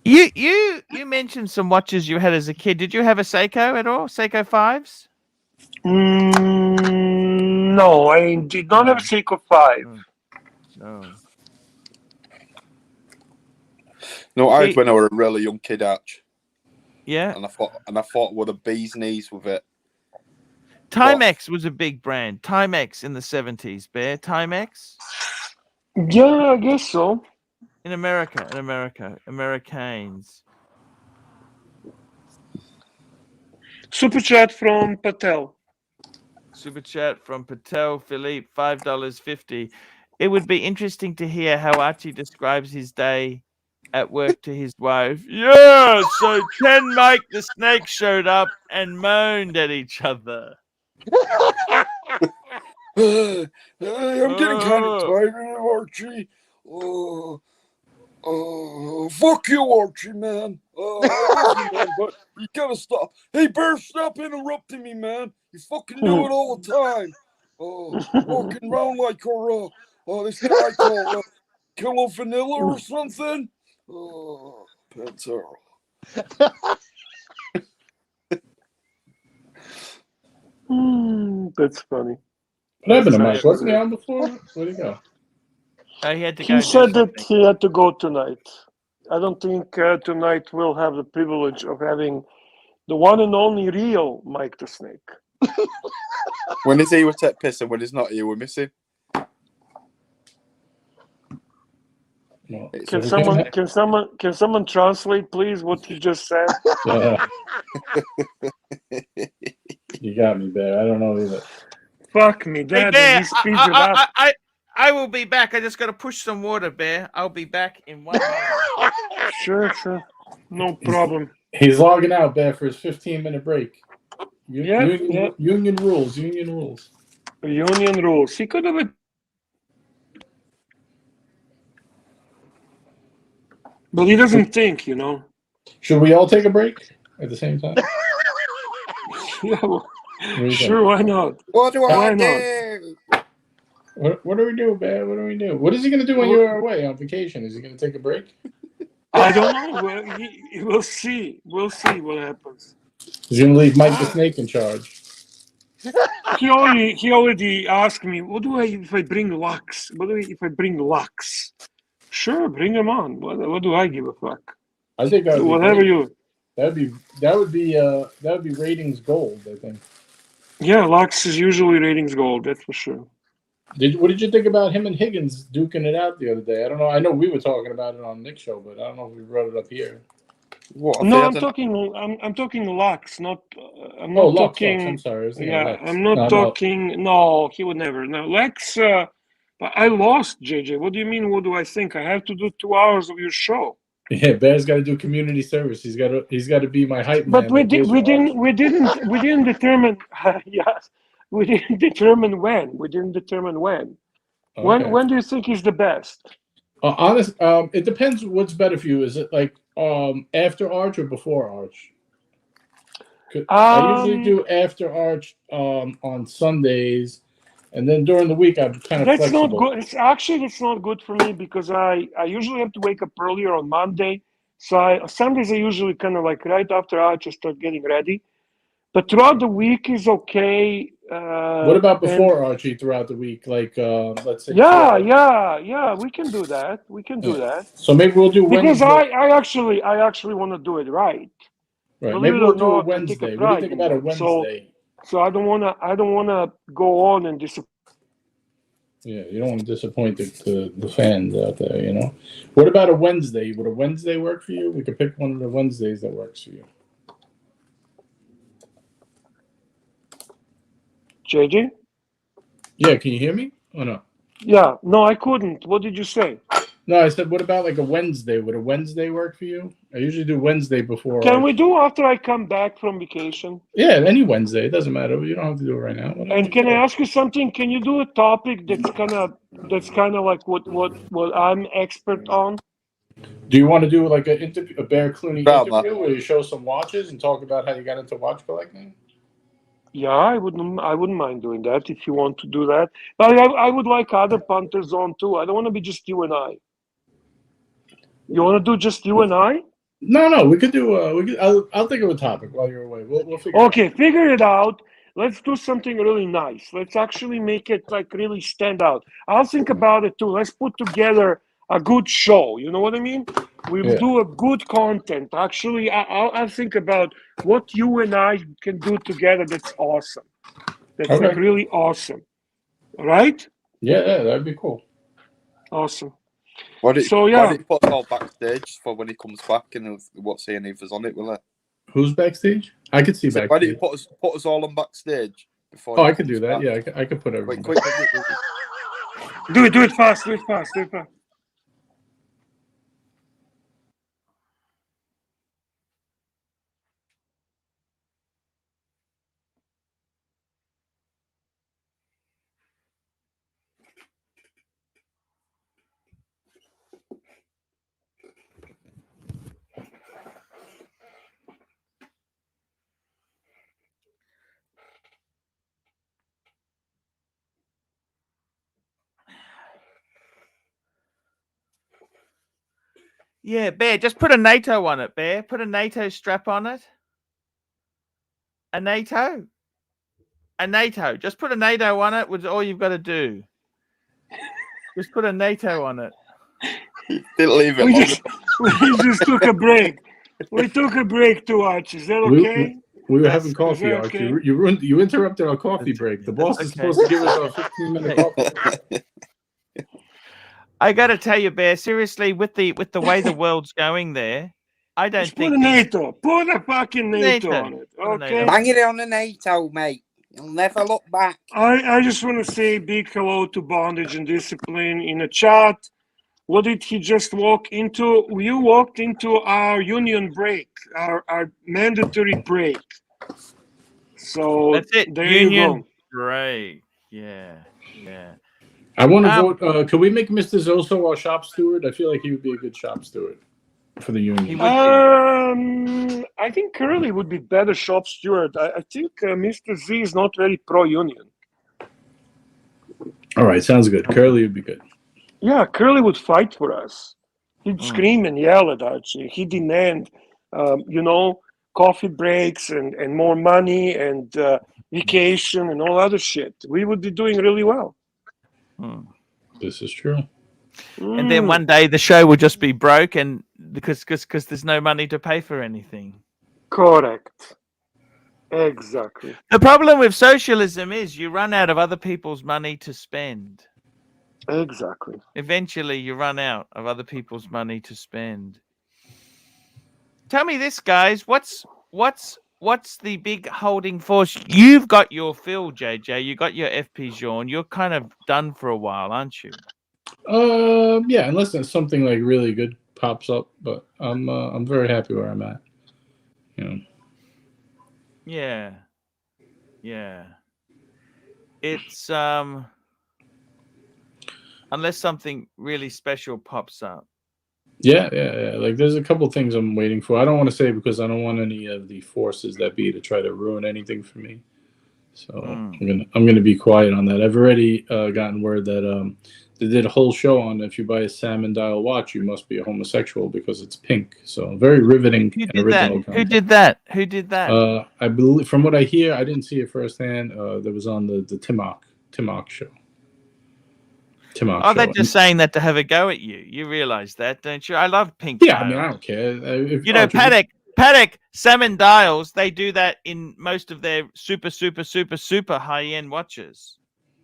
You mentioned some watches you had as a kid. Did you have a Seiko at all? Seiko 5s? No, I did not have a Seiko 5. No. No, I had when I was a really young kid, Arch. Yeah. And I thought with a bee's knees with it. Timex was a big brand. Timex in the 70s, Bear. Timex? Yeah, I guess so. In America. Americans. Super chat from Patel. Super chat from Patel Philippe, $5.50. It would be interesting to hear how Archie describes his day at work to his wife. Yeah, so Ken Mike the Snake showed up and moaned at each other. I'm getting kind of tired, Archie. Fuck you, Archie, man. I love you, man, but you gotta stop. Hey, Bear, stop interrupting me, man. You fucking do it all the time. Walking around like this guy called Kilo Vanilla or something. Pantera. That's funny. What happened to Mike? Wasn't he on before? Where'd he go? He had to go. He said that he had to go tonight. I don't think tonight we'll have the privilege of having the one and only real Mike the Snake. When is he with Tech Piss and when he's not here, we miss him. No. Can someone translate, please, what you just said? You got me, Bear. I don't know either. Fuck me, Dad. Bear, He speeds it up. I will be back. I just got to push some water, Bear. I'll be back in 1 minute. Sure. No problem. He's logging out, Bear, for his 15-minute break. Union rules. Union rules. He could have. But he doesn't think, you know. Should we all take a break at the same time? Yeah, well, sure, why not? What do I Why do? What do we do, Bear? What do we do? What is he going to do when you're away on vacation? Is he going to take a break? I don't know. We'll see. We'll see what happens. He's going to leave Mike the Snake in charge. He already asked me, what do I if I bring Lux? What do I if I bring Lux? Sure, bring him on. What do I give a fuck? I think that would whatever be you. that would be ratings gold, I think. Yeah, Lux is usually ratings gold. That's for sure. What did you think about him and Higgins duking it out the other day? I don't know. I know we were talking about it on Nick's show, but I don't know if we brought it up here. What? No, I'm talking Lux, not. I'm not talking. Lux, I'm sorry. Yeah, I'm not talking. No, he would never. No, Lex. But I lost, JJ. What do you mean? What do I think? I have to do 2 hours of your show. Yeah, Bear's got to do community service. He's got to be my hype man. But we didn't determine. Yes, we didn't determine when. We didn't determine when. Okay. When do you think is the best? It depends. What's better for you? Is it like after Arch or before Arch? I usually do after Arch on Sundays, and then during the week I'm kind of That's flexible. not good. That's not good for me because I usually have to wake up earlier on Monday. So Sundays are usually kind of like right after Arch I start getting ready. But throughout the week is okay. What about before Archie throughout the week? Like let's say. Yeah. We can do that. Do that. So maybe we'll do because Wednesday. I actually want to do it right. Right. Maybe we'll do a Wednesday. What do you think about a Wednesday? So I don't wanna go on and disappoint. Yeah, you don't want to disappoint the fans out there, you know. What about a Wednesday? Would a Wednesday work for you? We could pick one of the Wednesdays that works for you. JJ? Yeah, can you hear me? Oh no. Yeah, no, I couldn't. What did you say? No, I said, what about like a Wednesday? Would a Wednesday work for you? I usually do Wednesday before. Can we do after I come back from vacation? Yeah, any Wednesday. It doesn't matter. You don't have to do it right now. And can I ask you something? Can you do a topic that's kind of like what I'm expert on? Do you want to do like a Bear Clooney interview where you show some watches and talk about how you got into watch collecting? Yeah, I wouldn't mind doing that if you want to do that. But I would like other punters on too. I don't want to be just you and I. You want to do just you and I? No. We could do. I'll think of a topic while you're away. We'll figure. Okay, figure it out. Let's do something really nice. Let's actually make it like really stand out. I'll think about it too. Let's put together a good show. You know what I mean? We'll do a good content. Actually, I'll think about what you and I can do together. That's awesome. That's like really awesome. Right? Yeah, that'd be cool. Awesome. Why don't you put it all backstage for when he comes back and what's seeing if there's on it, will it? Who's backstage? I could see backstage. Why don't you put us all on backstage before? Oh, I could do that. Yeah, I could put everything. Quick. Do it fast. Yeah, Bear, just put a NATO on it, Bear. Put a NATO strap on it. A NATO. Just put a NATO on it, was all you've got to do. Just put a NATO on it. Didn't leave it. We just took a break. We took a break too, Archie. Is that okay? We were having coffee, Archie. Okay? You interrupted our coffee break. The boss is supposed to give us a 15-minute coffee. I got to tell you, Bear, seriously, with the way the world's going there, I don't think... Put a NATO. Put a fucking NATO on it. Okay? Bang it on the NATO, mate. You'll never look back. I just want to say big hello to Bondage and Discipline in the chat. what did he just walk into? You walked into our union break, our mandatory break. So That's it. there Union you go. break. Yeah. Yeah. I want to vote. Could we make Mr. Zoso our shop steward? I feel like he would be a good shop steward for the union. He would be. I think Curly would be better shop steward. I think Mr. Z is not very pro-union. All right, sounds good. Curly would be good. Yeah, Curly would fight for us. He'd scream and yell at Archie. He'd demand, coffee breaks and more money and vacation and all other shit. We would be doing really well. This is true. And then one day the show will just be broke, and because there's no money to pay for anything. Correct. Exactly. The problem with socialism is you run out of other people's money to spend. Exactly. Eventually, you run out of other people's money to spend. Tell me this, guys. What's the big holding force? You've got your fill, JJ. You got your FP Jean. You're kind of done for a while, aren't you? Yeah, unless there's something like really good pops up, but I'm very happy where I'm at. You know. Yeah. Yeah. It's unless something really special pops up. Yeah. Like there's a couple things I'm waiting for. I don't want to say because I don't want any of the forces that be to try to ruin anything for me. So I'm gonna be quiet on that. I've already gotten word that they did a whole show on if you buy a salmon dial watch, you must be a homosexual because it's pink. So very riveting and original content. Who did that? Who did that? I believe, from what I hear, I didn't see it firsthand. That was on the Timok show. They're just saying that to have a go at you. You realize that, don't you? I love pink. Yeah, dials. I mean, I don't care. Patek salmon dials. They do that in most of their super high end watches.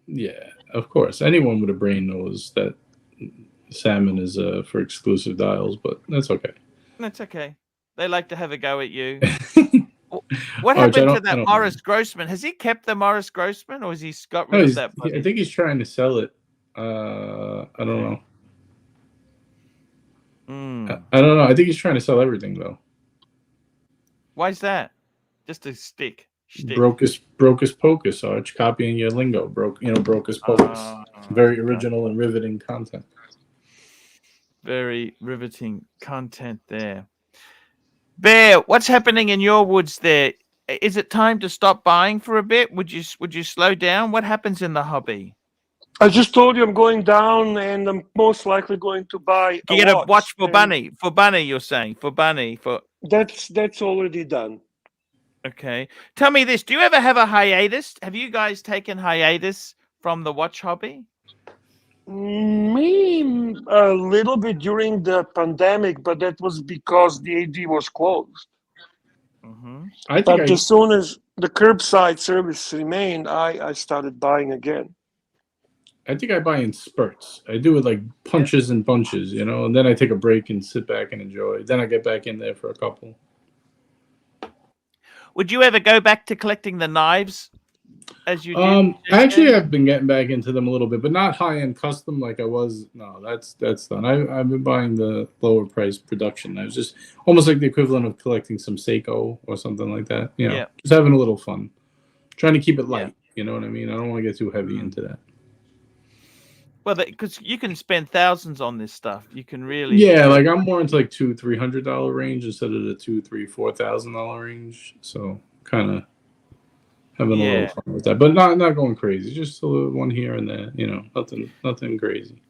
Yeah, of course. Anyone with a brain knows that salmon is for exclusive dials, but that's okay. That's okay. They like to have a go at you. What happened to that Morris Grossman? Has he kept the Morris Grossman, or has he got rid of that? I think he's trying to sell it. I don't know. I don't know. I think he's trying to sell everything, though. Why is that? Just a stick. Brocus pocus, Arch, copying your lingo. Brocus pocus. Very original and riveting content. Very riveting content there. Bear, what's happening in your woods there? Is it time to stop buying for a bit? Would you slow down? What happens in the hobby? I just told you I'm going down, and I'm most likely going to buy. You get a watch for Bunny. For Bunny, you're saying for Bunny for. That's already done. Okay. Tell me this. Do you ever have a hiatus? Have you guys taken hiatus from the watch hobby? Me, a little bit during the pandemic, but that was because the AD was closed. But as soon as the curbside service remained, I started buying again. I think I buy in spurts. I do it like punches and bunches, and then I take a break and sit back and enjoy. Then I get back in there for a couple. Would you ever go back to collecting the knives as you did? Actually, I've been getting back into them a little bit, but not high-end custom like I was. No, that's done. I've been buying the lower price production. I was just almost like the equivalent of collecting some Seiko or something like that. Just having a little fun. Trying to keep it light. You know what I mean? I don't want to get too heavy into that. Well, because you can spend thousands on this stuff. You can really. Yeah, like I'm more into like $200-$300 range instead of the $2,000-$4,000 range. So kind of having a little fun with that, but not going crazy. Just a little one here and there. Nothing crazy.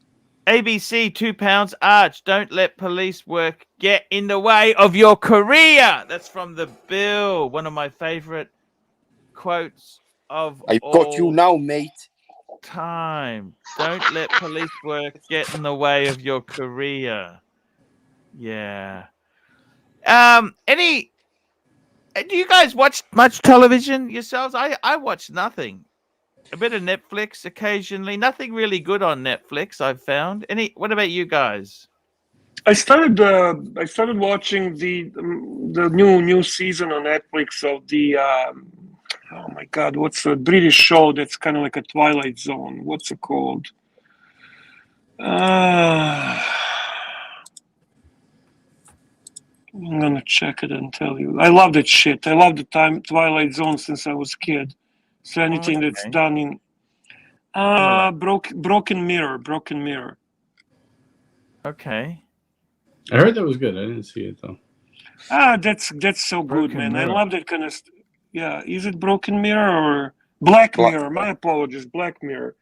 ABC £2. Arch, don't let police work get in the way of your career. That's from the Bill. One of my favorite quotes of I've got you now, mate. Time. Don't let police work get in the way of your career. Yeah. Do you guys watch much television yourselves? I watch nothing. A bit of Netflix occasionally. Nothing really good on Netflix, I've found. What about you guys? I started watching the new season on Netflix of the oh my God, what's a British show that's kind of like a Twilight Zone? What's it called? check it and tell you. I love that shit. I love the Twilight Zone since I was a kid. So anything that's done in Broken Mirror. Okay. I heard that was good. I didn't see it though. That's so good, Broken man. Mirror. I love that kind of. Yeah, is it Broken Mirror or Black Mirror? My apologies, Black Mirror.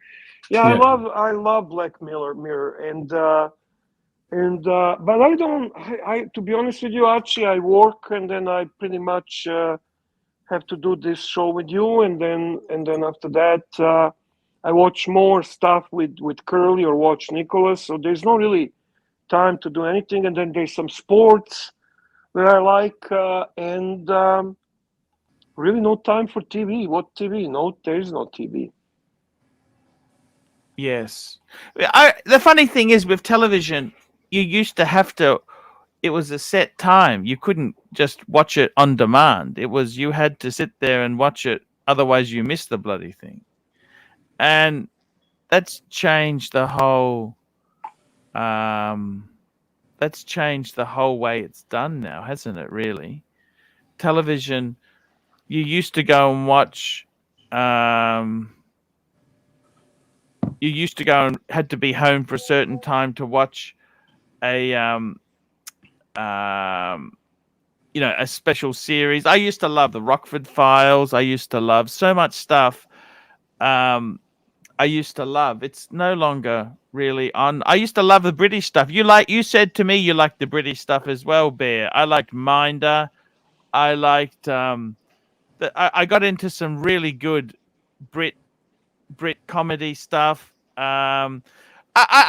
Yeah, Yeah. I love Black Mirror, and but I don't. I to be honest with you, Archie, I work and then I pretty much have to do this show with you, and then after that, I watch more stuff with Curly or watch Nicholas. So there's no really time to do anything, and then there's some sports that I like, and really no time for TV. What TV? No, there's no TV. Yes. The funny thing is with television, you used to have to. It was a set time. You couldn't just watch it on demand. It was you had to sit there and watch it. Otherwise, you missed the bloody thing. And that's changed the whole. That's changed the whole way it's done now, hasn't it? Really, television. You used to go and watch. You used to go and had to be home for a certain time to watch a a special series. I used to love the Rockford Files. I used to love so much stuff. I used to love. It's no longer really on. I used to love the British stuff. You said to me you liked the British stuff as well, Bear. I liked Minder. I liked I got into some really good Brit comedy stuff. I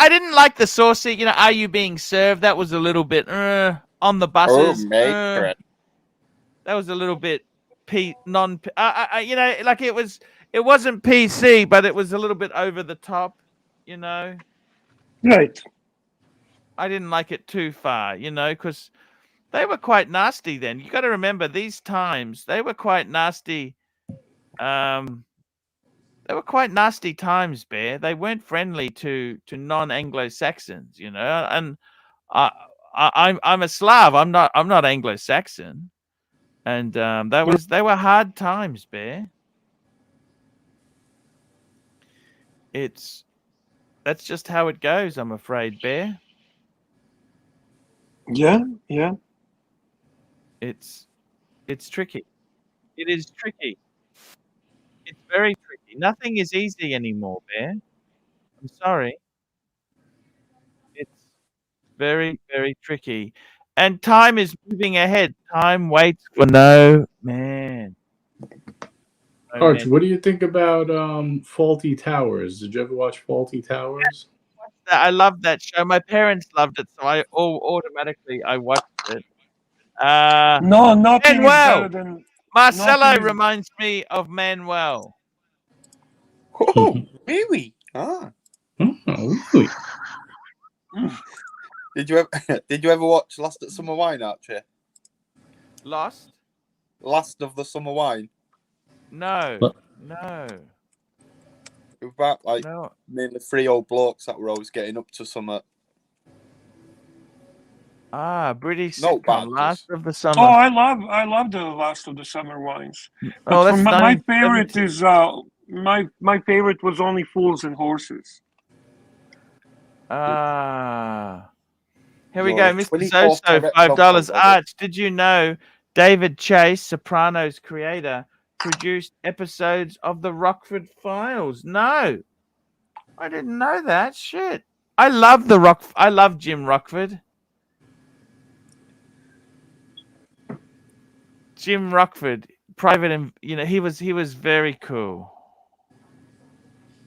didn't like the saucy, Are You Being Served? That was a little bit on the buses. That was a little bit it wasn't PC, but it was a little bit over the top, Right. I didn't like it too far, because they were quite nasty then. You got to remember these times, they were quite nasty. They were quite nasty times, Bear. They weren't friendly to non-Anglo-Saxons, And I'm a Slav. I'm not Anglo-Saxon, and they were hard times, Bear. That's just how it goes. I'm afraid, Bear. Yeah. It's tricky. It is tricky. It's very tricky. Nothing is easy anymore, Bear. I'm sorry. It's very, very tricky. And time is moving ahead. Time waits for no man. Arch, what do you think about Faulty Towers? Did you ever watch Faulty Towers? I love that show. My parents loved it, so I automatically watched it. No, nothing is Manuel. better than Marcelo reminds me of Manuel. Oh, really? Ah. Oh, really? Did you ever watch Last at Summer Wine, Archie? Last of the Summer Wine? No. It was about mainly 3 old blokes that were always getting up to summer. British sitcom, Last of the Summer. Oh, I love the Last of the Summer Wines. Oh, that's my favorite is my favorite was Only Fools and Horses. Here we go, Mr. Zoso, $5. Arch, did you know David Chase, Sopranos creator, produced episodes of the Rockford Files? No, I didn't know that. Shit, I love I love Jim Rockford. Jim Rockford, private, he was very cool.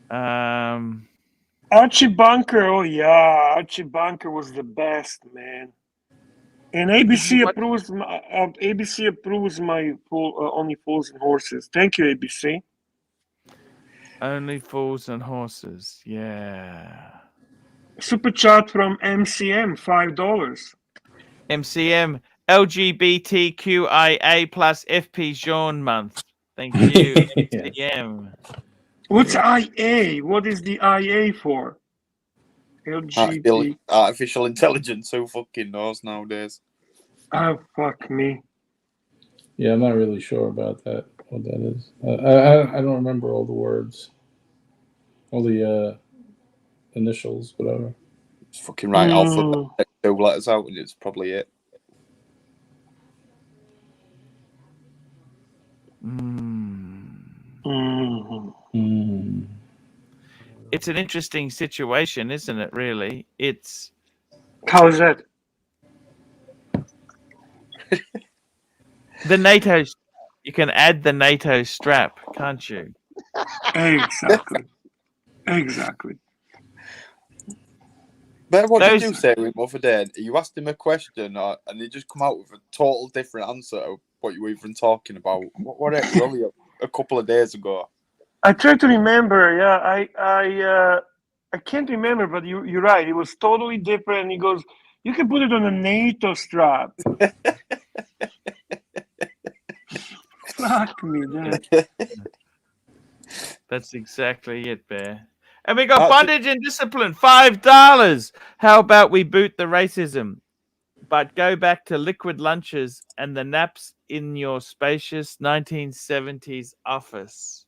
Archie Bunker, oh yeah, Archie Bunker was the best, man. And ABC approves my Only Fools and Horses. Thank you, ABC. Only Fools and Horses, yeah. Super chat from MCM, $5. MCM, LGBTQIA plus FP Jean month. Thank you, MCM. What's IA? What is the IA for? LGBT. Artificial intelligence. Who fucking knows nowadays? Oh, fuck me. Yeah, I'm not really sure about that. What that is? I don't remember all the words, all the initials, whatever. It's fucking right. Alphabet, 2 letters out, and it's probably it. It's an interesting situation, isn't it? Really, it's. How is that? The NATO. You can add the NATO strap, can't you? Exactly. Exactly. But what did you say to him other day? You asked him a question, and he just come out with a total different answer to what you were even talking about. What it was only a couple of days ago. I try to remember. Yeah, I can't remember, but you're right. It was totally different. He goes, "You can put it on a NATO strap." Fuck me, Dad. That's exactly it, Bear. And we got bondage and discipline, $5. How about we boot the racism, but go back to liquid lunches and the naps in your spacious 1970s office?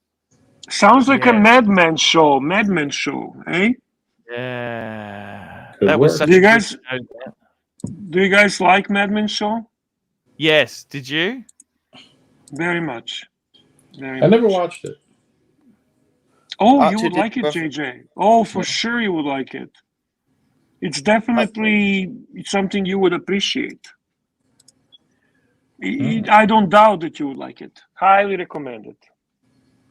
Sounds like a Mad Men show. Mad Men show, eh? Yeah. Good That was work. such Do you a guys- good show. Do you guys like Mad Men show? Yes. Did you? Very much. Very I never much. watched it. Oh, Archie you would did like it, perfect. JJ. Oh, for sure you would like it. It's definitely something you would appreciate. I don't doubt that you would like it. Highly recommend it.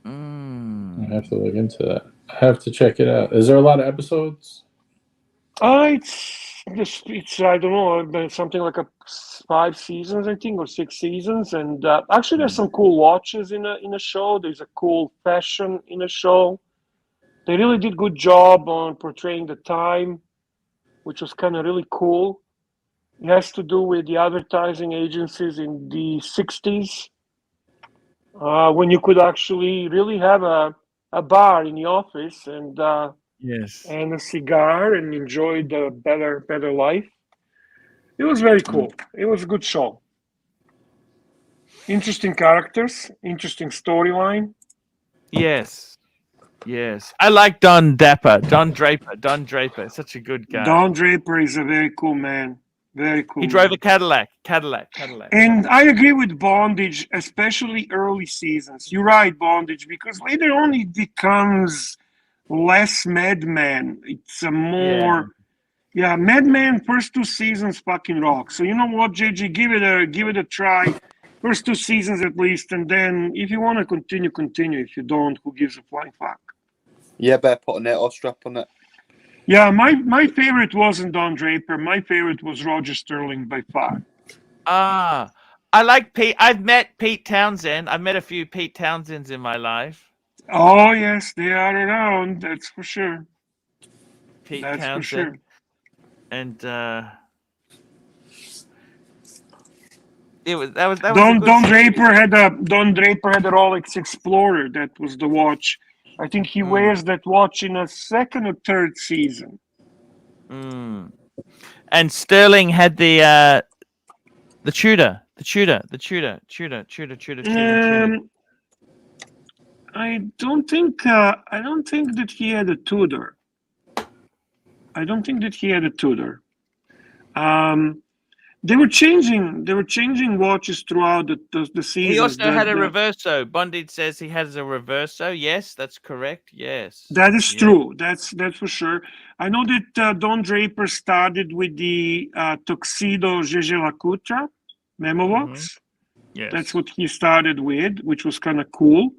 I have to look into that. I have to check it out. Is there a lot of episodes? It's I don't know, but something like 5 seasons, I think, or 6 seasons. And actually, there's some cool watches in a show. There's a cool fashion in a show. They really did good job on portraying the time, which was kind of really cool. It has to do with the advertising agencies in the 60s, when you could actually really have a bar in the office and Yes. and a cigar and enjoy the better life. It was very cool. It was a good show. Interesting characters, interesting storyline. Yes. Yes. I like Don Draper. Don Draper. Such a good guy. Don Draper is a very cool man. Very cool. He drove man. a Cadillac. And I agree with Bondage, especially early seasons. You're right, Bondage, because later on it becomes less Mad Men. It's a more, Mad Men first 2 seasons fucking rock. So you know what, JJ, give it a try. First 2 seasons at least, and then if you want to continue. If you don't, who gives a flying fuck? Yeah, better put a NATO strap on it. Yeah, my favorite wasn't Don Draper. My favorite was Roger Sterling by far. I like Pete. I've met Pete Townsend. I've met a few Pete Townsends in my life. Oh yes, they are around. That's for sure. Pete That's Townsend. for sure. And it was that was Don Draper had a Rolex Explorer. That was the watch. I think he wears that watch in a 2nd or 3rd season. And Sterling had the Tudor. I don't think that he had a Tudor. They were changing watches throughout the season. He also had a Reverso. Bondage says he has a Reverso. Yes, that's correct. Yes. That is true. That's for sure. I know that Don Draper started with the Tuxedo Gégé Lacoutta memo box. Yes. That's what he started with, which was kind of cool.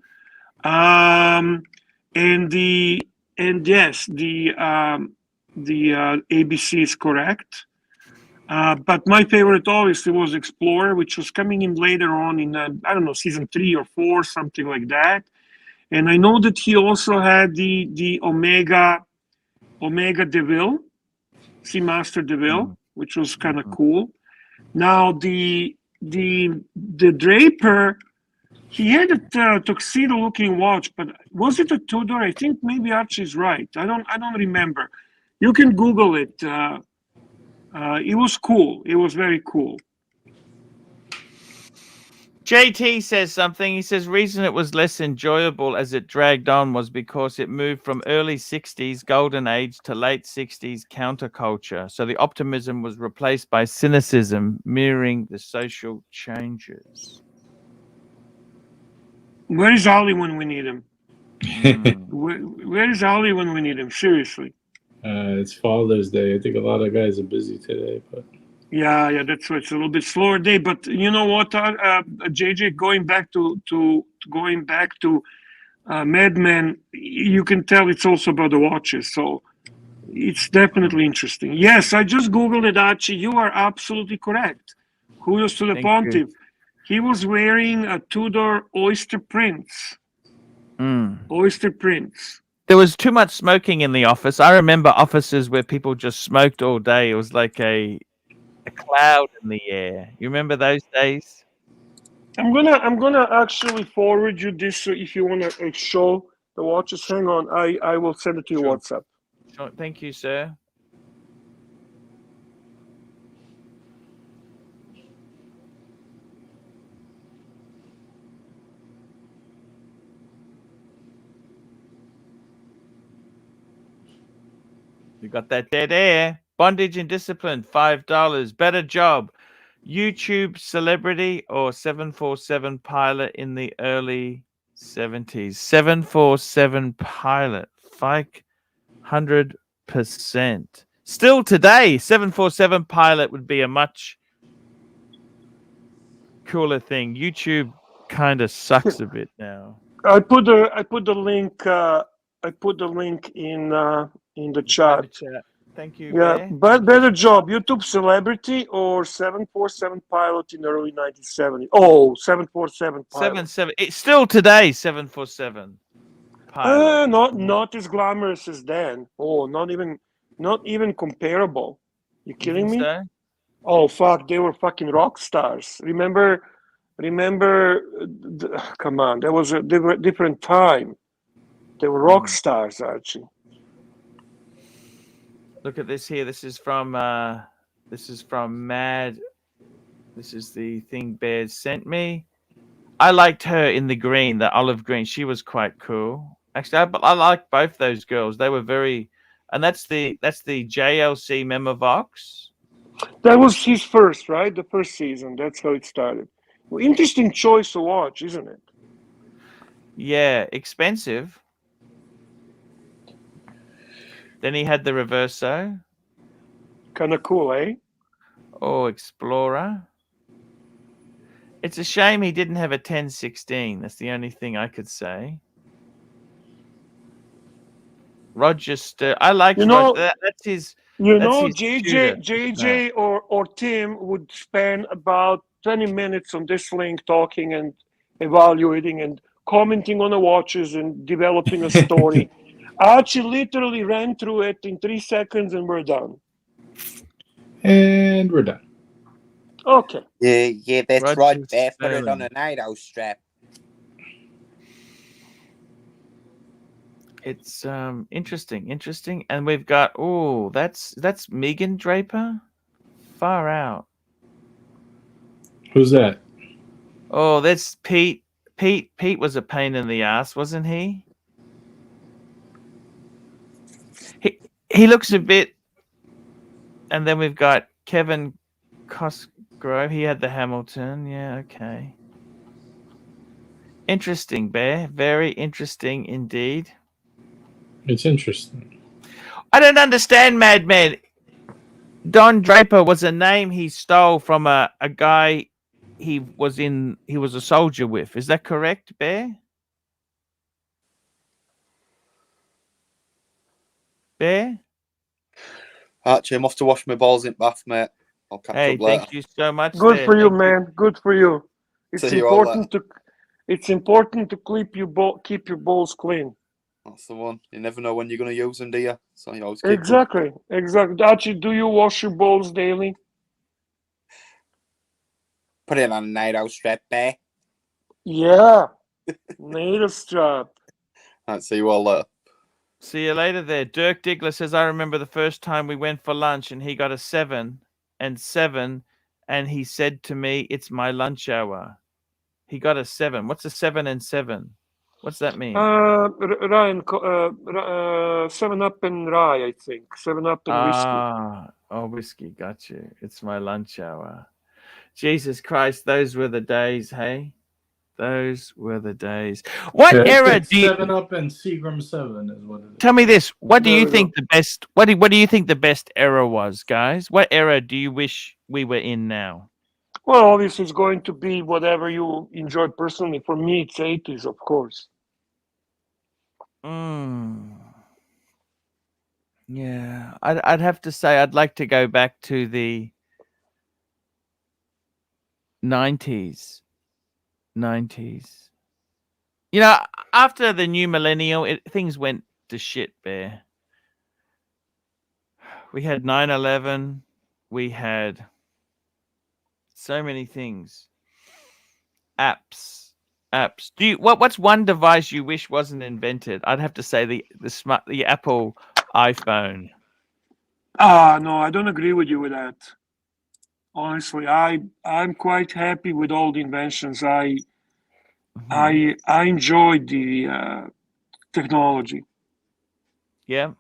And yes, the ABC is correct. But my favorite obviously was Explorer, which was coming in later on in, I don't know, season 3 or 4, something like that. And I know that he also had the Omega DeVille, Seamaster DeVille, which was kind of cool. Now the Draper, he had a tuxedo-looking watch, but was it a Tudor? I think maybe Archie's right. I don't remember. You can Google it. It was cool. It was very cool. JT says something. He says reason it was less enjoyable as it dragged on was because it moved from early 60s golden age to late 60s counterculture. So the optimism was replaced by cynicism, mirroring the social changes. Where is Ollie when we need him? Where is Ollie when we need him? Seriously. It's Father's Day. I think a lot of guys are busy today, but Yeah, that's right. It's a little bit slower day, but you know what, JJ, going back to Mad Men, you can tell it's also about the watches, so it's definitely interesting. Yes, I just googled it, Archie. You are absolutely correct. Kudos to the Thank Pontiff. He was wearing a Tudor Oyster Prince. Oyster Prince. There was too much smoking in the office. I remember offices where people just smoked all day. It was like a cloud in the air. You remember those days? I'm gonna actually forward you this if you want to show the watches. Hang on, I will send it to your WhatsApp. Sure. Thank you, sir. You got that dead air. Bondage and discipline, $5. Better job. YouTube celebrity or 747 pilot in the early 70s. 747 pilot, 500%. Still today, 747 pilot would be a much cooler thing. YouTube kind of sucks a bit now. I put the link. I put the link in the chat. Thank you. Yeah, Bear. but better job. YouTube celebrity or 747 pilot in the early 1970s. Oh, 747 pilot. 77. It's still today. 747 pilot. Not as glamorous as then. Oh, not even comparable. You kidding me? So? Oh fuck, they were fucking rock stars. Remember? Come on, there was a different time. They were rock stars, Archie. Look at this here. This is from Mad. This is the thing Bears sent me. I liked her in the green, the olive green. She was quite cool. Actually, I like both those girls. They were very, and that's the JLC Memovox. That was his first, right? The first season. That's how it started. Well, interesting choice to watch, isn't it? Yeah, expensive. Then he had the Reverso. Kind of cool, eh? Oh, Explorer. It's a shame he didn't have a 1016. That's the only thing I could say. Roger I like Roger. That's his. JJ or Tim would spend about 20 minutes on this link talking and evaluating and commenting on the watches and developing a story. Archie literally ran through it in 3 seconds and we're done. And we're done. Okay. Yeah, that's right. Bear, put it on a NATO strap. It's interesting, and we've got that's Megan Draper, far out. Who's that? Oh, that's Pete. Pete was a pain in the ass, wasn't he? He looks a bit, and then we've got Kevin Cosgrove. He had the Hamilton. Yeah, okay. Interesting, Bear. Very interesting indeed. It's interesting. I don't understand, Madman. Don Draper was a name he stole from a guy he was a soldier with. Is that correct, Bear? Bear? Archie, I'm off to wash my balls in bath, mate. I'll catch up later. Thank you so much. Good for you, man. Good for you. It's See you important to keep your balls clean. That's the one. You never know when you're going to use them, do you? So you always keep Exactly. Archie, do you wash your balls daily? Put it on a NATO strap, Bear. Yeah. NATO strap. I'll see you all later. See you later there. Dirk Diggler says, I remember the first time we went for lunch and he got a 7 and 7 and he said to me, it's my lunch hour. He got a 7. What's a 7 and 7? What's that mean? Ryan, 7-Up and rye, I think. 7-Up and whiskey. Oh, whiskey. Got you. It's my lunch hour. Jesus Christ, those were the days, hey? Those were the days. What era do you 7-Up and Seagram 7 is what it is. Tell me this. What do you think the best what do you think the best era was, guys? What era do you wish we were in now? Well, obviously it's going to be whatever you enjoy personally. For me, it's 80s, of course. Yeah, I'd have to say I'd like to go back to the 90s. You know, after the new millennial, things went to shit, Bear. We had 9/11. We had so many things. Apps. What's one device you wish wasn't invented? I'd have to say the Apple iPhone. No, I don't agree with you with that. Honestly, I'm quite happy with all the inventions. I enjoy the technology. Yeah,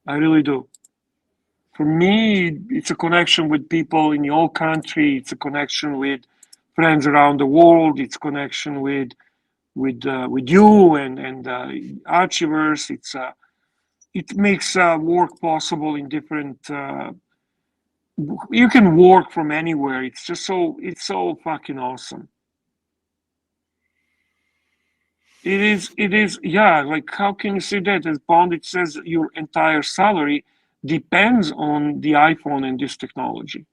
I really do. For me, it's a connection with people in your country. It's a connection with friends around the world. It's connection with you and Archieverse. It makes work possible in different. You can work from anywhere. It's so fucking awesome. It is. Yeah, like how can you say that? As Bondage says, your entire salary depends on the iPhone and this technology.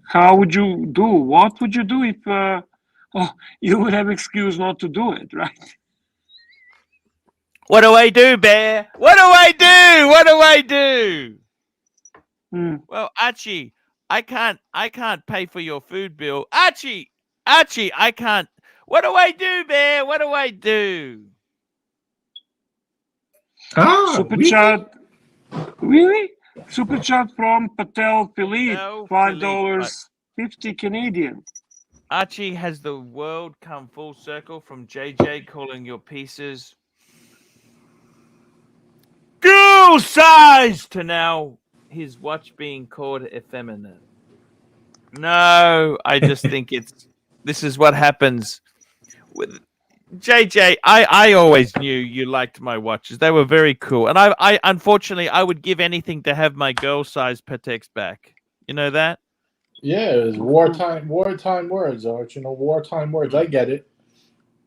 How would you do? What would you do if you would have excuse not to do it, right? What do I do, Bear? What do I do? Well, Archie, I can't pay for your food bill. Archie, I can't. What do I do, Bear? What do I do? Super chat. Really? Super chat from Patel Philippe. $5.50 Canadian. Archie, has the world come full circle from JJ calling your pieces girl size to now his watch being called effeminate? No, I just think this is what happens with JJ. I always knew you liked my watches. They were very cool. And I unfortunately I would give anything to have my girl size Pateks back. You know that? Yeah, it was wartime words, Arch. You know, wartime words. I get it.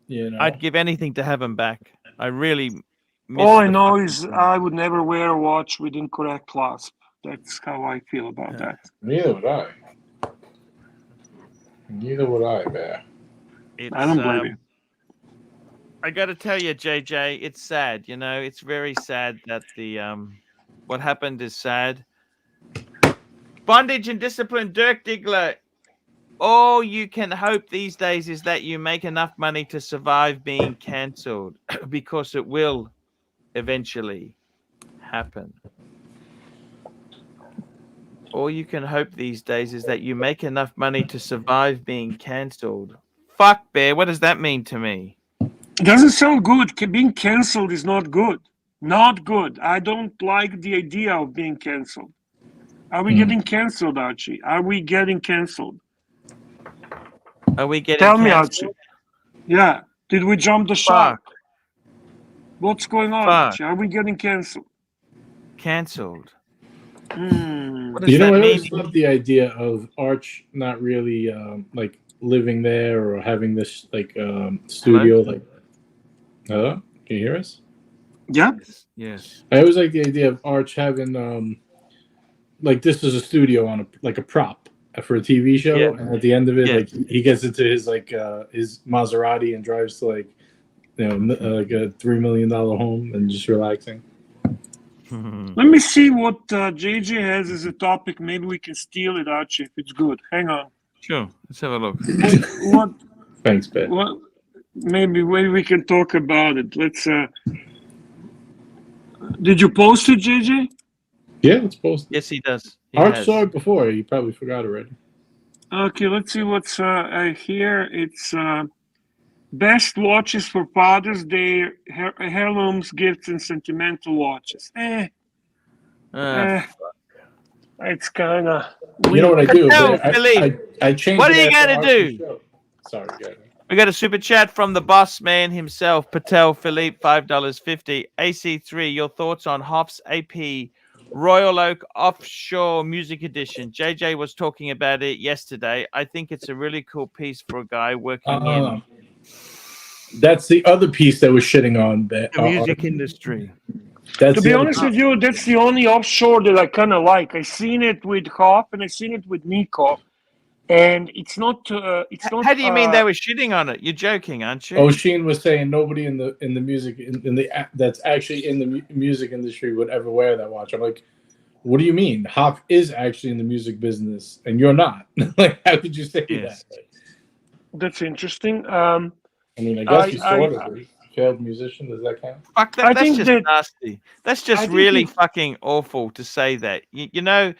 You know, I'd give anything to have them back. I really all I know is I would never wear a watch with incorrect clasp. That's how I feel about that. Neither would I. Neither would I, Bear. I don't blame you. I got to tell you, JJ, it's sad. You know, it's very sad that the what happened is sad. Bondage and discipline, Dirk Diggler. All you can hope these days is that you make enough money to survive being cancelled, because it will eventually happen. All you can hope these days is that you make enough money to survive being cancelled. Fuck, Bear. What does that mean to me? It doesn't sound good. Being cancelled is not good. Not good. I don't like the idea of being cancelled. Are we getting cancelled, Archie? Are we getting cancelled? Are we getting Tell me, cancelled? Archie. Yeah. Did we jump the shark? What's going on, Archie? Are we getting cancelled? Cancelled. You know, I always love the idea of Arch not really like living there or having this like studio. Hello? Like, hello, can you hear us? Yeah. Yes. I always like the idea of Arch having like this is a studio on a prop for a TV show, and at the end of it, like he gets into his his Maserati and drives to like like a $3 million home and just relaxing. Let me see what JJ has as a topic. Maybe we can steal it, Archie, if it's good. Hang on. Sure. Let's have a look. What? Thanks, Ben. What? Maybe we can talk about it. Let's. Did you post it, JJ? Yeah, it's posted. Yes, he does. Arch saw it before. You probably forgot already. Okay, let's see what's here. It's best watches for Father's Day, heirlooms, gifts, and sentimental watches. It's kind of You know what I do? No, Philippe, I change what it are you after going to Archie's do? show. Sorry, guys. We got a super chat from the boss man himself, Patel Philippe, $5.50. AC3, your thoughts on Hoff's AP Royal Oak Offshore Music Edition? JJ was talking about it yesterday. I think it's a really cool piece for a guy working in That's the other piece that was shitting on the music industry. That's to be honest with you, that's the only offshore that I kind of like. I seen it with Hoff and I seen it with Nico, and it's not. It's not. How do you mean they were shitting on it? You're joking, aren't you? O'Sheen was saying nobody in the music that's actually in the music industry would ever wear that watch. I'm like, what do you mean? Hoff is actually in the music business, and you're not. Like, how could you say that? Like, that's interesting. I mean, I guess you sort of is. Failed musician, does that count? Fuck that. That's just nasty. That's just really fucking awful to say that. You know,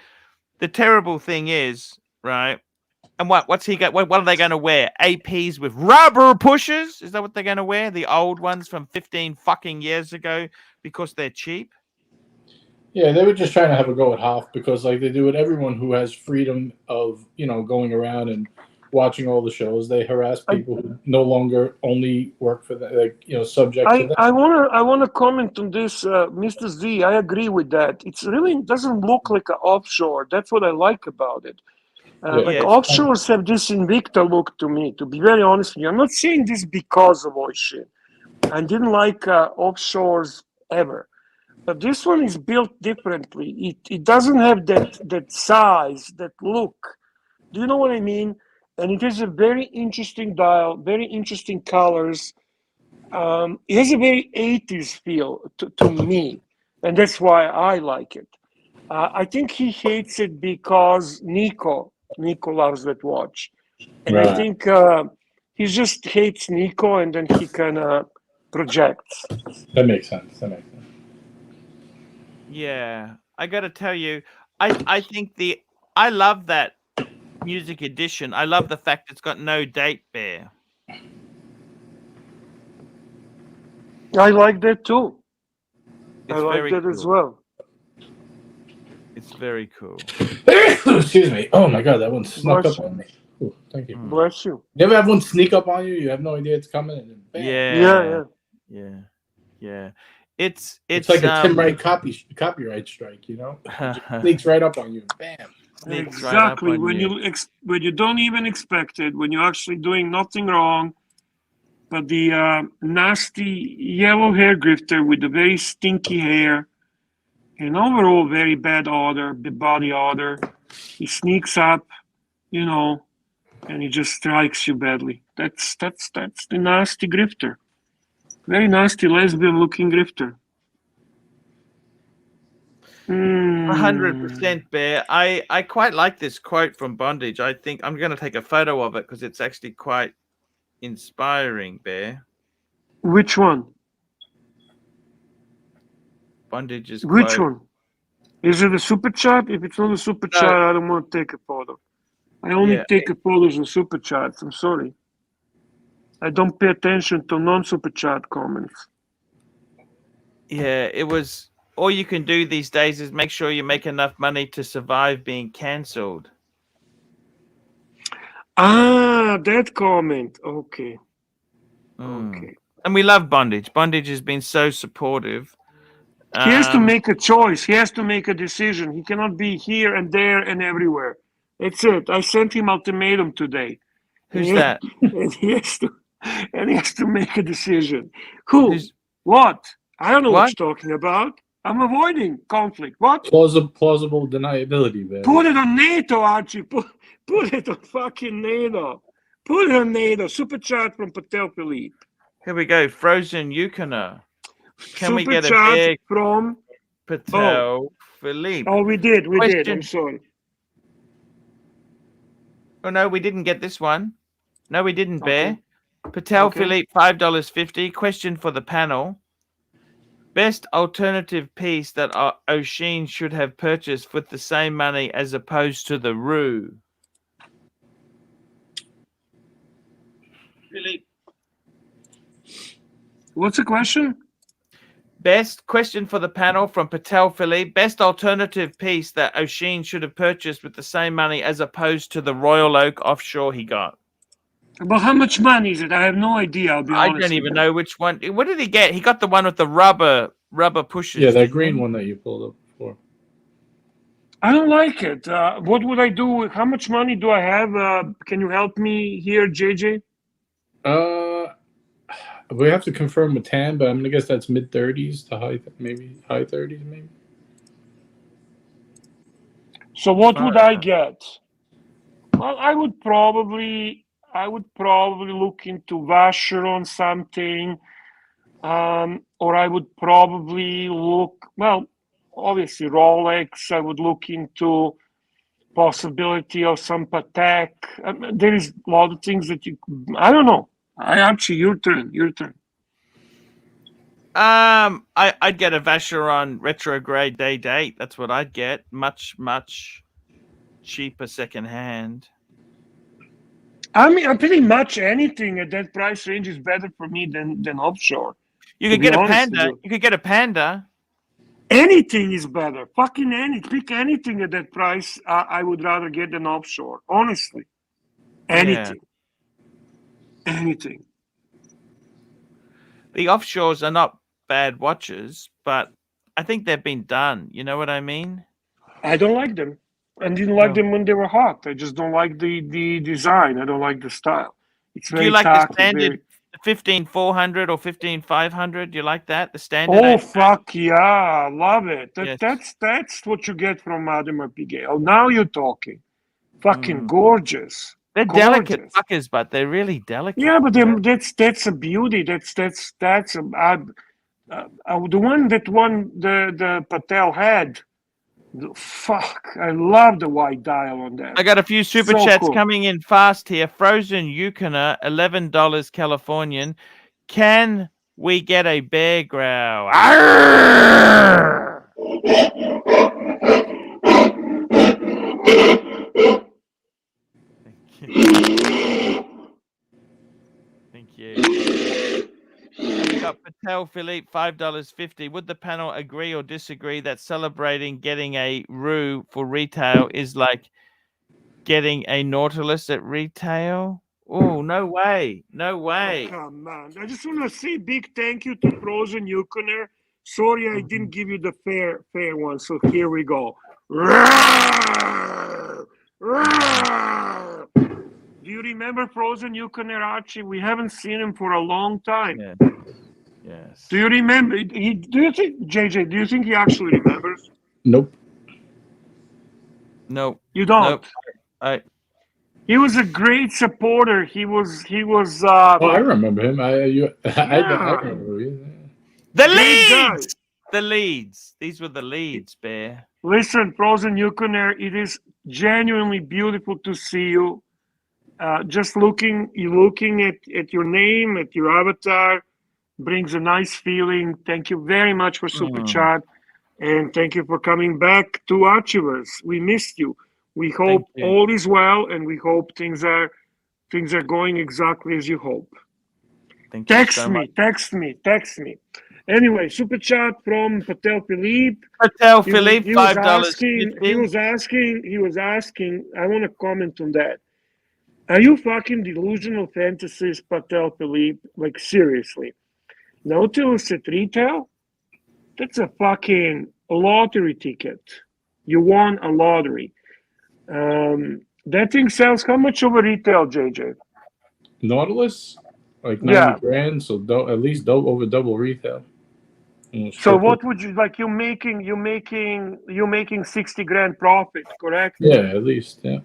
the terrible thing is, right? And what's he got? What are they going to wear? APs with rubber pushers? Is that what they're going to wear? The old ones from 15 fucking years ago because they're cheap? Yeah, they were just trying to have a go at Hoff because, like, they do with everyone who has freedom of, you know, going around and watching all the shows. They harass people who no longer only work for the, like, you know, subject to them. I wanna comment on this, Mr. Z. I agree with that. It's really doesn't look like an offshore. That's what I like about it. Like offshores have this Invicta look to me. To be very honest with you, I'm not saying this because of Oishi. I didn't like offshores ever, but this one is built differently. It doesn't have that size, that look. Do you know what I mean? And it has a very interesting dial, very interesting colors. It has a very 80s feel to me, and that's why I like it. I think he hates it because Nico loves that watch. And I think he just hates Nico, and then he kind of projects. That makes sense. Yeah. I got to tell you, I think I love that music edition. I love the fact it's got no date bear. I like that too. It's I like very that cool. as well. It's very cool. Excuse me. Oh my god, that one snuck up on me. Ooh, thank you. Bless you. You ever have one sneak up on you? You have no idea it's coming, and then bam. Yeah. It's like a Tim Wright copyright strike, you know? It sneaks right up on you. Bam. Exactly. When you don't even expect it, when you're actually doing nothing wrong, but the nasty yellow hair grifter with the very stinky hair and overall very bad odor, body odor, he sneaks up, you know, and he just strikes you badly. That's the nasty grifter. Very nasty lesbian-looking grifter. 100% Bear. I quite like this quote from Bondage. I think I'm going to take a photo of it because it's actually quite inspiring, Bear. Which one? Bondage's Which quote. one? Is it a super chat? If it's not a super chat, I don't want to take a photo. I only take photos of super chats. I'm sorry. I don't pay attention to non-super chat comments. Yeah, it was. All you can do these days is make sure you make enough money to survive being cancelled. Ah, that comment. Okay. Okay. And we love Bondage. Bondage has been so supportive. He has to make a choice. He has to make a decision. He cannot be here and there and everywhere. That's it. I sent him ultimatum today. Who's that? And he has to make a decision. Who? What? I don't know what you're talking about. I'm avoiding conflict. What? Plausible deniability, man. Put it on NATO, Archie. Put it on fucking NATO. Put it on NATO. Super chat from Patel Philippe. Here we go. Frozen Yukona. Can we Super get a chat big from Patel Philippe? Oh, we did. I'm sorry. Oh, no, we didn't get this one. No, we didn't, Bear. Patel Philippe, $5.50. Question for the panel. Best alternative piece that O'Sheen should have purchased with the same money as opposed to the Rue. Philippe. What's the question? Best question for the panel from Patel Philippe. Best alternative piece that O'Sheen should have purchased with the same money as opposed to the Royal Oak offshore he got. But how much money is it? I have no idea. I'll be honest. I don't even know which one. What did he get? He got the one with the rubber pushes. Yeah, that green one that you pulled up before. I don't like it. What would I do? How much money do I have? Can you help me here, JJ? We have to confirm with Tan, but I'm gonna guess that's mid-30s to maybe high 30s, maybe. So what would I get? Well, I would probably look into Vacheron something, or I would probably look, well, obviously Rolex. I would look into possibility of some Patek. There is a lot of things that I don't know. Archie, your turn. I'd get a Vacheron retrograde day date. That's what I'd get. Much cheaper second hand. I mean, pretty much anything at that price range is better for me than offshore. You could get a Panda. You could get a Panda. Anything is better. Fucking anything. Pick anything at that price. I would rather get than offshore. Honestly, anything. Yeah. Anything. The offshores are not bad watches, but I think they've been done. You know what I mean? I don't like them. I didn't like them when they were hot. I just don't like the design. I don't like the style. It's very Do you like tacky, the standard 15400 or 15500? Do you like that? The standard? Oh, fuck yeah. Love it. That's what you get from Audemars Piguet. Oh, now you're talking. Fucking gorgeous. They're delicate fuckers, but they're really delicate. Yeah, but that's a beauty. That's the one that won the Patel had. Fuck, I love the white dial on that. I got a few super chats coming in fast here. Frozen Yukoner, $11 Californian. Can we get a bear growl? Thank you. And we got Patel Philippe, $5.50. Would the panel agree or disagree that celebrating getting a Rue for retail is like getting a Nautilus at retail? Oh, no way. No way. Oh, come on. I just want to say big thank you to Frozen Yukoner. Sorry I didn't give you the fair one, so here we go. Do you remember Frozen Yukoner, Archie? We haven't seen him for a long time. Yeah. Yes. Do you remember? Do you think, JJ, do you think he actually remembers? Nope. Nope. You don't? Nope. He was a great supporter. He was. Oh, I remember him. I remember him. The leads! The leads. These were the leads, Bear. Listen, Frozen Yukoner, it is genuinely beautiful to see you. Just looking at your name, at your avatar, brings a nice feeling. Thank you very much for Super Chat. And thank you for coming back to Archivers. We missed you. We hope all is well, and we hope things are going exactly as you hope. Text me. Anyway, Super Chat from Patel Philippe. $5.50. He was asking, I want to comment on that. Are you fucking delusional fantasies, Patel Philippe? Like, seriously. Nautilus at retail? That's a fucking lottery ticket. You won a lottery. That thing sells how much over retail, JJ? Nautilus? Like 90 grand, so at least over double retail. So what would you like? You're making 60 grand profit, correct? Yeah, at least, yeah.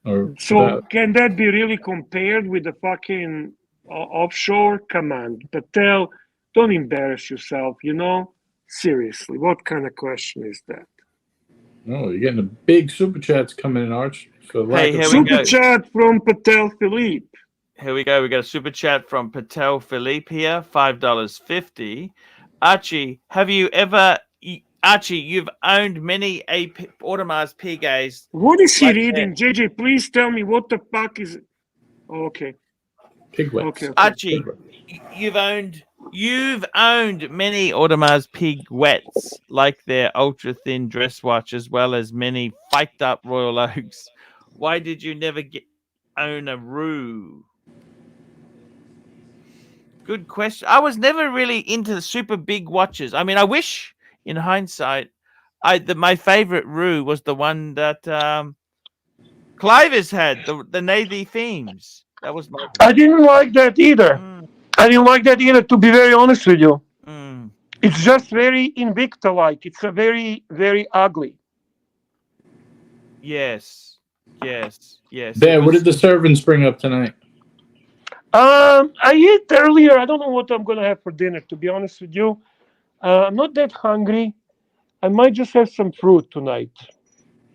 Can that be really compared with the fucking offshore? Come on, Patel, don't embarrass yourself, Seriously, what kind of question is that? No, you're getting a big super chats coming in, Arch. Super chat from Patel Philippe. Here we go. We got a super chat from Patel Philippe here, $5.50. Archie, you've owned many Audemars Piguets. What is he reading? JJ, please tell me what the fuck is it? Okay. Piguet. Okay. Archie, you've owned many Audemars Piguets, like their ultra thin dress watch, as well as many fiked up Royal Oaks. Why did you never own a Roux? Good question. I was never really into the super big watches. I mean, I wish, in hindsight, my favorite Roux was the one that Clivis had, the navy themes. That was my. I didn't like that either. I didn't like that either, to be very honest with you. It's just very Invicta-like. It's a very, very ugly. Yes. Bear, what did the servants bring up tonight? I ate earlier. I don't know what I'm gonna have for dinner, to be honest with you. I'm not that hungry. I might just have some fruit tonight.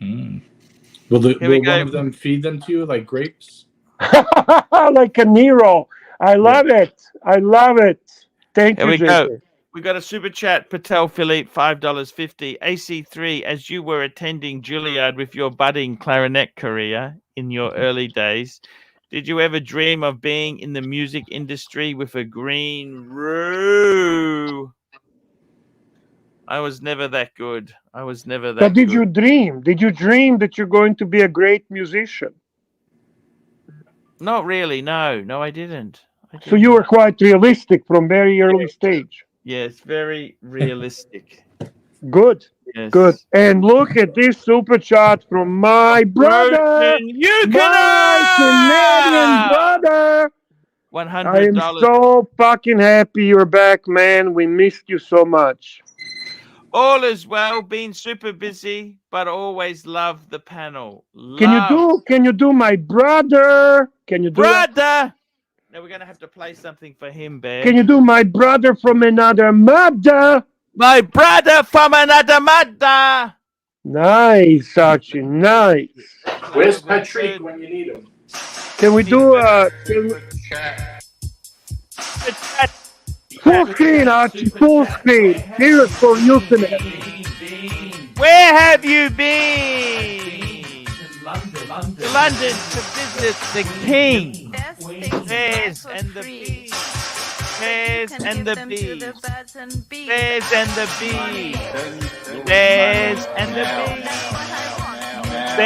Will one of them feed them to you like grapes? Like a Nero. I love it. I love it. Thank you, JK. We got a super chat, Patel Philippe, $5.50. AC3, as you were attending Juilliard with your budding clarinet career in your early days, did you ever dream of being in the music industry with a green Roux? I was never that good. But did you dream? Did you dream that you're going to be a great musician? Not really. No, I didn't. So you were quite realistic from very early stage. Yes, very realistic. Good. Yes. Good. And look at this super chat from my brother, my Canadian brother. $100. I am so fucking happy you're back, man. We missed you so much. All is well, been super busy, but always love the panel. Can you do my brother? Can you do brother? Now we're gonna have to play something for him, Bear. Can you do my brother from another mother? My brother from another mother. Nice, Archie. Nice. Where's Patrick when you need him? Can we do full screen, Archie? Full screen. Here's for you tonight. Where have you been? London to visit the King. Bears and the bees. Bears and the bees. Bears and the bees. Bears and the bees.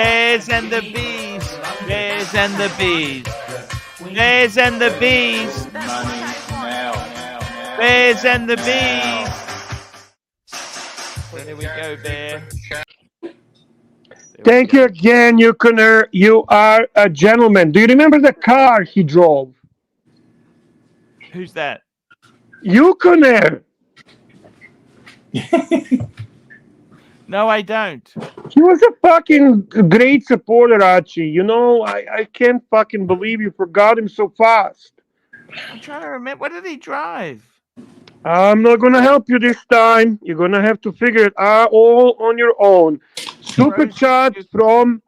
Bears and the bees. Bears and the bees. Bears and the bees. Bears and the bees. There we go, Bear. Thank you again, Yukoner. You are a gentleman. Do you remember the car he drove? Who's that? Yukoner. No, I don't. He was a fucking great supporter, Archie. You know, I can't fucking believe you forgot him so fast. I'm trying to remember. What did he drive? I'm not going to help you this time. You're going to have to figure it out all on your own. Super chat from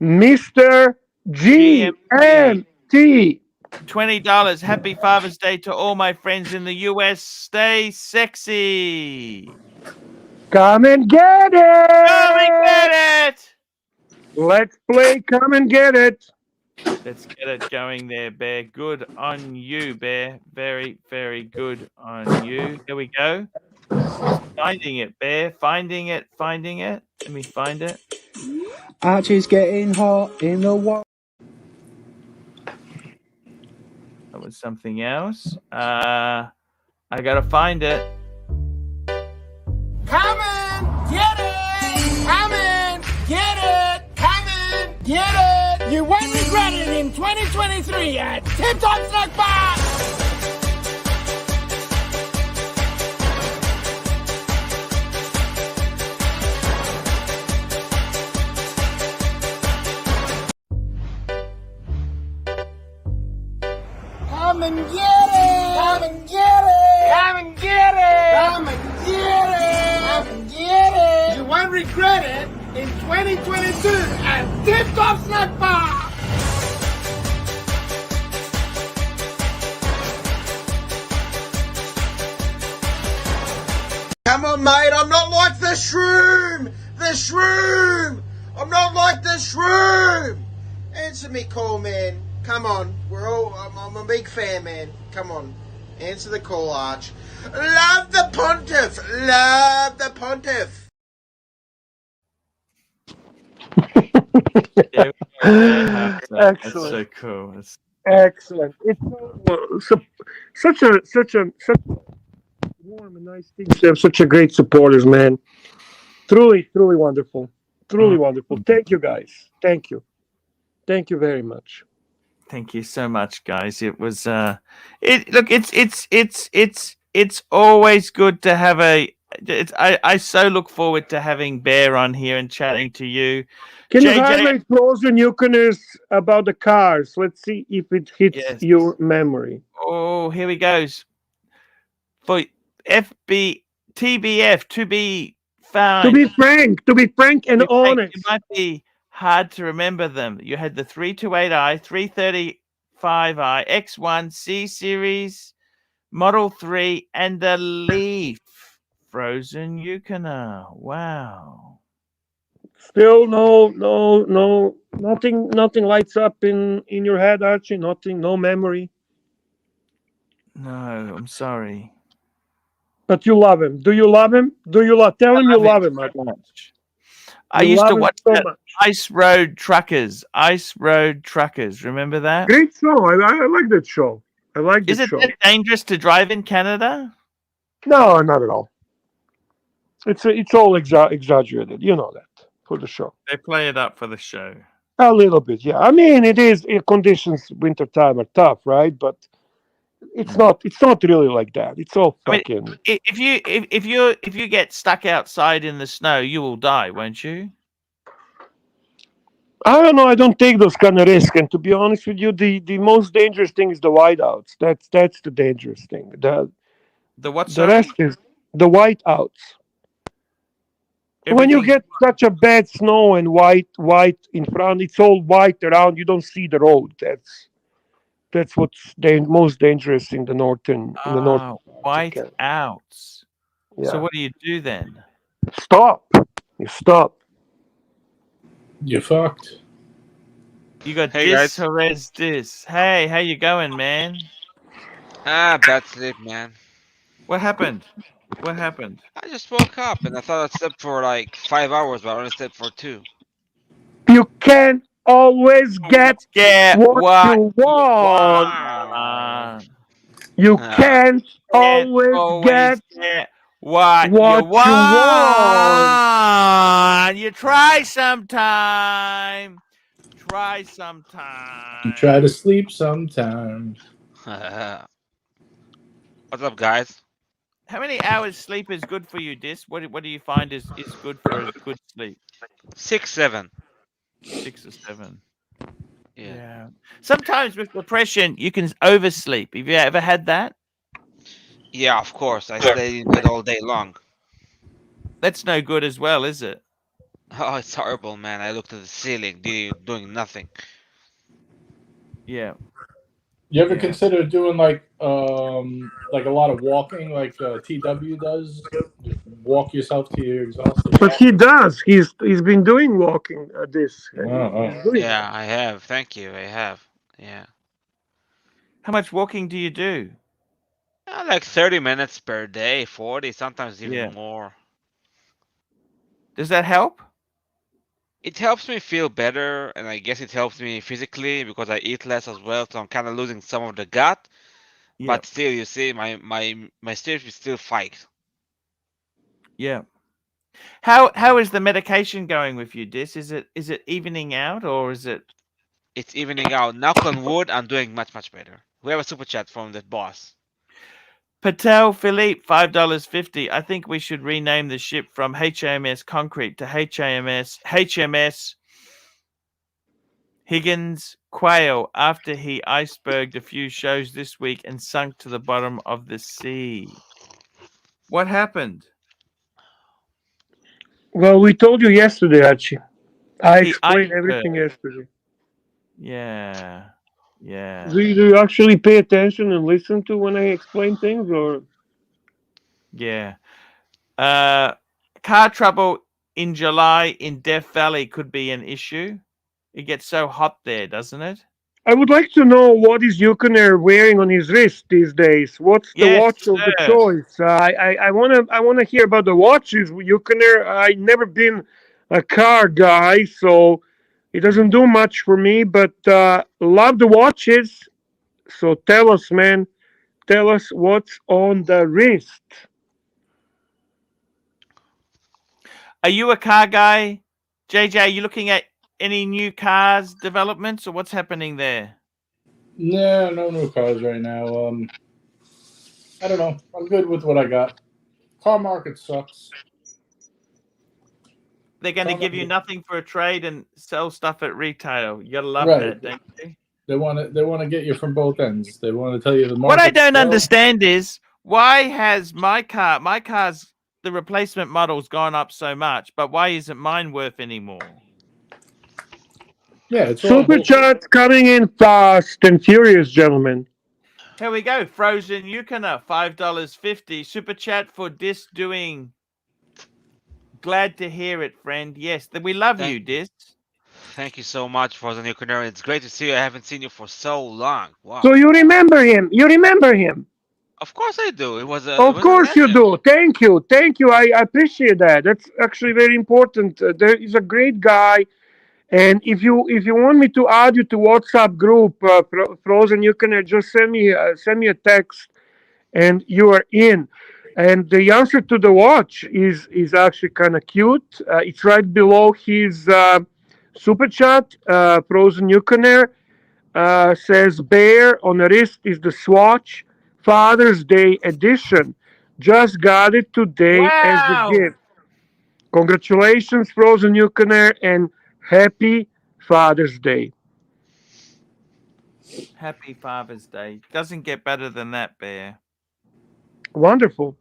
Mr. GMT. $20. Happy Father's Day to all my friends in the US. Stay sexy. Come and get it. Come and get it. Let's play Come and Get It. Let's get it going there, Bear. Good on you, Bear. Very, very good on you. There we go. Finding it, Bear. Finding it. Let me find it. Archie's getting hot in the water. That was something else. I gotta find it. Come and get it! Come and get it! Come and get it! You won't regret it in 2023 at Tip Top Snack Bar! Come and get it! Come and get it! Come and get it! Come and get it! Come and get it! You won't regret it in 2022 at Tip Top Snack Bar! Come on, mate, I'm not like the shroom! The shroom! I'm not like the shroom! Answer me call, man. Come on. I'm a big fan, man. Come on. Answer the call, Arch. Love the Pontiff. Love the Pontiff. That's Excellent. so cool. That's... Excellent. It's such a warm and nice thing to have such a great supporters, man. Truly wonderful. Truly wonderful. Thank you, guys. Thank you very much. Thank you so much, guys. It was it's always good to have I so look forward to having Bear on here and chatting to you. Can you highlight pros and newcomers about the cars? Let's see if it hits your memory. Oh, here we goes. For TBF, to be found. To be frank and honest. It might be hard to remember them. You had the 328i, 335i, X1, C Series, Model 3, and the Leaf. Frozen Yukon. Wow. Still nothing lights up in your head, Archie. No memory. No, I'm sorry. But you love him. Do you love him? Tell him you love him, so Archie. much. I used to watch so that much. Ice Road Truckers. Remember that? Great show. I like that show. Is it that dangerous to drive in Canada? No, not at all. It's all exaggerated. You know that for the show. They play it up for the show. A little bit, yeah. I mean, it is conditions wintertime are tough, right? But it's not really like that. It's all fucking. If you get stuck outside in the snow, you will die, won't you? I don't know. I don't take those kind of risks. And to be honest with you, the most dangerous thing is the whiteouts. That's the dangerous thing. The what? The rest is the whiteouts. When you get such a bad snow and white in front, it's all white around. You don't see the road. That's what's most dangerous in the northern. White outs. Yeah. So what do you do then? Stop. You stop. You're fucked. You got Hey, this. guys. This. Hey, how you going, man? Bad sleep, man. What happened? I just woke up and I thought I slept for like 5 hours, but I only slept for 2. You can't always get what you want. You can't always get what you want. You try sometime. You try to sleep sometimes. What's up, guys? How many hours sleep is good for you, Dis? What do you find is good for a good sleep? 6, 7. 6 or 7. Yeah. Sometimes with depression, you can oversleep. Have you ever had that? Yeah, of course. I stay in bed all day long. That's no good as well, is it? Oh, it's horrible, man. I looked at the ceiling, doing nothing. Yeah. You ever consider doing like a lot of walking, like TW does? Just walk yourself to your exhausted. But he does. He's been doing walking this. Yeah, I have. Thank you. I have. Yeah. How much walking do you do? Like 30 minutes per day, 40, sometimes even more. Does that help? It helps me feel better, and I guess it helps me physically because I eat less as well, so I'm kind of losing some of the gut. Yep. But still, you see, my spirit is still fight. Yeah. How is the medication going with you, Dis? Is it evening out or is it? It's evening out. Knock on wood, I'm doing much better. We have a super chat from the boss. Patel Philippe, $5.50. I think we should rename the ship from HMS Concrete to HMS Higgins Quail after he iceberged a few shows this week and sunk to the bottom of the sea. What happened? Well, we told you yesterday, Archie. I explained everything yesterday. Yeah. Do you actually pay attention and listen to when I explain things, or? Yeah. Car trouble in July in Death Valley could be an issue. It gets so hot there, doesn't it? I would like to know what is Yukner wearing on his wrist these days. What's the Yes, watch of the sir. choice? I wanna hear about the watches, Yukner. I never been a car guy, so it doesn't do much for me. But love the watches. So tell us, man. Tell us what's on the wrist. Are you a car guy? JJ, are you looking at any new cars developments or what's happening there? No, no new cars right now. I don't know. I'm good with what I got. Car market sucks. They're going to Car give you market- nothing for a trade and sell stuff at retail. You gotta love Right. that, don't you? They want to get you from both ends. They want to tell you the market. What I don't understand is why has my car's the replacement model's gone up so much, but why isn't mine worth anymore? Yeah, it's all Super bullshit. chat coming in fast and furious, gentlemen. Here we go. Frozen Yukina, $5.50. Super chat for Dis doing. Glad to hear it, friend. Yes, we love you, Dis. Thank you so much for the new canary. It's great to see you. I haven't seen you for so long. Wow. So you remember him? You remember him? Of course I do. It was a. Of course you do. Thank you. Thank you. I appreciate that. That's actually very important. There is a great guy. And if you want me to add you to WhatsApp group, Frozen, you can just send me a text, and you are in. And the answer to the watch is actually kind of cute. It's right below his super chat. Frozen Yukoner says, "Bear on the wrist is the Swatch Father's Day edition. Just got it today as a gift. Congratulations, Frozen Yukoner, and happy Father's Day." Happy Father's Day. Doesn't get better than that, Bear. Wonderful.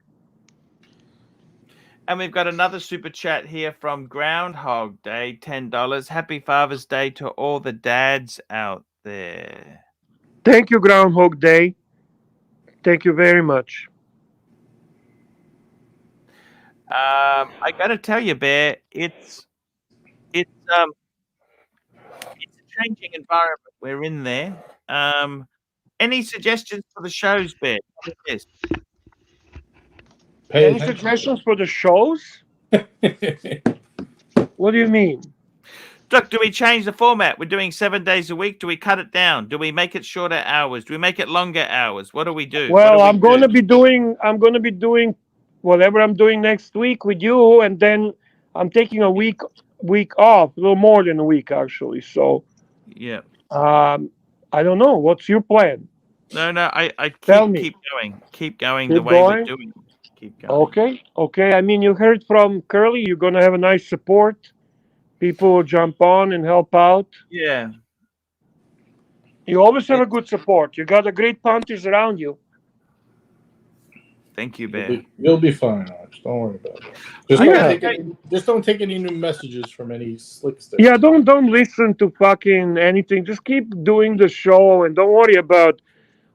And we've got another super chat here from Groundhog Day, $10. Happy Father's Day to all the dads out there. Thank you, Groundhog Day. Thank you very much. I got to tell you, Bear, it's a changing environment. We're in there. Any suggestions for the shows, Bear? Yes. Any suggestions for the shows? What do you mean? Look, do we change the format? We're doing 7 days a week. Do we cut it down? Do we make it shorter hours? Do we make it longer hours? What do we do? Well, I'm going to be doing whatever I'm doing next week with you, and then I'm taking a week off, a little more than a week actually. So yeah. I don't know. What's your plan? No, I Tell me. keep going. Keep going Keep the way we're going? doing. Keep going. Okay. I mean, you heard from Curly. You're going to have a nice support. People will jump on and help out. Yeah. You always have a good support. You got a great punters around you. Thank you, Bear. You'll be fine, Arch. Don't worry about it. Just don't take any new messages from any slick sticks. Yeah, don't listen to fucking anything. Just keep doing the show and don't worry about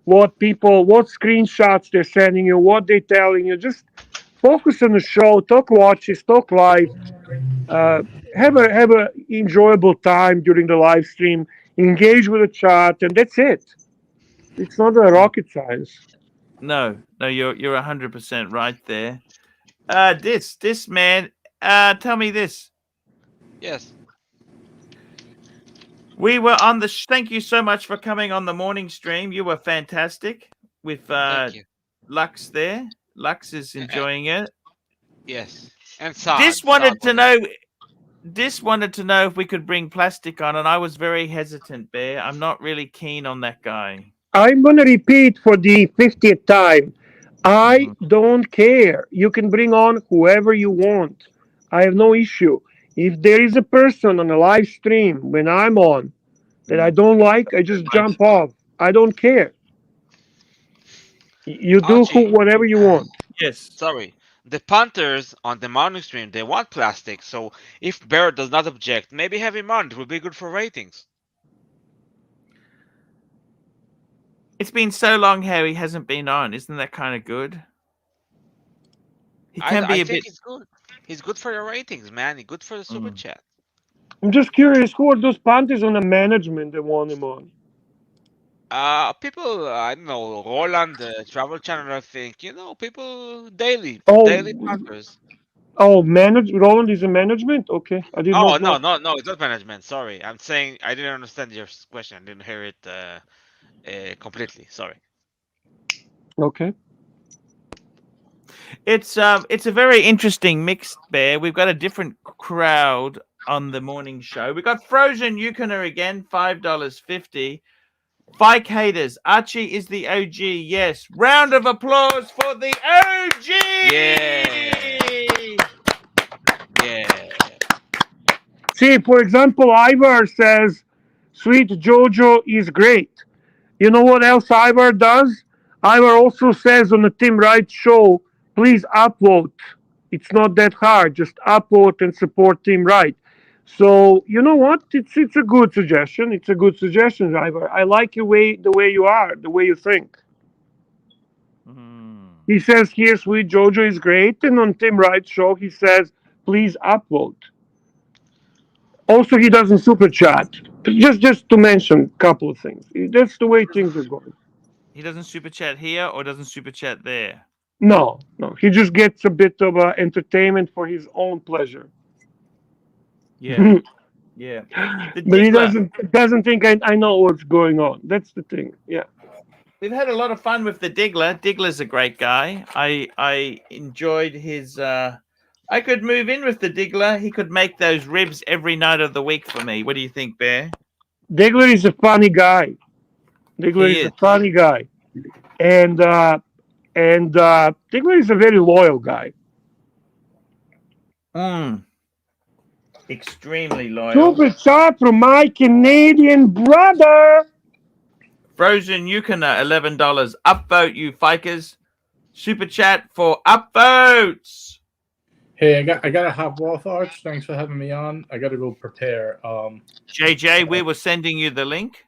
what screenshots they're sending you, what they're telling you. Just focus on the show, talk watches, talk live. Have a enjoyable time during the live stream. Engage with the chat, and that's it. It's not a rocket science. No, you're 100% right there. This man, tell me this. Yes. We were on the. Thank you so much for coming on the morning stream. You were fantastic with Lux there. Lux is enjoying it. Yes. And This wanted to know if we could bring plastic on, and I was very hesitant, Bear. I'm not really keen on that guy. I'm going to repeat for the 50th time. I don't care. You can bring on whoever you want. I have no issue. If there is a person on a live stream when I'm on that I don't like, I just jump off. I don't care. You do whatever you want. Yes. Sorry. The punters on the morning stream, they want plastic. So if Barrett does not object, maybe have him on. It will be good for ratings. It's been so long, Harry hasn't been on. Isn't that kind of good? He can be a bit. He's good. He's good for your ratings, man. He's good for the super chat. I'm just curious, who are those punters on the management that want him on? People, I don't know, Roland, the Travel Channel, I think, people daily Oh, partners. Roland is a management. Okay, I did Oh, not no, know. no, no, it's not management. Sorry. I'm saying I didn't understand your question. I didn't hear it completely. Sorry. Okay. It's a very interesting mix, Bear. We've got a different crowd on the morning show. We got Frozen Yukoner again, $5.50. Bike haters, Archie is the OG. Yes, round of applause for the OG. Yeah. Yeah. See, for example, Ivar says, "Sweet Jojo is great." You know what else Ivar does? Ivar also says on the Tim Wright show, "Please upvote. It's not that hard. Just upvote and support Tim Wright." So you know what? It's a good suggestion. It's a good suggestion, Ivar. I like the way you are, the way you think. He says here, "Sweet Jojo is great," and on Tim Wright's show, he says, "Please upvote." Also, he doesn't super chat. Just to mention a couple of things. That's the way things are going. He doesn't super chat here or doesn't super chat there. No. He just gets a bit of entertainment for his own pleasure. Yeah, yeah. But he doesn't think I know what's going on. That's the thing. Yeah. We've had a lot of fun with the Diggler. Diggler's a great guy. I enjoyed his. I could move in with the Diggler. He could make those ribs every night of the week for me. What do you think, Bear? Diggler is a funny guy. Diggler is a funny guy, and Diggler is a very loyal guy. Extremely loyal. Super chat from my Canadian brother. Frozen Yukoner, $11. Upvote, you fikers. Super chat for upvotes. Hey, I gotta hop off, Arch. Thanks for having me on. I gotta go prepare. JJ, we were sending you the link.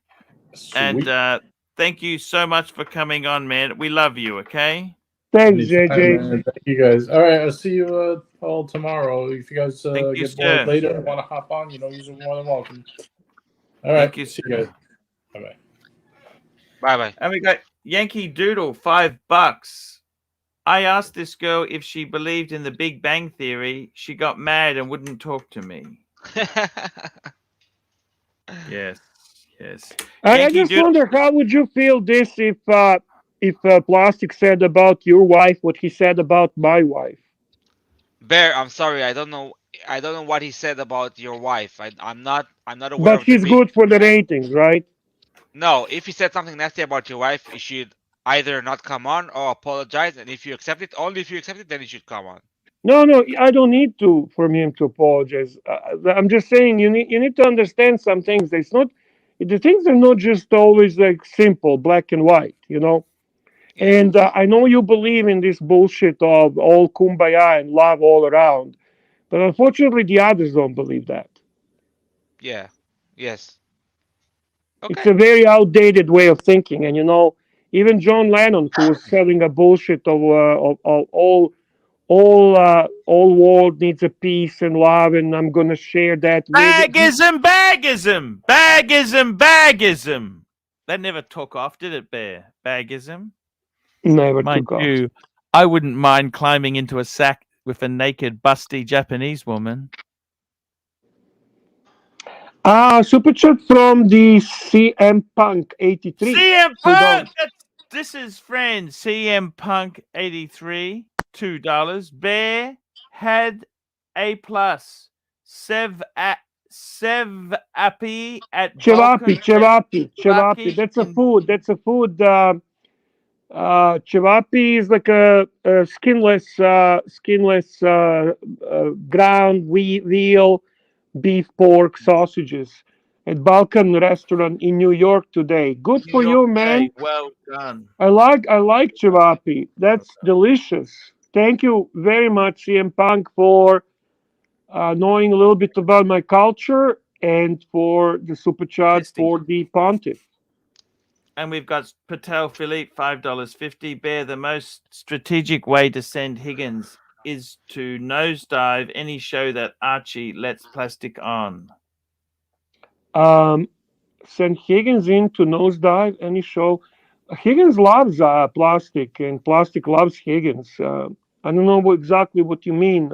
Sweet. And thank you so much for coming on, man. We love you, okay? Thanks, JJ. Thank you guys. All right, I'll see you all tomorrow. If you guys get bored later and want to hop on, you're more than welcome. All right, see you guys. Bye-bye. Bye-bye. And we got Yankee Doodle, $5. I asked this girl if she believed in the Big Bang Theory. She got mad and wouldn't talk to me. Yes. I just wonder, how would you feel this if Plastic said about your wife what he said about my wife? Bear, I'm sorry, I don't know what he said about your wife. I'm not aware But of he's good for the ratings, right? No, if he said something nasty about your wife, you should either not come on or apologize. And if you accept it, only if you accept it, then you should come on. No, I don't need for him to apologize. I'm just saying you need to understand some things. The things are not just always like simple black and white, Yeah. And I know you believe in this bullshit of all kumbaya and love all around, but unfortunately, the others don't believe that. Yeah. Yes. Okay. It's a very outdated way of thinking, and even John Lennon, who was selling a bullshit of all world needs a peace and love, and I'm gonna share that. Bagism. That never took off, did it, Bear? Bagism. Never Mind took you, I wouldn't mind climbing into a sack with a naked, busty Japanese woman. Super chat from the CM Punk 83. CM Punk! This is friend CM Punk 83, $2. Bear had A+. Sev Appy at Cevapi. That's a food. Cevapi is like a skinless ground veal, beef, pork, sausages at Balkan restaurant in New York today. Good for you, man. Well done. I like cevapi. That's delicious. Thank you very much, CM Punk, for knowing a little bit about my culture and for the super chat for the pontiff. And we've got Patel Philippe, $5.50. Bear, the most strategic way to send Higgins is to nosedive any show that Archie lets plastic on. sent Higgins in to nosedive any show. Higgins loves plastic, and plastic loves Higgins. I don't know exactly what you mean,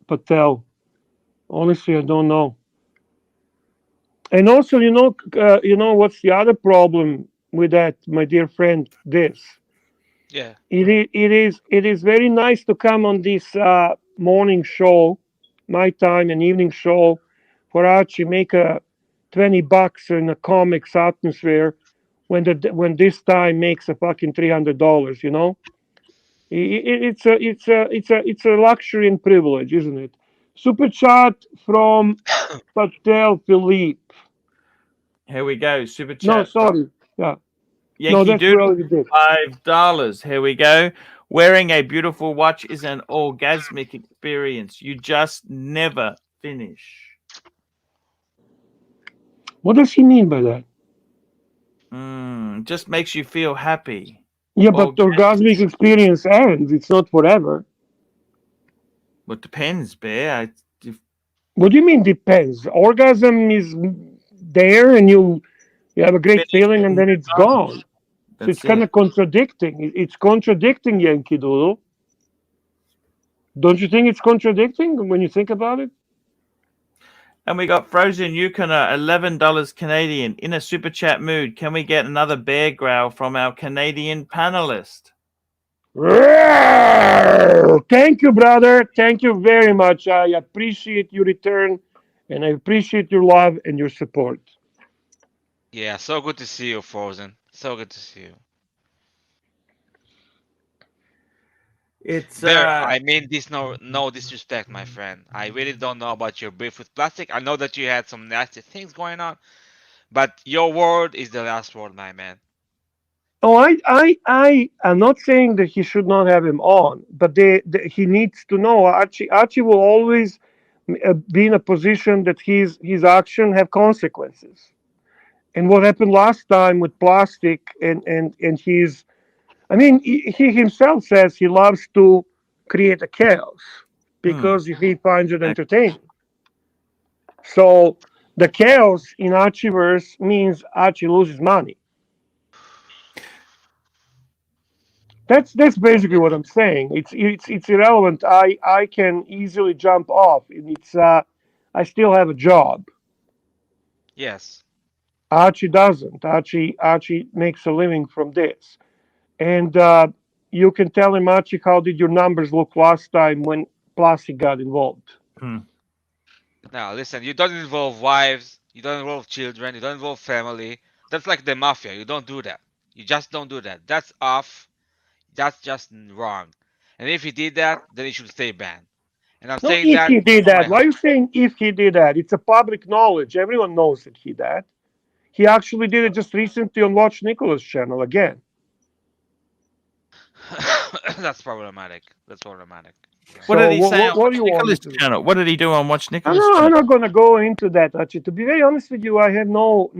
Patel. Honestly, I don't know. And also, you know what's the other problem with that, my dear friend? This. Yeah. It is very nice to come on this morning show, my time and evening show, for Archie make a $20 in a comics atmosphere when this time makes a fucking $300. You know, it's a luxury and privilege, isn't it? Super chat from Patel Philippe. Here we go. Super chat. No, sorry. Yeah. Yankee No, that's Doodle, really good. $5. Here we go. Wearing a beautiful watch is an orgasmic experience. You just never finish. What does he mean by that? Just makes you feel happy. Yeah, but orgasmic experience ends. It's not forever. Well, it depends, Bear. What do you mean depends? Orgasm is there and you have a great feeling and then it's gone. So it's kind of contradicting. It's contradicting, Yankee Doodle. Don't you think it's contradicting when you think about it? And we got Frozen Yukoner, $11 Canadian. In a super chat mood, can we get another bear growl from our Canadian panelist? Thank you, brother. Thank you very much. I appreciate your return and I appreciate your love and your support. Yeah, so good to see you, Frozen. So good to see you. It's Bear, I mean this no disrespect, my friend. I really don't know about your beef with plastic. I know that you had some nasty things going on, but your word is the last word, my man. Oh, I am not saying that he should not have him on, but he needs to know. Archie will always be in a position that his action have consequences. And what happened last time with plastic and his, I mean, he himself says he loves to create a chaos because he finds it entertaining. So the chaos in Archieverse means Archie loses money. That's basically what I'm saying. It's irrelevant. I can easily jump off. It's I still have a job. Yes. Archie doesn't. Archie makes a living from this, and you can tell him, Archie, how did your numbers look last time when plastic got involved? Now listen, you don't involve wives, you don't involve children, you don't involve family. That's like the mafia. You don't do that. You just don't do that. That's off. That's just wrong. And if he did that, then he should stay banned. And I'm saying If that. he did that, why are you saying if he did that? It's a public knowledge. Everyone knows that he did. He actually did it just recently on Watch Nicholas' channel again. That's problematic. That's problematic. What did he say on what Watch Nicholas' channel? What did he do on Watch Nicholas' channel? I'm not going to go into that, actually. To be very honest with you, I have no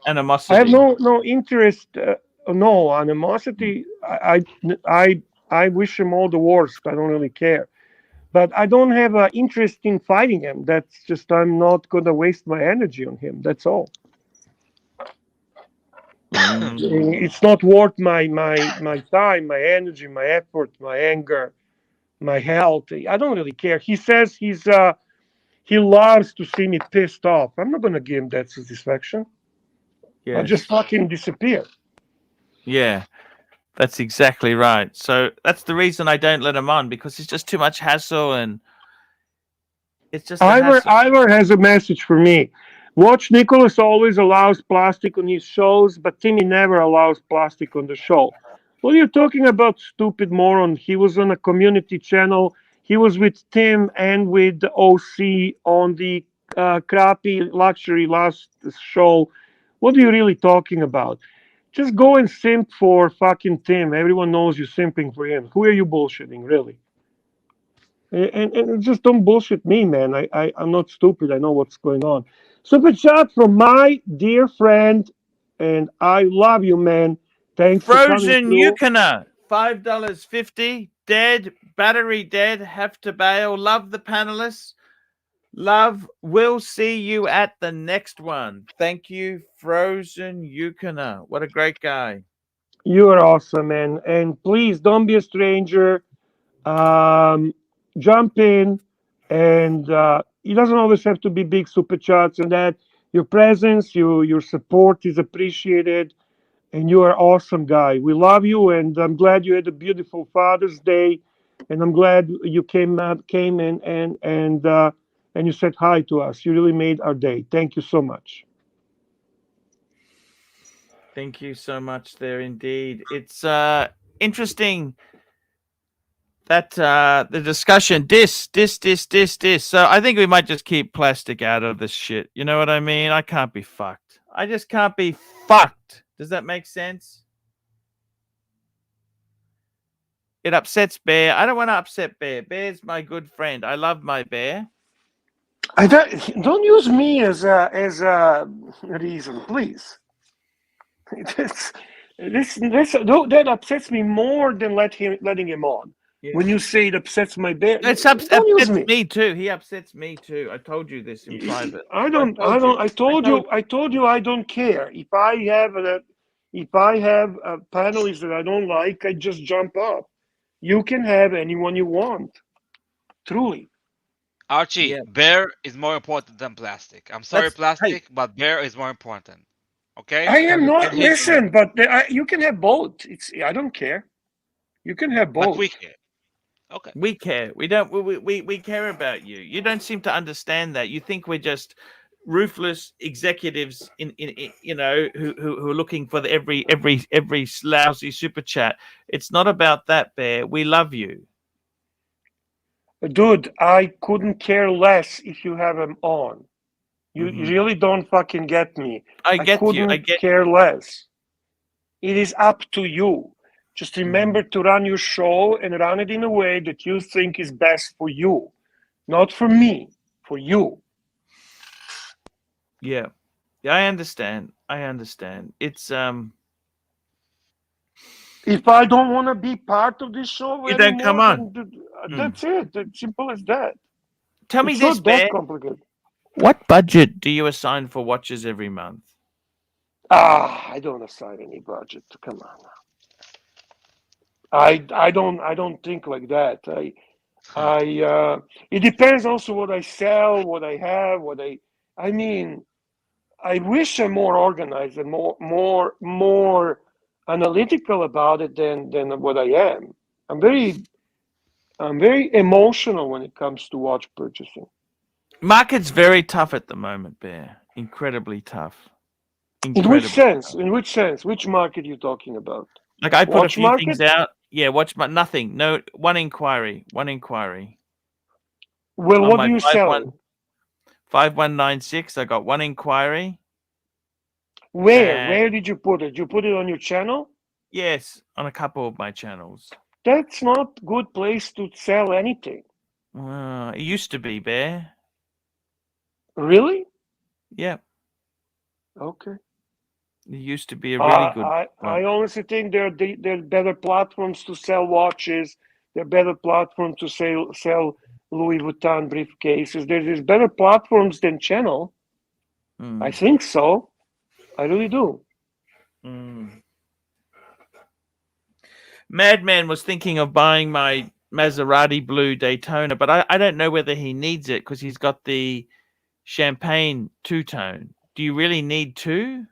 animosity. I have no interest, no animosity. I wish him all the worst. I don't really care. But I don't have an interest in fighting him. That's just, I'm not going to waste my energy on him. That's all. It's not worth my time, my energy, my effort, my anger, my health. I don't really care. He says he loves to see me pissed off. I'm not going to give him that satisfaction. Yes. I'll just fucking disappear. Yeah. That's exactly right. So that's the reason I don't let him on, because it's just too much hassle, and it's just Ivor has a message for me. Watch Nicholas always allows plastic on his shows, but Timmy never allows plastic on the show. What are you talking about, stupid moron? He was on a community channel. He was with Tim and with the OC on the crappy luxury last show. What are you really talking about? Just go and simp for fucking Tim. Everyone knows you're simping for him. Who are you bullshitting, really? And just don't bullshit me, man. I'm not stupid. I know what's going on. Super chat from my dear friend, and I love you, man. Thanks for coming Frozen through. Yukoner, $5.50. Dead, battery dead, have to bail. Love the panelists. Love, we'll see you at the next one. Thank you, Frozen Yukina. What a great guy. You are awesome, man. And please don't be a stranger. Jump in, and it doesn't always have to be big super chats and that. Your presence, your support is appreciated, and you are awesome guy. We love you, and I'm glad you had a beautiful Father's Day, and I'm glad you came in and you said hi to us. You really made our day. Thank you so much. Thank you so much there indeed. It's interesting that the discussion this. So I think we might just keep plastic out of this shit. You know what I mean? I can't be fucked. I just can't be fucked. Does that make sense? It upsets Bear. I don't want to upset Bear. Bear's my good friend. I love my Bear. Don't use me as a reason, please. That upsets me more than letting him on. Yeah. When you say it upsets my Bear, upsets me too. He upsets me too. I told you this in private. I told you I don't care. If I have a panelist that I don't like, I just jump up. You can have anyone you want. Truly. Archie, Bear is more important than plastic. I'm sorry, plastic, but Bear is more important. Okay? I am not. Listen, but you can have both. I don't care. You can have both. But we care. Okay. We care. We don't. We care about you. You don't seem to understand that. You think we're just ruthless executives in you know who are looking for the every lousy super chat. It's not about that, Bear. We love you. Dude, I couldn't care less if you have him on. You really don't fucking get me. I couldn't care less. It is up to you. Just remember to run your show and run it in a way that you think is best for you. Not for me, for you. Yeah. Yeah, I understand. It's if I don't want to be part of this show you don't come on. That's it. It's simple as that. Tell me this, not that complicated. What budget do you assign for watches every month? I don't assign any budget. Come on. I don't think like that. It depends also what I sell, what I have, I mean, I wish I'm more organized and more analytical about it than what I am. I'm very emotional when it comes to watch purchasing. Market's very tough at the moment, Bear. Incredibly tough. In which sense? Which market are you talking about? Like I put a few things out. Yeah, nothing. No, one inquiry. Well, what do you sell? 5196. I got one inquiry. Where did you put it? You put it on your channel? Yes, on a couple of my channels. That's not a good place to sell anything. It used to be, Bear. Really? Yeah. Okay. It used to be a really good. I honestly think there are better platforms to sell watches. There are better platforms to sell Louis Vuitton briefcases. There's better platforms than channel. I think so. I really do. Madman was thinking of buying my Maserati blue Daytona, but I don't know whether he needs it because he's got the champagne two-tone. Do you really need two?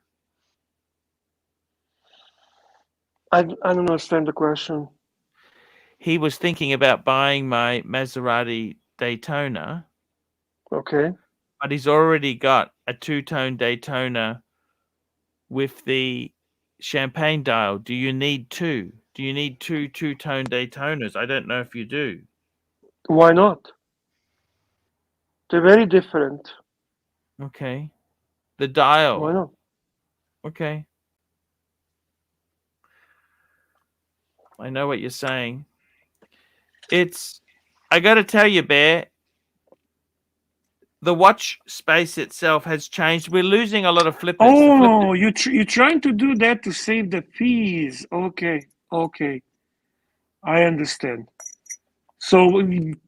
I don't understand the question. He was thinking about buying my Maserati Daytona. Okay. But he's already got a two-tone Daytona with the champagne dial. Do you need two? Do you need two-tone Daytonas? I don't know if you do. Why not? They're very different. Okay. The dial. Why not? Okay. I know what you're saying. I got to tell you, Bear, the watch space itself has changed. We're losing a lot of flippers. Oh, you're trying to do that to save the fees. Okay. I understand. So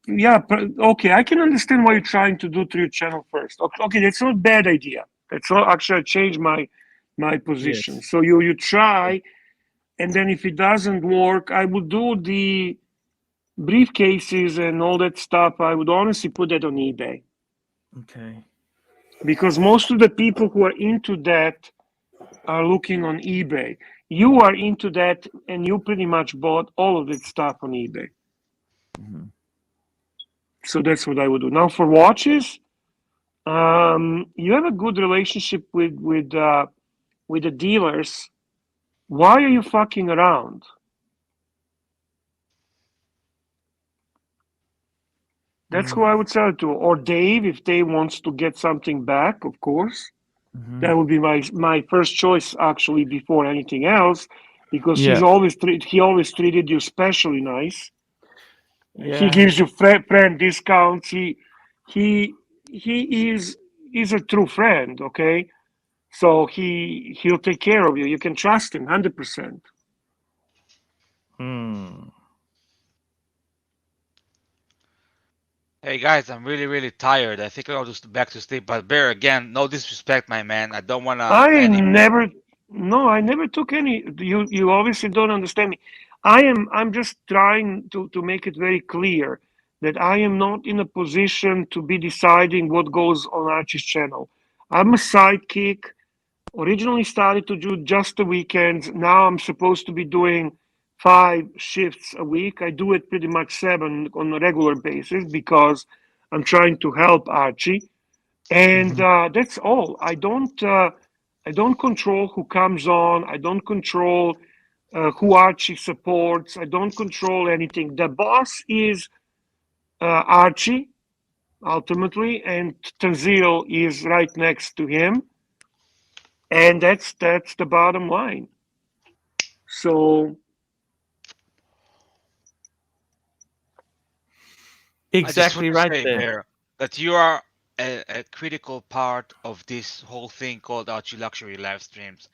yeah, okay, I can understand why you're trying to do through your channel first. Okay, that's not a bad idea. That's not actually I changed my position. Yes. So you try, and then if it doesn't work, I would do the briefcases and all that stuff. I would honestly put that on eBay. Okay. Because most of the people who are into that are looking on eBay. You are into that, and you pretty much bought all of that stuff on eBay. Mm-hmm. So that's what I would do. Now for watches, you have a good relationship with the dealers. Why are you fucking around? That's who I would sell it to. Or Dave, if Dave wants to get something back, of course. Mm-hmm. That would be my first choice actually before anything else, because Yeah. he always treated you especially nice. Yeah. He gives you friend discounts. He is a true friend. Okay, so he'll take care of you. You can trust him 100%. Hey guys, I'm really tired. I think I'll just back to sleep. But Bear, again, no disrespect, my man. I don't wanna I never took any. You obviously don't understand me. I'm just trying to make it very clear that I am not in a position to be deciding what goes on Archie's channel. I'm a sidekick. Originally started to do just the weekends. Now I'm supposed to be doing 5 shifts a week. I do it pretty much 7 on a regular basis because I'm trying to help Archie. And that's all. I don't control who comes on. I don't control who Archie supports. I don't control anything. The boss is Archie, ultimately, and Tanzil is right next to him, and that's the bottom line. So exactly I just want right to say, there. Bear, that you are a critical part of this whole thing called Archie Luxury live streams,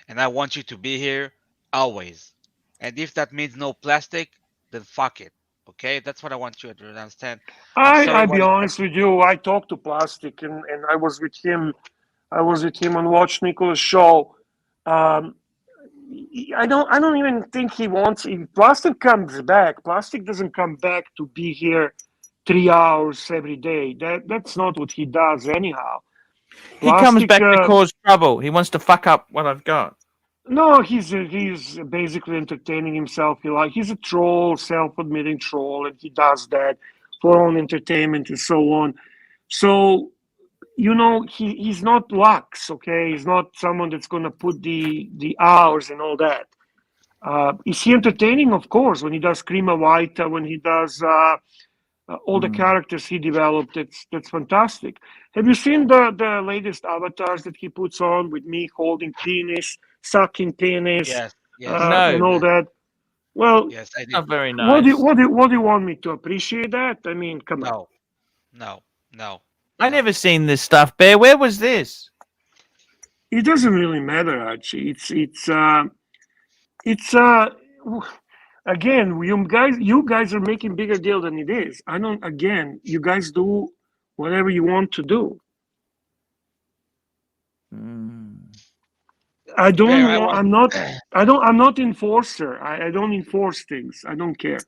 and I want you to be here always. And if that means no plastic, then fuck it. Okay, that's what I want you to understand. I'm sorry. I'll be honest with you. I talked to Plastic, and I was with him. I was with him on Watch Nicholas' show. I don't even think he wants. If Plastic comes back, Plastic doesn't come back to be here 3 hours every day. That's not what he does anyhow. He comes back to cause trouble. He wants to fuck up what I've got. No, he's basically entertaining himself. He's a troll, self-admitting troll, and he does that for own entertainment and so on. So, he's not Lux, okay? He's not someone that's going to put the hours and all that. Is he entertaining? Of course. When he does Crema White, when he does all the characters he developed, that's fantastic. Have you seen the latest avatars that he puts on with me holding penis, sucking penis, Yes. and all that? Well, yes, I did. Not very nice. What do you want me to appreciate that? I mean, come on. No. I never seen this stuff, Bear. Where was this? It doesn't really matter, Archie. It's again, you guys are making bigger deal than it is. I don't. Again, you guys do whatever you want to do. I don't. Bear, I'm not. I'm not enforcer. I don't enforce things. I don't care.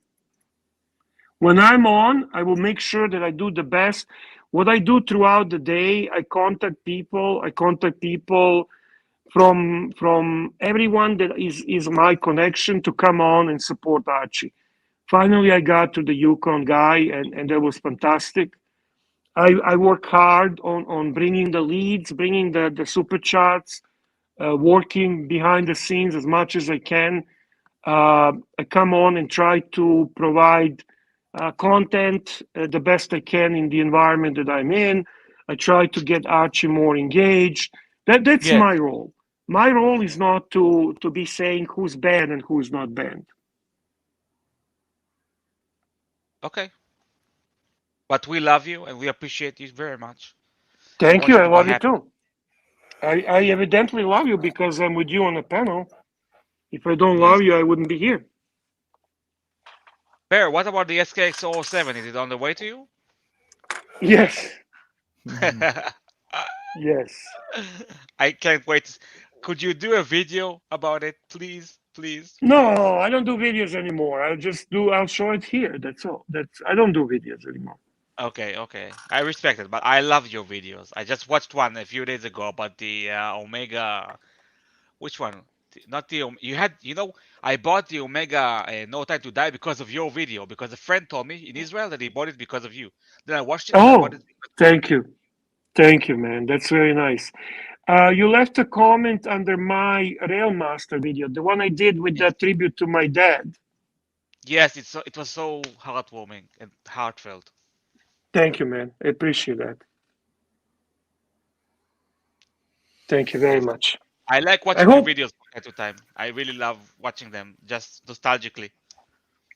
When I'm on, I will make sure that I do the best. What I do throughout the day, I contact people. From everyone that is my connection to come on and support Archie. Finally, I got to the Yukon guy, and that was fantastic. I work hard on bringing the leads, bringing the super charts, working behind the scenes as much as I can. I come on and try to provide content the best I can in the environment that I'm in. I try to get Archie more engaged. That's my role. My role is not to be saying who's banned and who's not banned. Okay. But we love you and we appreciate you very much. Thank you. I love you too. I evidently love you because I'm with you on the panel. If I don't love you, I wouldn't be here. Bear, what about the SKX 07? Is it on the way to you? Yes. Yes. I can't wait. Could you do a video about it, please? Please? No, I don't do videos anymore. I'll show it here. That's all. I don't do videos anymore. Okay, okay. I respect it, but I love your videos. I just watched one a few days ago about the Omega. Which one? Not the you had. I bought the Omega No Time to Die because of your video. Because a friend told me in Israel that he bought it because of you. Then I watched it and I bought Oh, it. thank you. Thank you, man. That's very nice. You left a comment under my Railmaster video, the one I did with the tribute to my dad. Yes, it was so heartwarming and heartfelt. Thank you, man. I appreciate that. Thank you very much. I like watching your videos from time to time. I really love watching them, just nostalgically.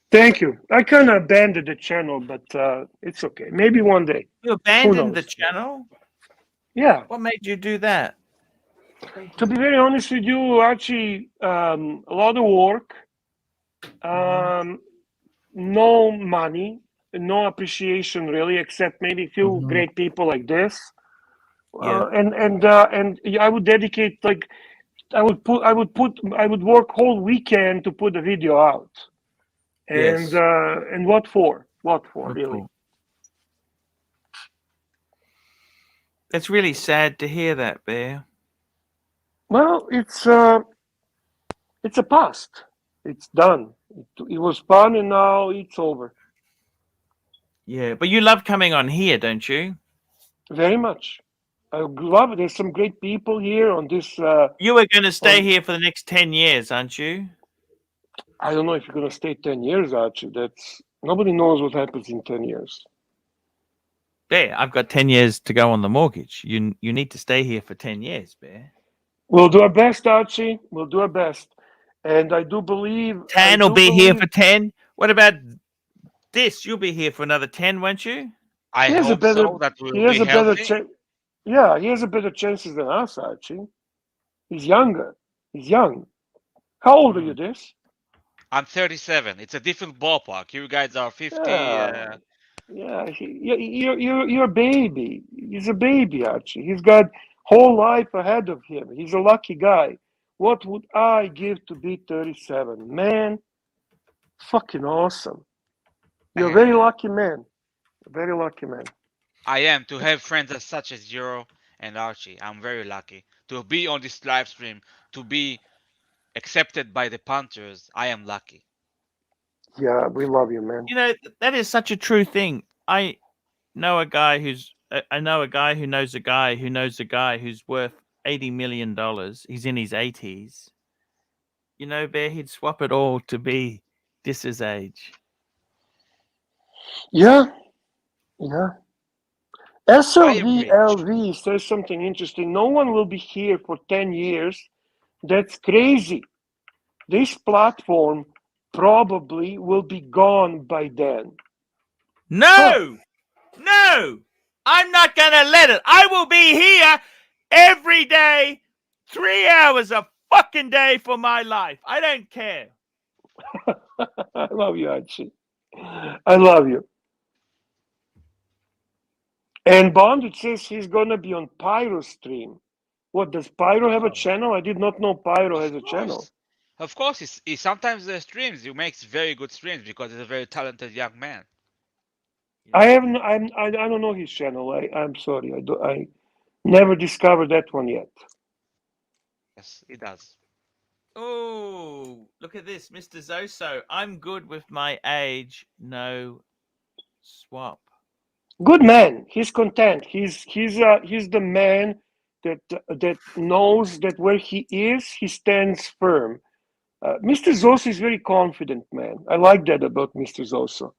Thank you. I kind of abandoned the channel, but it's okay. Maybe one day. You abandoned the channel? Yeah. What made you do that? To be very honest with you, Archie, a lot of work, no money, no appreciation really, except maybe a few great people like this. And I would dedicate I would work whole weekend to put the video out. And and what for? What for really? It's really sad to hear that, Bear. Well, it's a past. It's done. It was fun, and now it's over. Yeah, but you love coming on here, don't you? Very much. I love it. There's some great people here on this. You are going to stay here for the next 10 years, aren't you? I don't know if you're going to stay 10 years, Archie. Nobody knows what happens in 10 years. Bear, I've got 10 years to go on the mortgage. You need to stay here for 10 years, Bear. We'll do our best, Archie. We'll do our best. And I do believe... Tan will be here for 10. What about this? You'll be here for another 10, won't you? I hope so. That will be healthy. Yeah, he has a better chances than us, Archie. He's younger. He's young. How old are you, this? I'm 37. It's a different ballpark. You guys are 50. Yeah, you're a baby. He's a baby, Archie. He's got whole life ahead of him. He's a lucky guy. What would I give to be 37? Man, fucking awesome. You're a very lucky man. A very lucky man. I am. To have friends as such as Euro and Archie, I'm very lucky. To be on this live stream, to be accepted by the punters, I am lucky. Yeah, we love you, man. You know, that is such a true thing. I know a guy who knows a guy who knows a guy who's worth $80 million. He's in his 80s. You know, Bear, he'd swap it all to be this age. Yeah. SLVLV says something interesting. No one will be here for 10 years. That's crazy. This platform probably will be gone by then. No! No! I'm not going to let it. I will be here every day, 3 hours a fucking day for my life. I don't care. I love you, Archie. I love you. And Bondage says he's going to be on Pyro stream. What, does Pyro have a channel? I did not know Pyro has a channel. Of course, he sometimes streams. He makes very good streams because he's a very talented young man. I don't know his channel. I'm sorry. I never discovered that one yet. Yes, he does. Oh, look at this, Mr. Zoso. I'm good with my age. No swap. Good man. He's content. He's the man that knows that where he is, he stands firm. Mr. Zoso is very confident man. I like that about Mr. Zoso.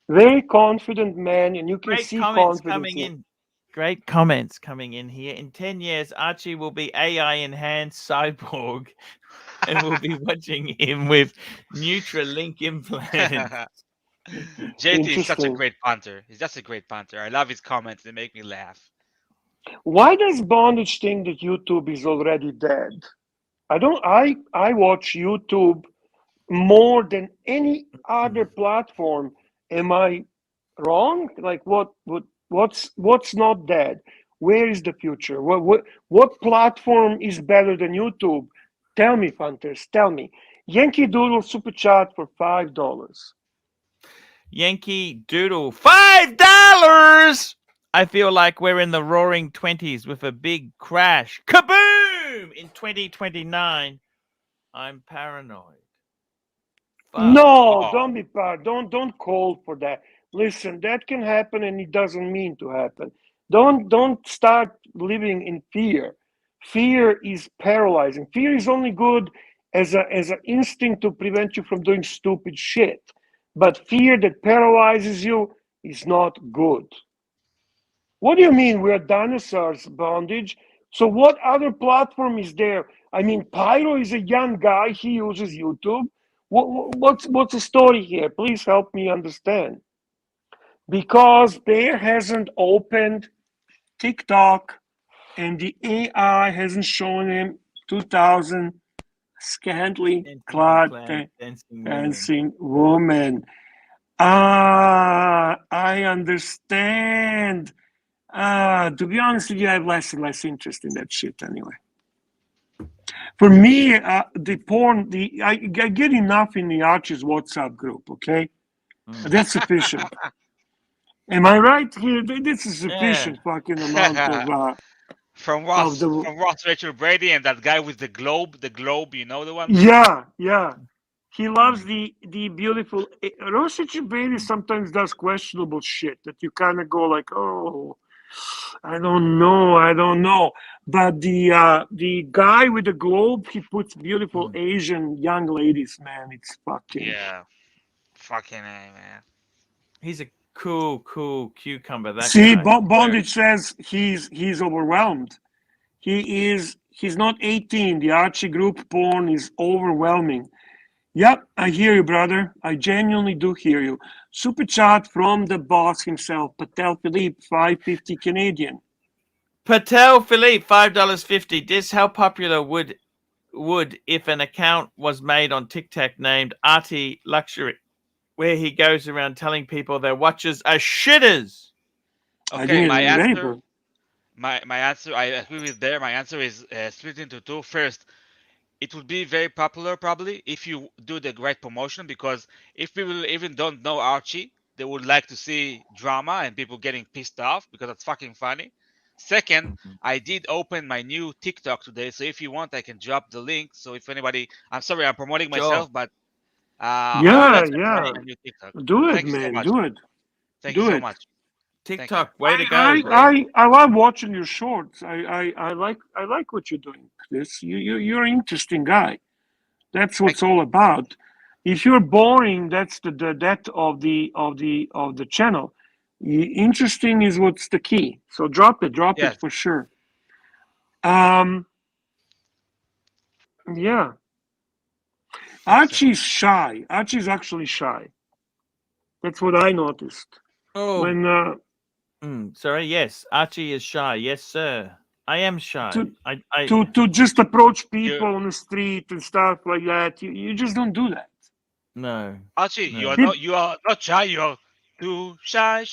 Very confident man, and you can see confidence coming in. Great comments coming in here. In 10 years, Archie will be AI enhanced cyborg, and we'll be watching him with Neuralink implants. JT is such a great punter. He's just a great punter. I love his comments. They make me laugh. Why does Bondage think that YouTube is already dead? I watch YouTube more than any other platform. Am I wrong? Like what's not dead? Where is the future? What platform is better than YouTube? Tell me, Funters, tell me. Yankee Doodle super chat for $5. Yankee Doodle, $5. I feel like we're in the roaring 20s with a big crash. Kaboom! In 2029. I'm paranoid. No, don't be don't call for that. Listen, that can happen and it doesn't mean to happen. Don't start living in fear. Fear is paralyzing. Fear is only good as an instinct to prevent you from doing stupid shit. But fear that paralyzes you is not good. What do you mean we're dinosaurs, Bondage? So what other platform is there? I mean, Pyro is a young guy. He uses YouTube. What's the story here? Please help me understand. Because Bear hasn't opened TikTok and the AI hasn't shown him 2,000 scantily clad dancing woman. Ah, I understand. To be honest with you, I have less and less interest in that shit anyway. For me, the porn, I get enough in the Archie's WhatsApp group, okay? That's sufficient. Am I right here? This is sufficient fucking amount of... From Ross Rachel Brady and that guy with the globe, you know the one? Yeah. He loves the beautiful... Ross Rachel Brady sometimes does questionable shit that you kind of go like, oh... I don't know. But the guy with the globe, he puts beautiful Asian young ladies, man. It's fucking... Yeah. Fucking A, man. He's a cool cucumber. That See, guy. Bondage says he's overwhelmed. He's not 18. The Archie group porn is overwhelming. Yep, I hear you, brother. I genuinely do hear you. Super chat from the boss himself, Patel Philippe, $5.50 Canadian. Patel Philippe, $5.50. This how popular would if an account was made on TikTok named ARCHIELUXURY, where he goes around telling people their watches are shitters. Okay, my answer, I agree with Bear. My answer is split into two. First, it would be very popular probably if you do the right promotion, because if people even don't know Archie, they would like to see drama and people getting pissed off because it's fucking funny. Second, I did open my new TikTok today, so if you want, I can drop the link. So if anybody, I'm sorry, I'm promoting myself, but Yeah. my new TikTok. Do it, Thank you man. so much. Do it. Thank you so much. TikTok, way to go. I love watching your shorts. I like what you're doing, Chris. You're an interesting guy. That's what's all about. If you're boring, that's the death of the channel. Interesting is what's the key. So drop it for sure. Yeah. Archie's shy. Archie's actually shy. That's what I noticed. Oh. When sorry, yes. Archie is shy. Yes, sir. I am shy. To just approach people on the street and stuff like that. You just don't do that. No. Archie, you are not shy, you're too shy.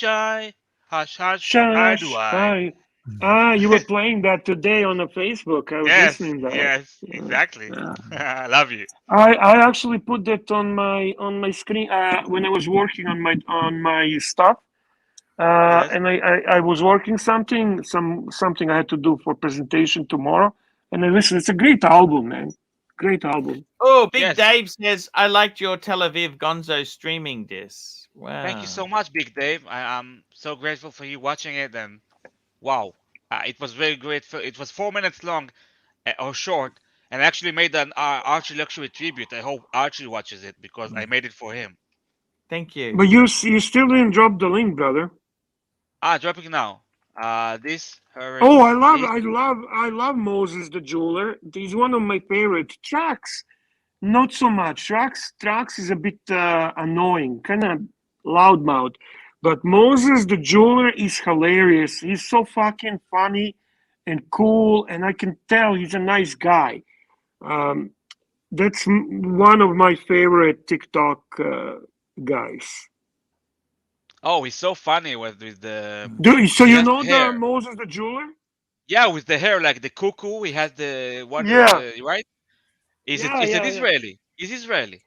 Hush, I do I. You were playing that today on the Facebook. I was listening to that. Yes, exactly. I love you. I actually put that on my screen when I was working on my stuff. And I was working something I had to do for presentation tomorrow. And I listened. It's a great album, man. Great album. Oh, Big Dave says, I liked your Tel Aviv Gonzo streaming disc. Wow. Thank you so much, Big Dave. I'm so grateful for you watching it. And wow, it was very great. It was 4 minutes long or short, and I actually made an Archie Luxury tribute. I hope Archie watches it because I made it for him. Thank you. But you still didn't drop the link, brother. Dropping now. Oh, I love Moses the Jeweler. He's one of my favorite tracks. Not so much. Tracks is a bit annoying, kind of loudmouth. But Moses the Jeweler is hilarious. He's so fucking funny and cool, and I can tell he's a nice guy. That's one of my favorite TikTok guys. Oh, he's so funny with the. So he you has know the the hair. Moses the jeweler? Yeah, with the hair like the cuckoo. He has the one with Yeah. the right. Is it? Yeah, Is it yeah, yeah. Israeli? Is Israeli?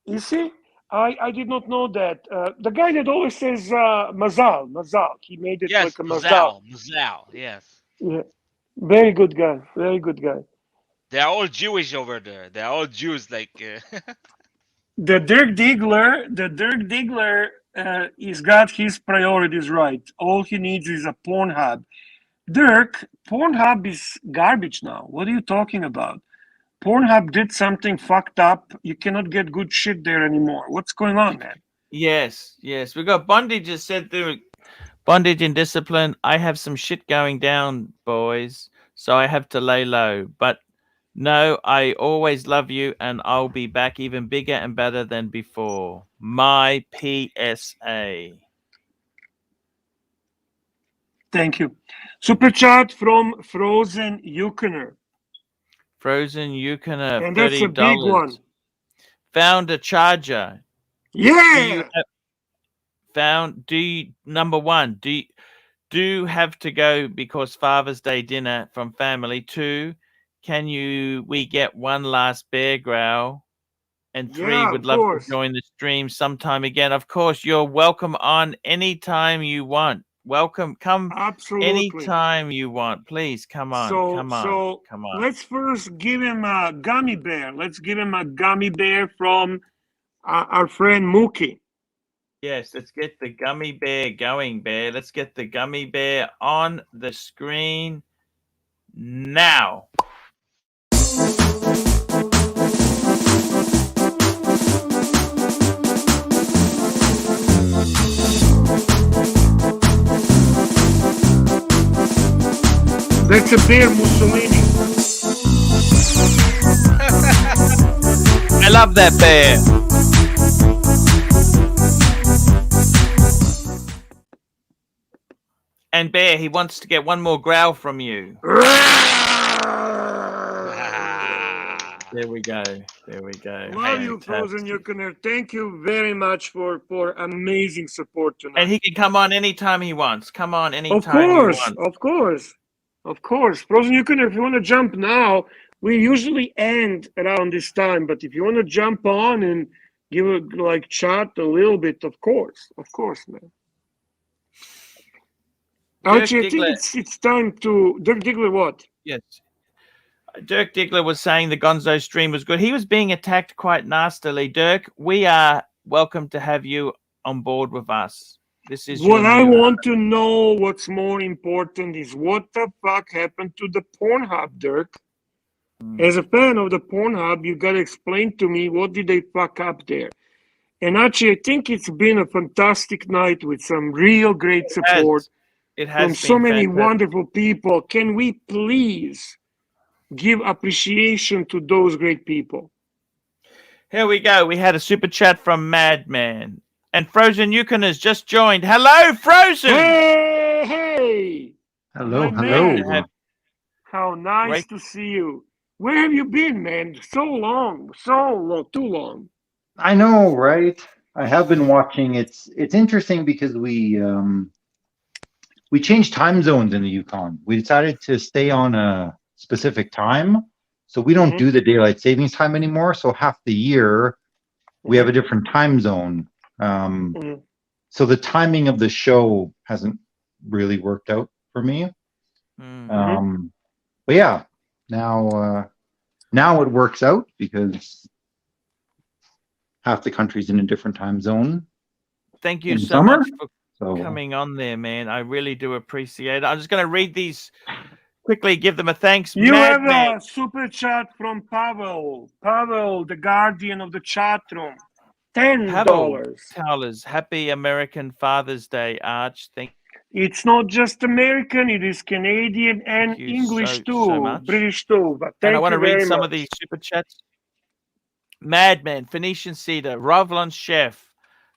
You see, I did not know that. The guy that always says Mazal, Mazal. He made it Yes, like a Mazal. Mazal, Mazal. Yes. Yeah. Very good guy. Very good guy. They are all Jewish over there. They are all Jews. Like. The Dirk Diggler, he's got his priorities right. All he needs is a Pornhub. Dirk, Pornhub is garbage now. What are you talking about? Pornhub did something fucked up. You cannot get good shit there anymore. What's going on, man? Yes, yes. We got Bondage just said through Bondage and Discipline. I have some shit going down, boys, so I have to lay low. But no, I always love you, and I'll be back even bigger and better than before. My PSA. Thank you. Super chat from Frozen Yukoner. Frozen Yukoner, And that's a $30. big one. Found a charger. Yeah. Number one, do you have to go because Father's Day dinner from family? 2, we get one last bear growl? And 3, Yeah, would of love course. to join the stream sometime again. Of course, you're welcome on anytime you want. Welcome, come Absolutely. anytime you want. Please come on, come on. Let's first give him a gummy bear. Let's give him a gummy bear from our friend Mookie. Yes, let's get the gummy bear going, Bear. Let's get the gummy bear on the screen now. That's a bear Mussolini. I love that bear. And Bear, he wants to get one more growl from you. There we go. There we go. Love you, Frozen Yukoner. Thank you very much for amazing support tonight. And he can come on anytime he wants. Come on anytime Of course, he wants. of course. Of course. Frozen Yukoner, if you want to jump now, we usually end around this time. But if you want to jump on and give a chat a little bit, of course, man. Archie, I think it's time to Dirk Diggler. What? Yes. Dirk Diggler was saying the Gonzo stream was good. He was being attacked quite nastily. Dirk, we are welcome to have you on board with us. This is what I want to know. What's more important is what the fuck happened to the Pornhub, Dirk. As a fan of the Pornhub, you gotta explain to me what did they fuck up there. And actually, I think it's been a fantastic night with some real great support. It has from so many wonderful people. Can we please give appreciation to those great people? Here we go. We had a super chat from Madman. And Frozen Yukon has just joined. Hello, Frozen! Hey! Hello, hello. How nice to see you. Where have you been, man? So long, too long. I know, right? I have been watching. It's interesting because we changed time zones in the Yukon. We decided to stay on a specific time, so we don't do the daylight savings time anymore. So half the year we have a different time zone. So the timing of the show hasn't really worked out for me. But yeah, now it works out because half the country's in a different time zone. Thank you so much for coming on there, man. I really do appreciate it. I'm just going to read these quickly, give them a thanks. You have a super chat from Pavel. Pavel, the guardian of the chat room. $10. Happy American Father's Day, Arch. It's not just American, it is Canadian and English too, British too. But and I want to read some of these super chats. Madman, Phoenician Cedar, Rovlon Chef,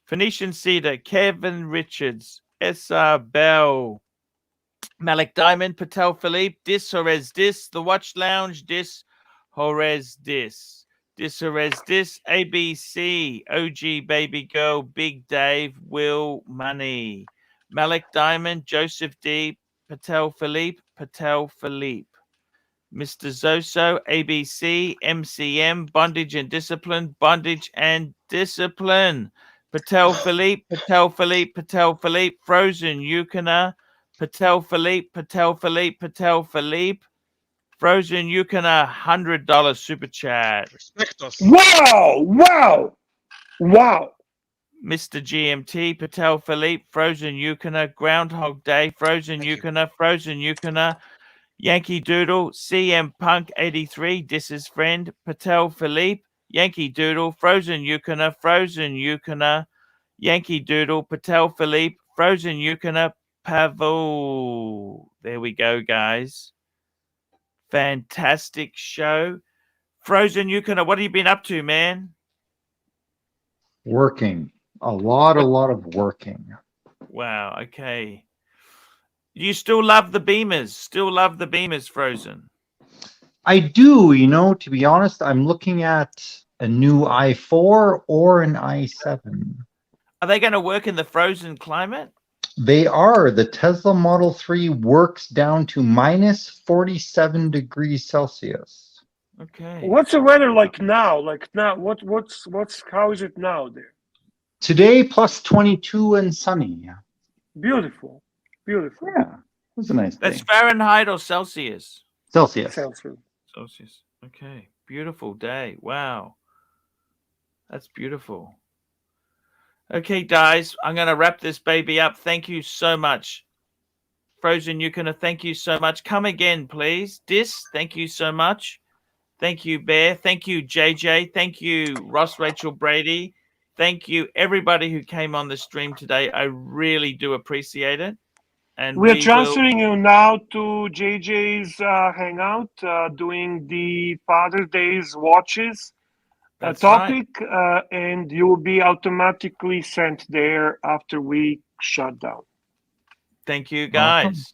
Phoenician Cedar, Kevin Richards, S.R. Bell, Malik Diamond, Patel Philippe, Dis Horez Dis, The Watch Lounge, Dis Horez Dis, Disarez Dis, ABC, OG Baby Girl, Big Dave, Will Money, Malik Diamond, Joseph D, Patel Philippe, Mr. Zoso, ABC, MCM, Bondage and Discipline, Patel Philippe, Frozen Yukina, Patel Philippe, Frozen Yukina, $100 super chat. Wow! Wow! Wow! Mr. GMT, Patel Philippe, Frozen Yukina, Groundhog Day, Frozen Yukina, Yankee Doodle, CM Punk 83, Dis's friend, Patel Philippe, Yankee Doodle, Frozen Yukina, Yankee Doodle, Patel Philippe, Frozen Yukina, Pavel. There we go, guys. Fantastic show. Frozen Yukina, what have you been up to, man? Working. A lot of working. Wow, okay. You still love the Beamers, Frozen? I do, you know, to be honest, I'm looking at a new i4 or an i7. Are they going to work in the frozen climate? They are. The Tesla Model 3 works down to minus 47 degrees Celsius. Okay. What's the weather like now? How is it now there? Today, plus 22 and sunny. Beautiful. Beautiful. Yeah, it was a nice day. That's Fahrenheit or Celsius? Celsius. Celsius. Okay. Beautiful day. Wow. That's beautiful. Okay, guys, I'm going to wrap this baby up. Thank you so much. Frozen Yukina, thank you so much. Come again, please. Dis, thank you so much. Thank you, Bear. Thank you, JJ. Thank you, Ross Rachel Brady. Thank you, everybody who came on the stream today. I really do appreciate it. And we're transferring you now to JJ's hangout, doing the Father's Day's watches topic, and you will be automatically sent there after we shut down. Thank you, guys.